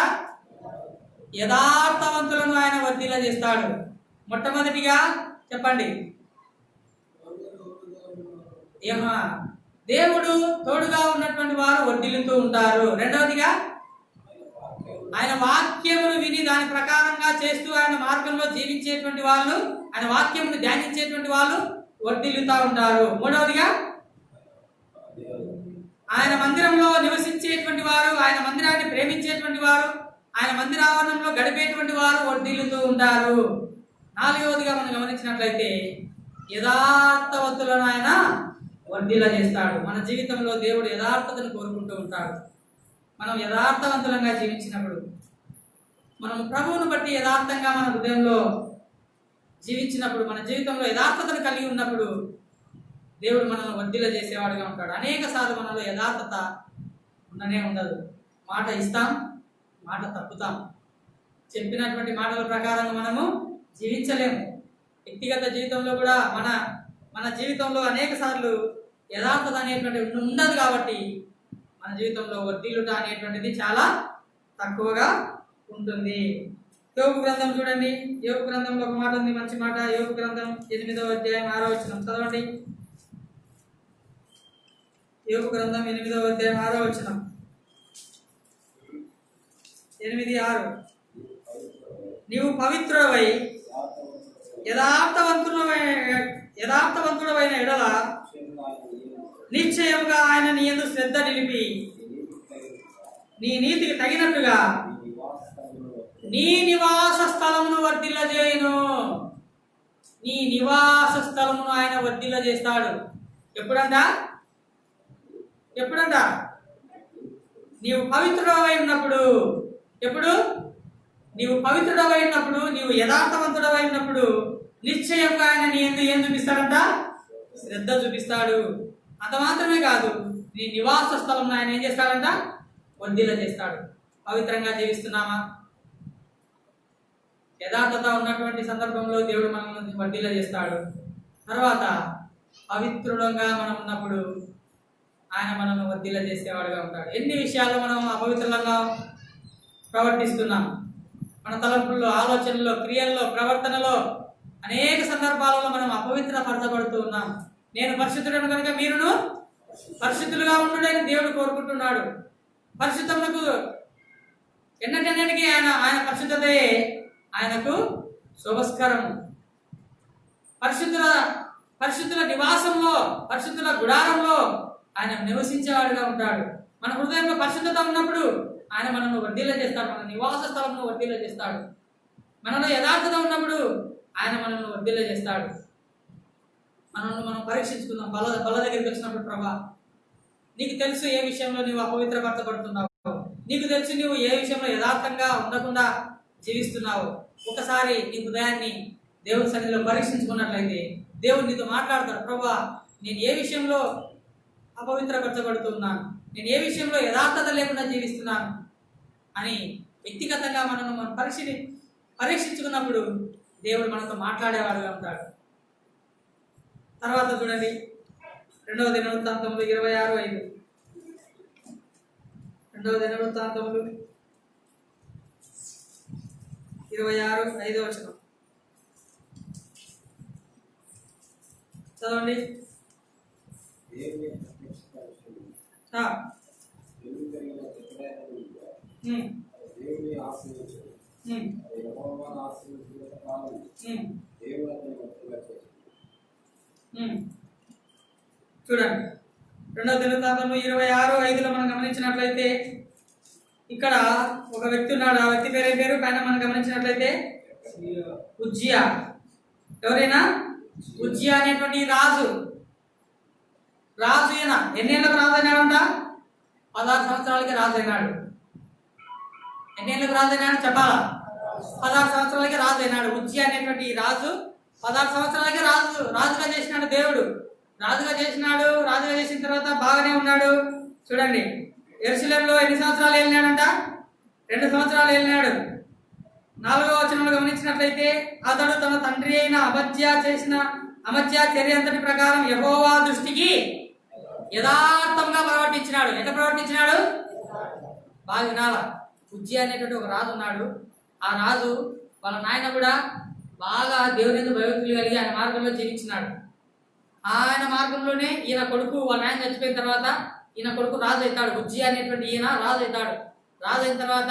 S2: యథార్థవంతులను ఆయన వర్ధిల్లజేస్తాడు. మొట్టమొదటిగా చెప్పండి, దేవుడు తోడుగా ఉన్నటువంటి వారు వర్ధిల్లుతూ ఉంటారు. రెండవదిగా ఆయన వాక్యమును విని దాని ప్రకారంగా చేస్తూ ఆయన మార్గంలో జీవించేటువంటి వాళ్ళు, ఆయన వాక్యమును ధ్యానించేటువంటి వాళ్ళు వర్ధిల్లుతూ ఉంటారు. మూడవదిగా ఆయన మందిరంలో నివసించేటువంటి వారు, ఆయన మందిరాన్ని ప్రేమించేటువంటి వారు, ఆయన మందిర ఆవరణంలో గడిపేటువంటి వారు వర్ధిల్లుతూ ఉంటారు. నాలుగవదిగా మనం గమనించినట్లయితే యథార్థవంతులను ఆయన వర్ధిల్ల చేస్తాడు. మన జీవితంలో దేవుడు యథార్థతను కోరుకుంటూ ఉంటాడు. మనం యథార్థవంతులంగా జీవించినప్పుడు, మనం ప్రభువును బట్టి యథార్థంగా మన హృదయంలో జీవించినప్పుడు, మన జీవితంలో యథార్థతను కలిగి ఉన్నప్పుడు దేవుడు మనల్ని వర్ధిల్ల చేసేవాడుగా ఉంటాడు. అనేక సార్లు మనలో యథార్థత ఉండనే ఉండదు. మాట ఇస్తాం, మాట తప్పుతాం. చెప్పినటువంటి మాటల ప్రకారంగా మనము జీవించలేము. వ్యక్తిగత జీవితంలో కూడా మన జీవితంలో అనేక సార్లు యథార్థత అనేటువంటిది ఉండదు. కాబట్టి మన జీవితంలో వర్ధిల్లుట అనేటువంటిది చాలా తక్కువగా ఉంటుంది. యోబు గ్రంథం చూడండి. యోబు గ్రంథంలో ఒక మాట ఉంది, మంచి మాట. యోబు గ్రంథం 8వ అధ్యాయం 6వ వచనం చదవండి. యోబు గ్రంథం 8వ అధ్యాయం 6వ వచనం. 8:6. నీవు పవిత్రుడవై యథార్థవంతుడవైన ఎడల నిశ్చయముగా ఆయన నీ యందు శ్రద్ధ నిలిపి నీ నీతికి తగినట్టుగా నీ నివాస స్థలమును వర్ధిల్లజేయును. నీ నివాస స్థలమును ఆయన వర్ధిల్ల చేస్తాడు. ఎప్పుడంట? నీవు పవిత్రుడవై ఉన్నప్పుడు. ఎప్పుడు? నీవు పవిత్రుడవై ఉన్నప్పుడు, నీవు యథార్థవంతుడవై ఉన్నప్పుడు నిశ్చయంగా ఆయన నీ యందు ఏం చూపిస్తాడంట? శ్రద్ధ చూపిస్తాడు. అంత మాత్రమే కాదు, నీ నివాస స్థలం ఆయన ఏం చేస్తాడంట? వర్ధిల్ల చేస్తాడు. పవిత్రంగా జీవిస్తున్నామా? యథార్థత ఉన్నటువంటి సందర్భంలో దేవుడు మనల్ని వర్ధిల్ల చేస్తాడు. తర్వాత పవిత్రుడంగా మనం ఉన్నప్పుడు ఆయన మనల్ని వర్ధిల్ల చేసేవాడుగా ఉంటాడు. ఎన్ని విషయాల్లో మనం అపవిత్రంగా ప్రవర్తిస్తున్నాం. మన తలంపుల్లో, ఆలోచనలో, క్రియల్లో, ప్రవర్తనలో అనేక సందర్భాలలో మనం అపవిత్రపరచబడుతూ ఉన్నాం. నేను పరిశుద్ధుడను కనుక మీరును పరిశుద్ధులుగా ఉండుడని దేవుడు కోరుకుంటున్నాడు. పరిశుద్ధములకు ఎన్నటెన్నటికీ ఆయన పరిశుద్ధతయే ఆయనకు శుభస్కరము. పరిశుద్ధుల నివాసంలో, పరిశుద్ధుల గుడారంలో ఆయన నివసించేవాడుగా ఉంటాడు. మన హృదయంలో పరిశుద్ధత ఉన్నప్పుడు ఆయన మనల్ని వర్ధిల్ల చేస్తాడు, మన నివాస స్థలంలో వర్ధిల్ల చేస్తాడు. మనలో యథార్థత ఉన్నప్పుడు ఆయన మనల్ని వర్ధిల్ల చేస్తాడు. మనల్ని మనం పరీక్షించుకుందాం. బల దగ్గరికి వచ్చినప్పుడు, ప్రభా నీకు తెలుసు ఏ విషయంలో నువ్వు అపవిత్రపరచబడుతున్నావు, నీకు తెలుసు నువ్వు ఏ విషయంలో యథార్థంగా ఉండకుండా జీవిస్తున్నావు. ఒకసారి నీ హృదయాన్ని దేవుని సన్నిధిలో పరీక్షించుకున్నట్లయితే దేవుడు నీతో మాట్లాడతాడు. ప్రభా నేను ఏ విషయంలో అపవిత్రపరచబడుతున్నాను, నేను ఏ విషయంలో యథార్థత లేకుండా జీవిస్తున్నాను అని వ్యక్తిగతంగా మనం పరీక్షించుకున్నప్పుడు దేవుడు మనతో మాట్లాడేవాడుగా ఉంటాడు. తర్వాత చూడండి 2వ దినవృత్తాంతములు 26:5. 2వ దినవృత్తాంతములు 26:5 చదవండి. చూడండి 2వ దినవృత్తాంతము 26:5 మనం గమనించినట్లయితే ఇక్కడ ఒక వ్యక్తి ఉన్నాడు. ఆ వ్యక్తి పేరు పైన మనం గమనించినట్లయితే ఉజ్జియా. ఎవరైనా ఉజ్జియా అనేటువంటి రాజు ఈయన ఎన్నేళ్ళకు రాజు అయినాడంట? 16 సంవత్సరాలకి రాజు అయినాడు. ఎన్నేళ్ళకు రాజు అయినాడు చెప్పాలా? 16 సంవత్సరాలకి రాజు అయినాడు. ఉజ్జియా అనేటువంటి రాజు 16 సంవత్సరాలకి రాజుగా చేసినాడు. దేవుడు రాజుగా చేసినాడు. రాజుగా చేసిన తర్వాత బాగానే ఉన్నాడు. చూడండి యెరూషలేములో ఎన్ని సంవత్సరాలు వెళ్ళినాడంట? 2 సంవత్సరాలు వెళ్ళినాడు. 4వ వచనంలో గమనించినట్లయితే అతడు తన తండ్రి అయిన అమజ్యా చర్య అంతటి ప్రకారం యెహోవా దృష్టికి యథార్థంగా ప్రవర్తించినాడు. ఎట్లా ప్రవర్తించినాడు? బాగా వినాల. ఉజ్జియా అనేటువంటి ఒక రాజు ఉన్నాడు. ఆ రాజు వాళ్ళ నాయన కూడా బాగా దేవుని యందు భయభక్తులు కలిగి ఆయన మార్గంలో జీవించినాడు. ఆయన మార్గంలోనే ఈయన కొడుకు, వాళ్ళ నాయన చచ్చిపోయిన తర్వాత ఈయన కొడుకు రాజు అవుతాడు. ఉజ్జియా అనేటువంటి ఈయన రాజు అవుతాడు. రాజు అయిన తర్వాత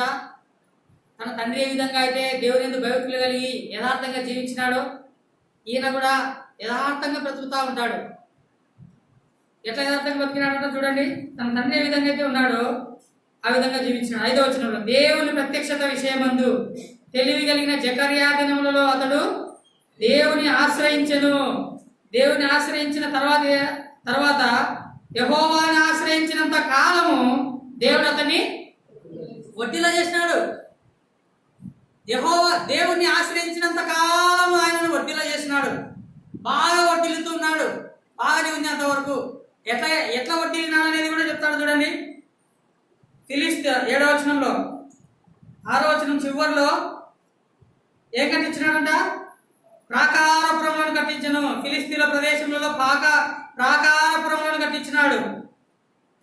S2: తన తండ్రి ఏ విధంగా అయితే దేవుని యందు భయభక్తులు కలిగి యథార్థంగా జీవించినాడో ఈయన కూడా యథార్థంగా బ్రతుకుతూ ఉంటాడు. ఎట్లా యథార్థంగా బతికినాడంటే చూడండి, తన తండ్రి ఏ విధంగా అయితే ఉన్నాడో ఆ విధంగా జీవించినాడు. 5వ వచనంలో దేవుని ప్రత్యక్షత విషయమందు తెలివి కలిగిన జకర్యా దినములలో అతడు దేవుని ఆశ్రయించెను. దేవుని ఆశ్రయించిన తర్వాత యెహోవాని ఆశ్రయించినంత కాలము దేవుడు అతన్ని వర్ధిల్ల చేసినాడు. దేవుణ్ణి ఆశ్రయించినంత కాలము ఆయనను వర్ధిల్ల చేసినాడు. బాగా వర్ధిల్లుతున్నాడు. బాగానే ఉంది అంతవరకు. ఎట్లా వర్ధిల్లినాడు అనేది కూడా చెప్తాడు చూడండి. ఫిలిష్తీయులు 7వ వచనంలో 6వ వచనం చివరిలో ఏం కట్టించినాడంట? ప్రాకారపురములను కట్టించను. ఫిలిష్తీయుల ప్రదేశంలో ప్రాకారపురములను కట్టించినాడు.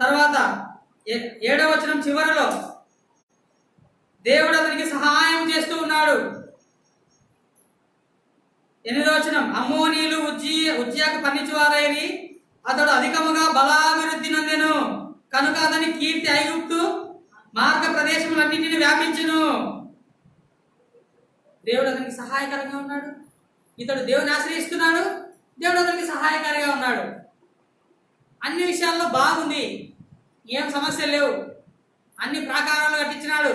S2: తర్వాత 7వ వచనం చివరిలో దేవుడు అతనికి సహాయం చేస్తూ ఉన్నాడు. 8వ వచనం అమ్మోనీయులు ఉజ్జియాకు పన్నిచువారైరి, అతడు అధికముగా బలాభివృద్ధి నొందెను కనుక అతని కీర్తి ఐగుప్తు మార్గ ప్రదేశములన్నింటినీ వ్యాపించును. దేవుడు అతనికి సహాయకరంగా ఉన్నాడు. ఇతడు దేవుని ఆశ్రయిస్తున్నాడు. దేవుడు అతనికి సహాయకారిగా ఉన్నాడు. అన్ని విషయాల్లో బాగుంది. ఏం సమస్యలు లేవు. అన్ని ప్రాకారాలు కట్టించినాడు.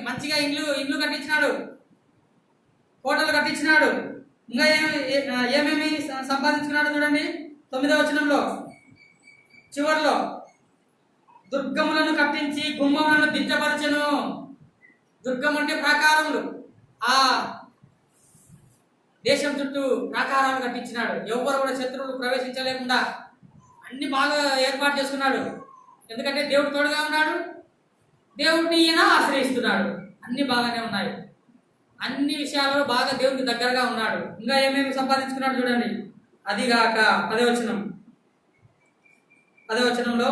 S2: మంచిగా ఇల్లు కట్టించినాడు. కోటలు కట్టించినాడు. ఇంకా ఏమేమి సంపాదించుకున్నాడు చూడండి. 9వ వచనంలో చివరిలో దుర్గములను కట్టించి గుమ్మములను దిట్టపరచెను. దుర్గం అంటే ప్రాకారములు. ఆ దేశం చుట్టూ ప్రాకారాలు కట్టించినాడు. ఎవరు కూడా శత్రువులు ప్రవేశించలేకుండా అన్ని బాగా ఏర్పాటు చేసుకున్నాడు. ఎందుకంటే దేవుడు తోడుగా ఉన్నాడు. దేవుడిని ఈయన ఆశ్రయిస్తున్నాడు. అన్ని బాగానే ఉన్నాయి. అన్ని విషయాల్లో బాగా దేవుడికి దగ్గరగా ఉన్నాడు. ఇంకా ఏమేమి సంపాదించుకున్నాడు చూడండి. అదిగాక 10వ వచనంలో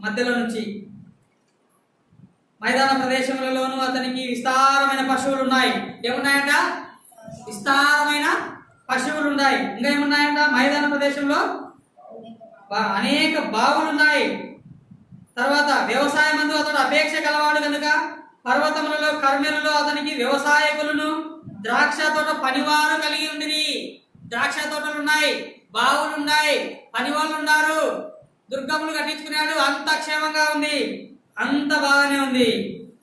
S2: మధ్యలో నుంచి మైదాన ప్రదేశములలోనూ అతనికి విస్తారమైన పశువులు ఉన్నాయి. ఏమున్నాయంట? విస్తారమైన పశువులు ఉన్నాయి. ఇంకా ఏమున్నాయంట? మైదాన ప్రదేశంలో అనేక బావులు ఉన్నాయి. తర్వాత వ్యవసాయమందు అతడు అపేక్ష కలవాడు కనుక పర్వతములలో కర్మెలలో అతనికి వ్యవసాయకులను ద్రాక్ష తోట పనివారు కలిగి ఉండిరి. ద్రాక్ష తోటలు ఉన్నాయి, బావులు ఉన్నాయి, పనివాళ్ళు ఉన్నారు. దుర్గములు కట్టించుకున్నాడు. అంత క్షేమంగా ఉంది, అంత బాగానే ఉంది.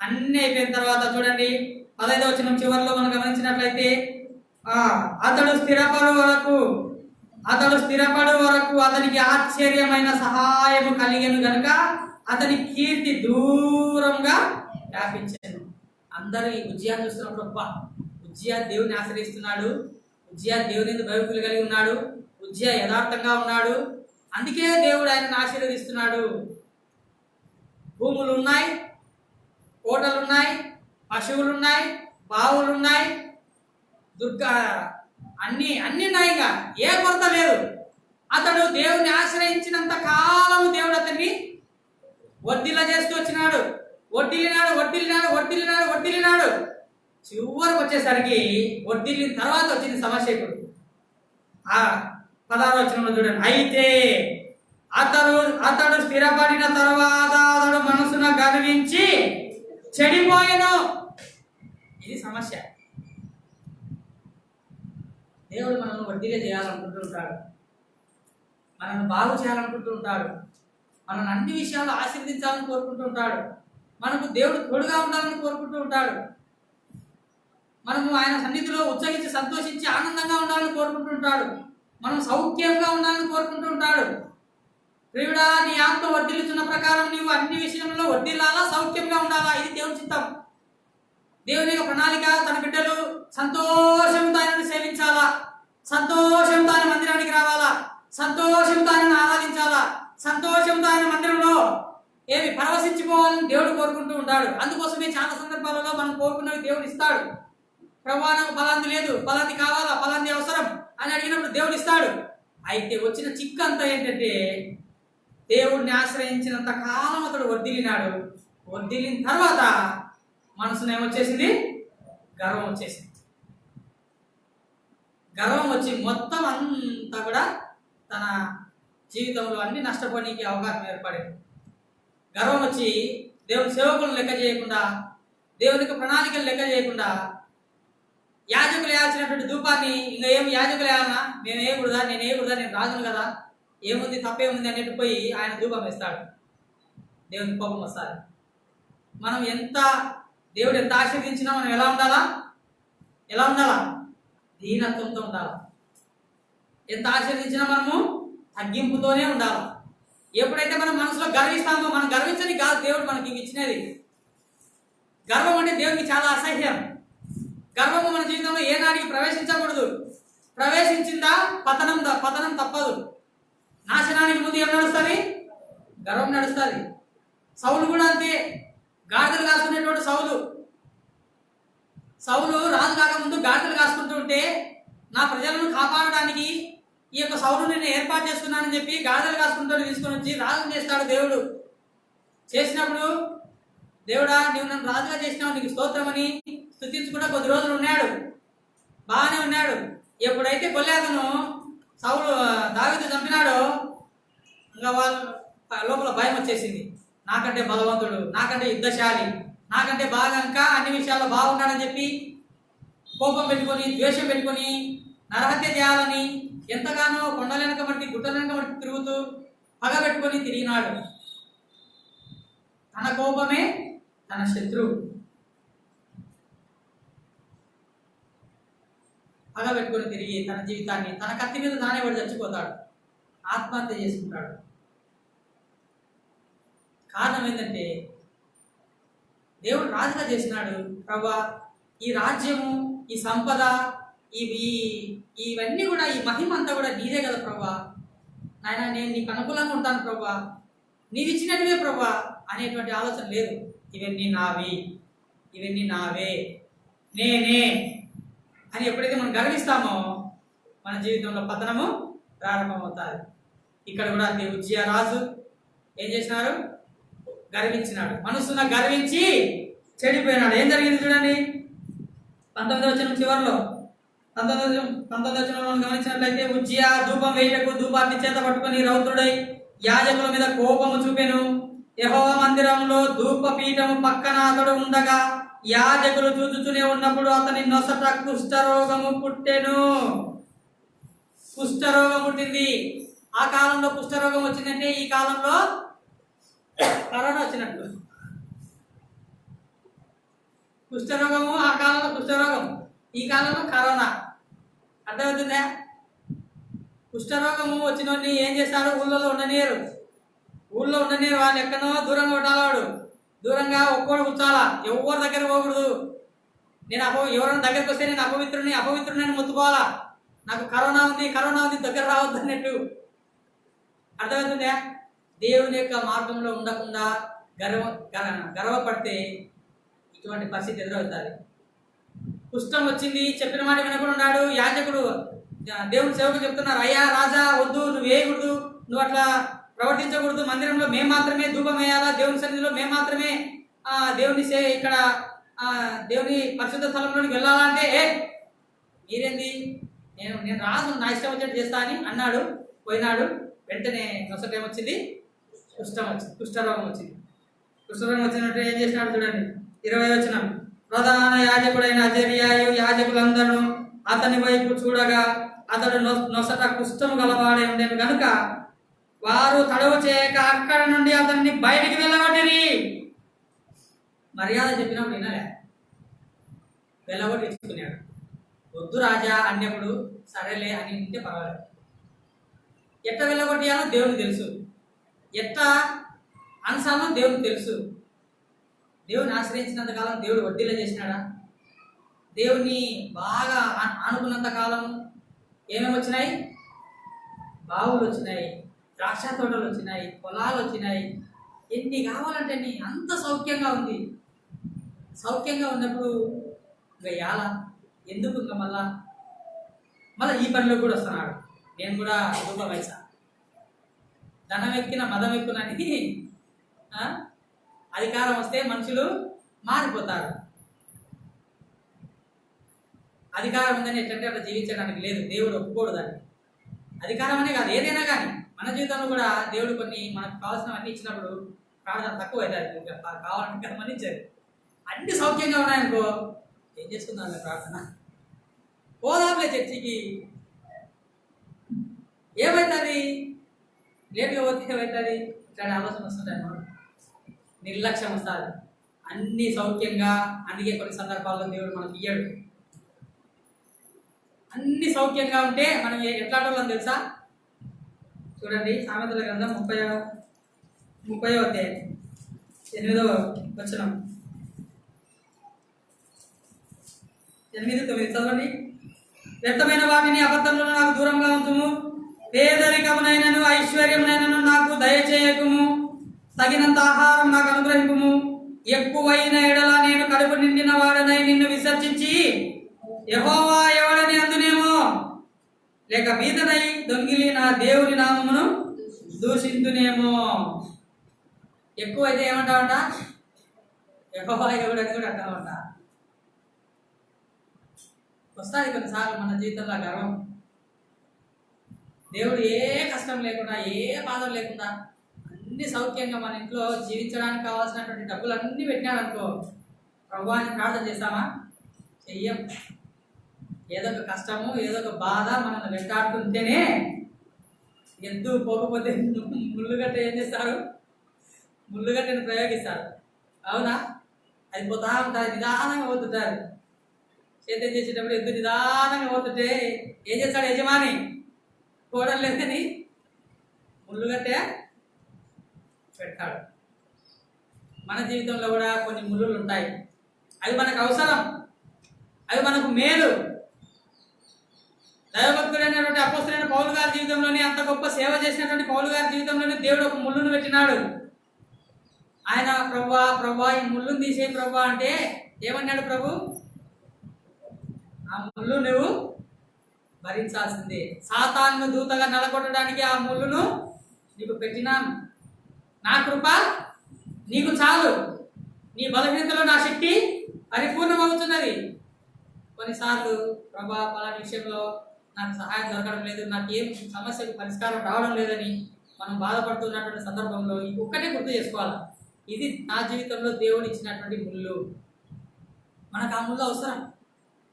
S2: అన్ని అయిపోయిన తర్వాత చూడండి 15వ వచనం చివరిలో మనం గమనించినట్లయితే అతడు స్థిరపడు వరకు అతనికి ఆశ్చర్యమైన సహాయము కలిగెను గనుక అతని కీర్తి దూరంగా వ్యాపించాను. అందరూ ఈ ఉజ్జియాను చూస్తున్నప్పుడు అబ్బా ఉజ్జియా దేవుని ఆశ్రయిస్తున్నాడు, ఉజ్జియా దేవుని భయభక్తులు కలిగి ఉన్నాడు, ఉజ్జియా యథార్థంగా ఉన్నాడు, అందుకే దేవుడు ఆయనను ఆశీర్వదిస్తున్నాడు. భూములు ఉన్నాయి, కోటలు ఉన్నాయి, పశువులు ఉన్నాయి, బావులు ఉన్నాయి, అన్ని ఉన్నాయిగా, ఏ కొరత లేదు. అతడు దేవుని ఆశ్రయించినంత కాలము దేవుడు అతన్ని వడ్డీలా చేస్తూ వచ్చినాడు. వడ్డిల్లినాడు. చివరికి వచ్చేసరికి వడ్డిల్లిన తర్వాత వచ్చింది సమస్య. ఇప్పుడు 16వ వచనంలో చూడండి, అయితే అతడు స్థిరపడిన తర్వాత అతడు మనసున గర్వించి చెడిపోయెను. ఇది సమస్య. దేవుడు మనల్ని వడ్డీగా చేయాలనుకుంటూ ఉంటాడు, మనల్ని బాగు చేయాలనుకుంటూ ఉంటాడు, మనల్ని అన్ని విషయాలు ఆశీర్వదించాలని కోరుకుంటూ ఉంటాడు, మనకు దేవుడు తోడుగా ఉండాలని కోరుకుంటూ ఉంటాడు, మనము ఆయన సన్నిధిలో ఉత్సహించి సంతోషించి ఆనందంగా ఉండాలని కోరుకుంటూ ఉంటాడు, మనం సౌఖ్యంగా ఉండాలని కోరుకుంటూ ఉంటాడు. ప్రియుడా, నీ ఆత్మ వర్ధిల్లుతున్న ప్రకారం నీవు అన్ని విషయంలో వర్ధిల్లాలా, సౌఖ్యంగా ఉండాలా. ఇది దేవుని చిత్తం. దేవుని యొక్క ప్రణాళిక, తన బిడ్డలు సంతోషంతో ఆయనను సేవించాలా, సంతోషంతో ఆయన మందిరానికి రావాలా, సంతోషంతో ఆయనను ఆరాధించాలా, సంతోషంతో ఆయన మందిరంలో పరవశించిపోవాలని దేవుడు కోరుకుంటూ ఉంటాడు. అందుకోసమే చాలా సందర్భాలలో మనం కోరుకున్నవి దేవుడు ఇస్తాడు. ప్రభువా నాకు ఫలాంది లేదు, ఫలాంది కావాలా, ఫలాంది అవసరం అని అడిగినప్పుడు దేవుడు ఇస్తాడు. అయితే వచ్చిన చిక్కు అంతా ఏంటంటే దేవుడిని ఆశ్రయించినంత కాలం అతడు వర్ధిల్లినాడు. వర్ధిల్లిన తర్వాత మనసును ఏమొచ్చేసింది? గర్వం వచ్చేసింది. గర్వం వచ్చి మొత్తం అంతా కూడా తన జీవితంలో అన్ని నష్టపోవడానికి అవకాశం ఏర్పడింది. గర్వం వచ్చి దేవుని సేవకులను లెక్క చేయకుండా, దేవునికి ప్రణాళికలు లెక్క చేయకుండా, యాజకులు వేయాల్సినటువంటి ధూపాన్ని ఇంకా ఏం యాజకులు వేయాలన్నా నేను వేయకూడదా, నేను రాజును కదా, ఏముంది తప్పేముంది అన్నట్టు పోయి ఆయన ధూపం వేస్తాడు. దేవుని కోపం వస్తుంది. మనం దేవుడు ఎంత ఆశీర్వదించినా మనం ఎలా ఉండాలా? దీనత్వంతో ఉండాలి. ఎంత ఆశీర్వదించినా మనము తగ్గింపుతోనే ఉండాలి. ఎప్పుడైతే మనం మనసులో గర్విస్తామో, మనం గర్వించని కాదు దేవుడు మనకి ఇచ్చినది. గర్వం అంటే దేవునికి చాలా అసహ్యం. గర్వము మన జీవితంలో ఏనాడికి ప్రవేశించకూడదు. ప్రవేశించిందా పతనం తప్పదు. నాశనానికి ముందు ఏం నడుస్తుంది? గర్వం నడుస్తుంది. సౌలు కూడా అంతే. గాడిదలు కాసుకునేటువంటి సౌలు రాజు కాకముందు గాడిదలు కాసుకుంటూ ఉంటే, నా ప్రజలను కాపాడడానికి ఈ యొక్క సౌలు నేను ఏర్పాటు చేస్తున్నానని చెప్పి గాడిదలు కాసుకుంటూ తీసుకొని వచ్చి రాజును చేస్తాడు దేవుడు. చేసినప్పుడు దేవుడా నీవు నన్ను రాజుగా చేసినావు, నీకు స్తోత్రమని స్తుతించుకుంటూ కొద్ది రోజులు ఉన్నాడు, బాగానే ఉన్నాడు. ఎప్పుడైతే గొల్యాతును దావీదు చంపినాడో ఇంకా వాళ్ళ లోపల భయం వచ్చేసింది. నాకంటే బలవంతుడు, నాకంటే యుద్ధశాలి, నాకంటే బాగా ఇంకా అన్ని విషయాల్లో బాగున్నాడని చెప్పి కోపం పెట్టుకొని, ద్వేషం పెట్టుకొని, నరహత్య చేయాలని ఎంతగానో కొండల వెనక బట్టి గుట్టల వెనక బట్టి తిరుగుతూ పగ పెట్టుకొని తిరిగినాడు. తన కోపమే తన శత్రువు. పగ పెట్టుకొని తిరిగి తన జీవితాన్ని తన కత్తి మీద తానే పడి చచ్చిపోతాడు, ఆత్మహత్య చేసుకుంటాడు. కారణం ఏంటంటే దేవుడు రాజుగా చేసినాడు. ప్రభువా ఈ రాజ్యము, ఈ సంపద, ఇవన్నీ కూడా, ఈ మహిమ అంతా కూడా నీదే కదా ప్రభువా, నాయన నేను నీకు అనుకూలంగా ఉంటాను ప్రభువా, నీవు ఇచ్చినట్టువే ప్రభువా అనేటువంటి ఆలోచన లేదు. ఇవన్నీ నావే, నేనే అని ఎప్పుడైతే మనం గర్విస్తామో మన జీవితంలో పతనము ప్రారంభమవుతుంది. ఇక్కడ కూడా ఉజ్జియా రాజు ఏం చేసినారు? గర్వించినాడు. మనసున గర్వించి చెడిపోయినాడు. ఏం జరిగింది చూడండి 19వ వచనం చివరిలో. 19వ వచనంలో గమనించినట్లయితే, ఉజ్జియా ధూపం వేయటకు ధూపాన్ని చేత పట్టుకొని రౌద్రుడై యాజకుల మీద కోపము చూపెను. యెహోవా మందిరంలో ధూపపీఠము పక్కన అతడు ఉండగా యాజకులు చూచుతూనే ఉన్నప్పుడు అతని నొసట కుష్ఠరోగము పుట్టెను. కుష్ఠరోగం పుట్టింది. ఆ కాలంలో కుష్ఠరోగం వచ్చిందంటే ఈ కాలంలో కరోనా వచ్చినట్టు. కుష్ఠరోగము ఆ కాలంలో కుష్ఠరోగం, ఈ కాలంలో కరోనా. అర్థమవుతుందా? కుష్ఠరోగము వచ్చిన ఏం చేస్తాడు? ఊళ్ళో ఉండనీయరు. వాళ్ళు ఎక్కడో దూరంగా కొట్టాలాడు. దూరంగా ఒక్కోడు కూర్చోాలా, ఎవరి దగ్గర పోకూడదు. నేను ఎవరైనా దగ్గరికి వస్తే నేను అపవిత్రుని ముత్తుకోవాలా. నాకు కరోనా ఉంది దగ్గర రావద్దు అన్నట్టు. అర్థమవుతుందా? దేవుని యొక్క మార్గంలో ఉండకుండా గర్వపడితే ఇటువంటి పరిస్థితి ఎదురవుతుంది. కుష్ఠం వచ్చింది, చెప్పిన మాట వినకుండా ఉన్నాడు. యాజకుడు దేవుని సేవకు చెప్తున్నారు, అయ్యా రాజా వద్దు, నువ్వు వేయకూడదు, నువ్వు అట్లా ప్రవర్తించకూడదు. మందిరంలో మేము మాత్రమే ధూపం వేయాలా, దేవుని సన్నిధిలో మేము మాత్రమే దేవుని ఇక్కడ దేవుని పరిశుద్ధ స్థలంలోనికి వెళ్ళాలంటే మీరేంది, నేను రాజు, నా ఇష్టం వచ్చినట్టు చేస్తా అని అన్నాడు. పోయినాడు. వెంటనే నొసట ఏమొచ్చింది? కుష్ఠరోగం వచ్చింది. కుష్ఠరోగం వచ్చినట్టు ఏం చేసినాడు చూడండి. 20 వచనం. ప్రధాన యాజకుడైన అజర్యాయు యాజకులందరూ అతని వైపు చూడగా అతడు నొసట కుష్ఠము గలవాడే ఉండేను కనుక వారు తడవు చేయక అక్కడ నుండి అతన్ని బయటికి వెళ్ళగొట్టిరి. మర్యాద చెప్పినప్పుడు వినలే, వెళ్ళగొట్టించుకున్నాడు. వద్దు రాజా అన్నప్పుడు సరేలే అని ఉంటే పర్వాలేదు. ఎట్లా వెళ్ళగొట్టియాలో దేవునికి తెలుసు, ఎట్లా అనసాలో దేవునికి తెలుసు. దేవుని ఆశ్రయించినంత కాలం దేవుడు వడ్డీలో చేసినాడా? దేవుని బాగా ఆనుకున్నంత కాలం ఏమేమి వచ్చినాయి? బావులు వచ్చినాయి, ద్రాక్ష తోటలు వచ్చినాయి, పొలాలు వచ్చినాయి, ఎన్ని కావాలంటే అన్ని. అంత సౌఖ్యంగా ఉంది. సౌఖ్యంగా ఉన్నప్పుడు ఇంకా ఎలా ఎందుకు ఇంకా మళ్ళా ఈ పనిలో కూడా వస్తున్నాడు. నేను కూడా ధూప వయసా, ధనం ఎక్కిన మదం ఎక్కునని అధికారం వస్తే మనుషులు మారిపోతారు. అధికారం ఉందని ఎట్లంటే అట్లా జీవించడానికి లేదు. దేవుడు ఒప్పుకోడు దాన్ని. అధికారం అనే కాదు, ఏదైనా కానీ మన జీవితంలో కూడా దేవుడు కొన్ని మనకు కావాల్సినవన్నీ ఇచ్చినప్పుడు ప్రార్థన తక్కువ అవుతుంది. కావాలంటే గమనించారు. అన్ని సౌఖ్యంగా ఉన్నాయనుకో, ఏం చేసుకుందాం ప్రార్థన, పోదాంలే చర్చికి. ఏమవుతుంది? లేట్గా పోతే ఏమవుతుంది? ఇట్లాంటి ఆలోచన వస్తుంటాయి అన్నమాట. నిర్లక్ష్యం వస్తుంది. అన్ని సౌఖ్యంగా, అందుకే కొన్ని సందర్భాల్లో దేవుడు మనకి ఇయ్యాడు. అన్ని సౌఖ్యంగా ఉంటే మనం ఎట్లాంటి వాళ్ళని తెలుసా? చూడండి, సామెతల గ్రంథం 30వ అధ్యాయం 8వ వచనం, 8-9 చదవండి. వ్యర్థమైన వాటిని అబద్ధంలో నాకు దూరంగా ఉంచుము, పేదరికమునైనను ఐశ్వర్యమునైనను నాకు దయచేయకుము, తగినంత ఆహారం నాకు అనుగ్రహింపుము. ఎక్కువైన ఎడల నేను కడుపు నిండిన వాడనై నిన్ను విసర్జించి యెహోవా ఎవడని అందునేమో, లేక బీదనై దొంగిలి నా దేవుని నామమును దూషించునేమో. ఎక్కువైతే ఏమంటావంట? యెహోవా ఎవడని కూడా అంటావంట. వస్తుంది కొన్నిసార్లు మన జీవితంలో గర్వం. దేవుడు ఏ కష్టం లేకుండా, ఏ బాధ లేకుండా అన్ని సౌఖ్యంగా మన ఇంట్లో జీవించడానికి కావాల్సినటువంటి డబ్బులు అన్నీ పెట్టినాడనుకో, ప్రభువాన్ని ప్రార్థన చేస్తామా? చెయ్యం. ఏదో ఒక కష్టము, ఏదో ఒక బాధ మనల్ని వెంటాడుతుంటేనే, ఎద్దు పోకపోతే ముళ్ళుగట్ట ఏం చేస్తారు? ముళ్ళుగట్టని ప్రయోగిస్తారు. అవునా? అది పోతా ఉంటుంది, నిదానంగా పోతుంటారు. సేద్యం చేసేటప్పుడు ఎద్దు నిదానంగా పోతుంటే ఏం చేస్తాడు యజమాని? పోవడం లేదని ముళ్ళుగట్టే పెడతాడు. మన జీవితంలో కూడా కొన్ని ముళ్ళులు ఉంటాయి. అవి మనకు అవసరం, అవి మనకు మేలు. దైవభక్తుడైనటువంటి అపోస్తలుడైన పౌలు గారి జీవితంలోనే, అంత గొప్ప సేవ చేసినటువంటి పౌలు గారి జీవితంలోనే దేవుడు ఒక ముళ్ళును పెట్టినాడు. ఆయన ప్రభువా ఈ ముళ్ళును తీసే ప్రభువా అంటే ఏమన్నాడు ప్రభు? ఆ ముళ్ళు నువ్వు భరించాల్సిందే. సాతాను దూతగా నలగొట్టడానికి ఆ ముళ్ళును నీకు పెట్టినాను. నా కృప నీకు చాలు, నీ బలహీనతలో నా శక్తి పరిపూర్ణమవుతున్నది. కొన్నిసార్లు ప్రభా పలానా విషయంలో నాకు సహాయం దొరకడం లేదు, నాకేం సమస్యకు పరిష్కారం రావడం లేదని మనం బాధపడుతున్నటువంటి సందర్భంలో ఈ ఒక్కటే గుర్తు చేసుకోవాలి, ఇది నా జీవితంలో దేవుడు ఇచ్చినటువంటి ముళ్ళు. మనకు ఆ ముళ్ళు అవసరం,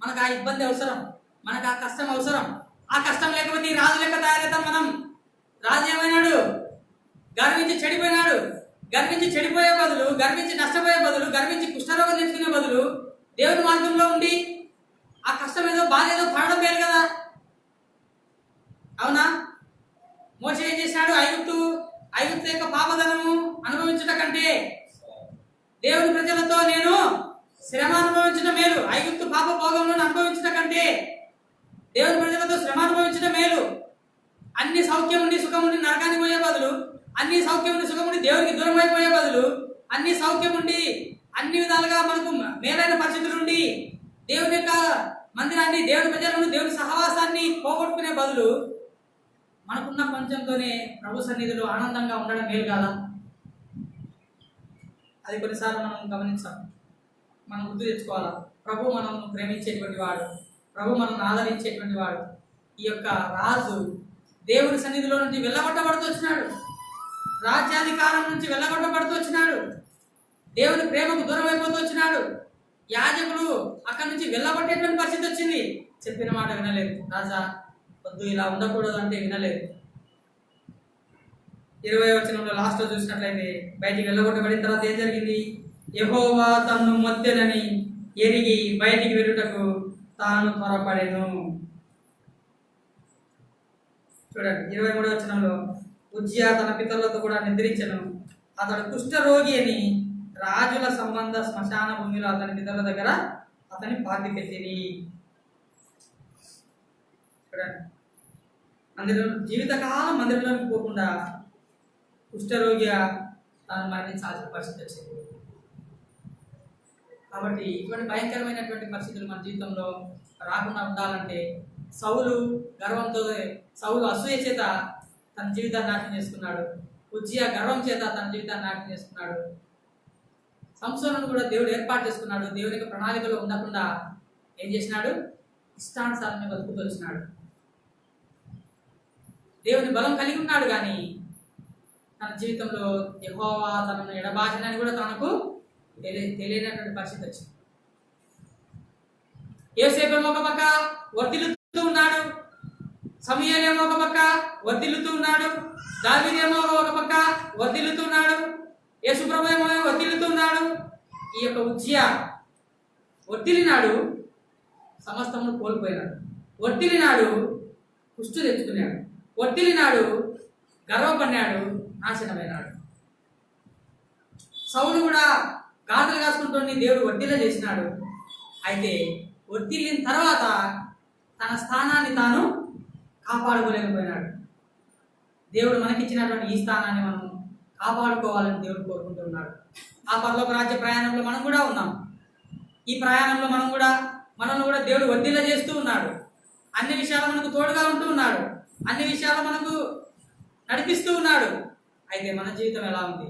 S2: మనకు ఆ ఇబ్బంది అవసరం, మనకు ఆ కష్టం అవసరం. ఆ కష్టం లేకపోతే ఈ రాజు లెక్క తయారవుతాం మనం. రాజు ఏమైనాడు? గర్వించి చెడిపోయినాడు. గర్వించి చెడిపోయే బదులు, గర్వించి నష్టపోయే బదులు, గర్వించి కుష్ఠరోగం తెచ్చుకునే బదులు దేవుని మార్గంలో ఉండి ఆ కష్టం ఏదో బాధ ఏదో పడడం మేలు కదా, అవునా? మోషే ఏం చేశాడు? ఐగుప్తు యొక్క పాపదనము అనుభవించట కంటే దేవుని ప్రజలతో నేను శ్రమ అనుభవించడం మేలు. ఐగుప్తు పాప భోగంలో అనుభవించట కంటే దేవుని ప్రజలతో శ్రమ అనుభవించడం మేలు. అన్ని సౌఖ్యం ఉండి సుఖం ఉండి నరకానికి పోయే బదులు, అన్ని సౌఖ్యం ఉండి సుఖం ఉండి దేవునికి దూరం అయిపోయే బదులు, అన్ని సౌఖ్యం ఉండి అన్ని విధాలుగా మనకు మేలైన పరిస్థితులు ఉండి దేవుని యొక్క మందిరాన్ని, దేవుని ప్రజలను, దేవుని సహవాసాన్ని పోగొట్టుకునే బదులు మనకున్న కొంచెంతోనే ప్రభు సన్నిధిలో ఆనందంగా ఉండడం మేలు కాదా? అది కొన్నిసార్లు మనం గమనించాం, మనం గుర్తు తెచ్చుకోవాలా. ప్రభు మనల్ని ప్రేమించేటువంటి వాడు, ప్రభు మనల్ని ఆదరించేటువంటి వాడు. ఈ యొక్క రాజు దేవుని సన్నిధిలో నుంచి వెళ్ళగొట్టబడుతూ వచ్చినాడు, రాజ్యాధికారం నుంచి వెళ్ళగొట్టబడుతూ వచ్చినాడు, దేవుని ప్రేమకు దూరం అయిపోతూ వచ్చినాడు. యాజకులు అక్కడి నుంచి వెళ్ళగొట్టేటువంటి పరిస్థితి వచ్చింది. చెప్పిన మాట వినలేదు. రాజా వద్దు, ఇలా ఉండకూడదు అంటే వినలేదు. 20వ వచనంలో లాస్ట్ లో చూసినట్లయితే బయటికి వెళ్ళగొట్టబడిన తర్వాత ఏం జరిగింది? యెహోవా తన్ను మొత్తెనని ఎరిగి బయటికి వెళ్ళుటకు తాను త్వరపడెను. చూడండి 23వ వచనంలో, ఉజ్జియా తన పితరులతో కూడా నిద్రించెను. అతడు కుష్ఠరోగి అని రాజుల సంబంధ శ్మశాన భూమిలో అతని పితరుల దగ్గర అతని పాతి పెట్టిరి. చూడండి, మందిరం జీవితకాలం మందిరంలోకి పోకుండా కుష్ఠరోగిగా తాను మరణించాల్సిన పరిస్థితి వచ్చింది. కాబట్టి ఇటువంటి భయంకరమైనటువంటి పరిస్థితులు మన జీవితంలో రాకుండా ఉండాలంటే సౌలు గర్వంతో, సౌలు అసూయ చేత తన జీవితాన్ని నాశనం చేసుకున్నాడు. ఉజ్జియా గర్వం చేత తన జీవితాన్ని నాశనం చేసుకున్నాడు. సంసోనును కూడా దేవుడు ఏర్పాటు చేసుకున్నాడు. దేవుని యొక్క ప్రణాళికలో ఉండకుండా ఏం చేసినాడు? ఇష్టానుసారంగా బతుకుతూ వచ్చినాడు. దేవుని బలం కలిగి ఉన్నాడు కానీ తన జీవితంలో యెహోవా తనను ఎడబాసినని కూడా తనకు తెలియనటువంటి పరిస్థితి వచ్చింది. యోసేపేమో ఒక పక్క వర్ధిల్లుతూ ఉన్నాడు, సమూయేలేమో ఒక పక్క వర్ధిల్లుతూ ఉన్నాడు, దావీదేమో ఒక పక్క వర్ధిల్లుతూ ఉన్నాడు, యేసుప్రభు ఏమో వర్ధిల్లుతూ ఉన్నాడు. ఈ యొక్క ఉజ్జియా వర్ధిల్లినాడు, సమస్తమును కోల్పోయినాడు. వర్ధిల్లినాడు, కుష్టు తెచ్చుకున్నాడు. వర్ధిల్లినాడు, గర్వపడినాడు, నాశనమైనాడు. సౌలు కూడా గాథలు కాసుకుంటూ దేవుడు వర్ధిల్ల చేసినాడు. అయితే వర్ధిల్లిన తర్వాత తన స్థానాన్ని తాను కాపాడుకోలేకపోయినాడు. దేవుడు మనకిచ్చినటువంటి ఈ స్థానాన్ని మనం కాపాడుకోవాలని దేవుడు కోరుకుంటున్నాడు. ఆ పరలోక రాజ్య ప్రయాణంలో మనం కూడా ఉన్నాం. ఈ ప్రయాణంలో మనల్ని కూడా దేవుడు వర్ధిల్ల చేస్తూ ఉన్నాడు. అన్ని విషయాలు మనకు తోడుగా ఉంటూ ఉన్నాడు. అన్ని విషయాలు మనకు నడిపిస్తూ ఉన్నాడు. అయితే మన జీవితం ఎలా ఉంది?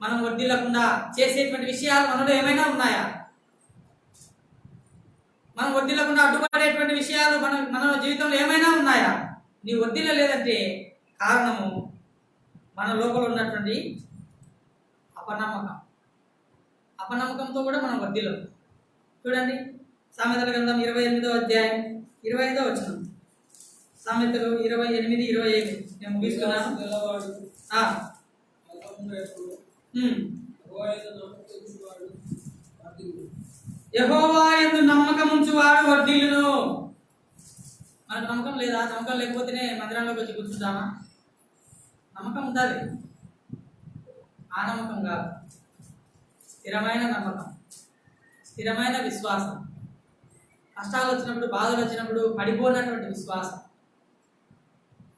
S2: మనం వర్ధిల్లకుండా చేసేటువంటి విషయాలు మనలో ఏమైనా ఉన్నాయా? మనం వర్ధిల్లకుండా అడ్డుపడేటువంటి విషయాలు మన జీవితంలో ఏమైనా ఉన్నాయా? నీ వర్ధిల్ల లేదంటే కారణము మన లోపల ఉన్నటువంటి అపనమ్మకంతో కూడా మనం వర్ధిల్లం. చూడండి, సామెతల గ్రంథం 28వ అధ్యాయం 25వ వచనం. సామెతలు 28, 25 నేను ముగిస్తున్నాను. యెహోవా యందు నమ్మకముంచువాడు వర్ధిల్లును. మనకు నమ్మకం లేదా? నమ్మకం లేకపోతేనే మందిరంలోకి వచ్చి కూర్చుంటామా? నమ్మకం ఉండాలి. ఆ నమ్మకం కాదు, స్థిరమైన నమ్మకం, స్థిరమైన విశ్వాసం. కష్టాలు వచ్చినప్పుడు, బాధలు వచ్చినప్పుడు పడిపోయినటువంటి విశ్వాసం.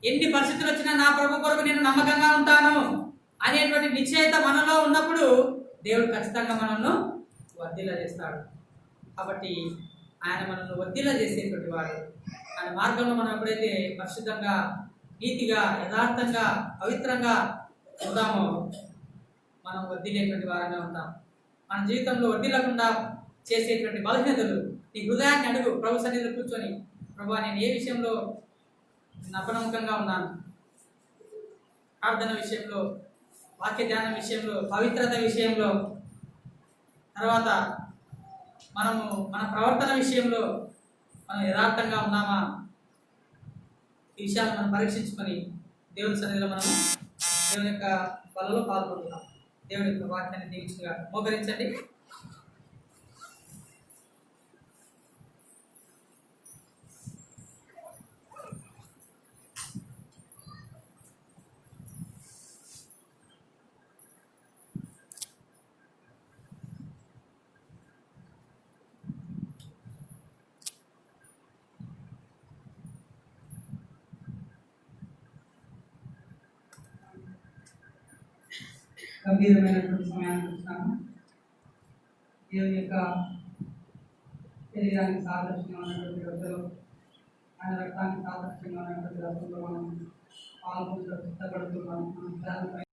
S2: ఎన్ని పరిస్థితులు వచ్చినా నా ప్రభు కొరకు నేను నమ్మకంగా ఉంటాను అనేటువంటి నిశ్చయత మనలో ఉన్నప్పుడు దేవుడు ఖచ్చితంగా మనల్ని వర్ధిల్ల చేస్తాడు. కాబట్టి ఆయన మనల్ని వర్ధిల్ల చేసేటువంటి వాడు. ఆయన మార్గంలో మనం ఎప్పుడైతే పరిశుద్ధంగా, నీతిగా, యథార్థంగా, పవిత్రంగా ఉంటామో మనం వర్ధిల్లేటువంటి వారంగా ఉంటాం. మన జీవితంలో వర్ధిల్లకుండా చేసేటువంటి బలహీనతలు నీ హృదయాన్ని అడుగు. ప్రభు సన్నిధిలో కూర్చొని, ప్రభు నేను ఏ విషయంలో అపనమ్మకంగా ఉన్నాను? ప్రార్థన విషయంలో, వాక్య ధ్యానం విషయంలో, పవిత్రత విషయంలో, తర్వాత మనము మన ప్రవర్తన విషయంలో మనం యథార్థంగా ఉన్నామా? ఈ విషయాలు మనం పరీక్షించుకొని దేవుని సన్నిధిలో మనం దేవుని యొక్క బలలో పాల్గొంటున్నాం. దేవుని యొక్క వాక్యాన్ని దీవించుగా మోకరించండి. గంభీరమైనటువంటి సమయాన్ని చూస్తున్నాము. దేవుని యొక్క శరీరానికి సాదృశ్యంగా ఉన్నటువంటి రొట్టెలు, ఆయన రక్తానికి సాదృశ్యంగా ఉన్నటువంటి రసంలో మనం పాల్గొనడం సిద్ధపడుతున్నాం. మనం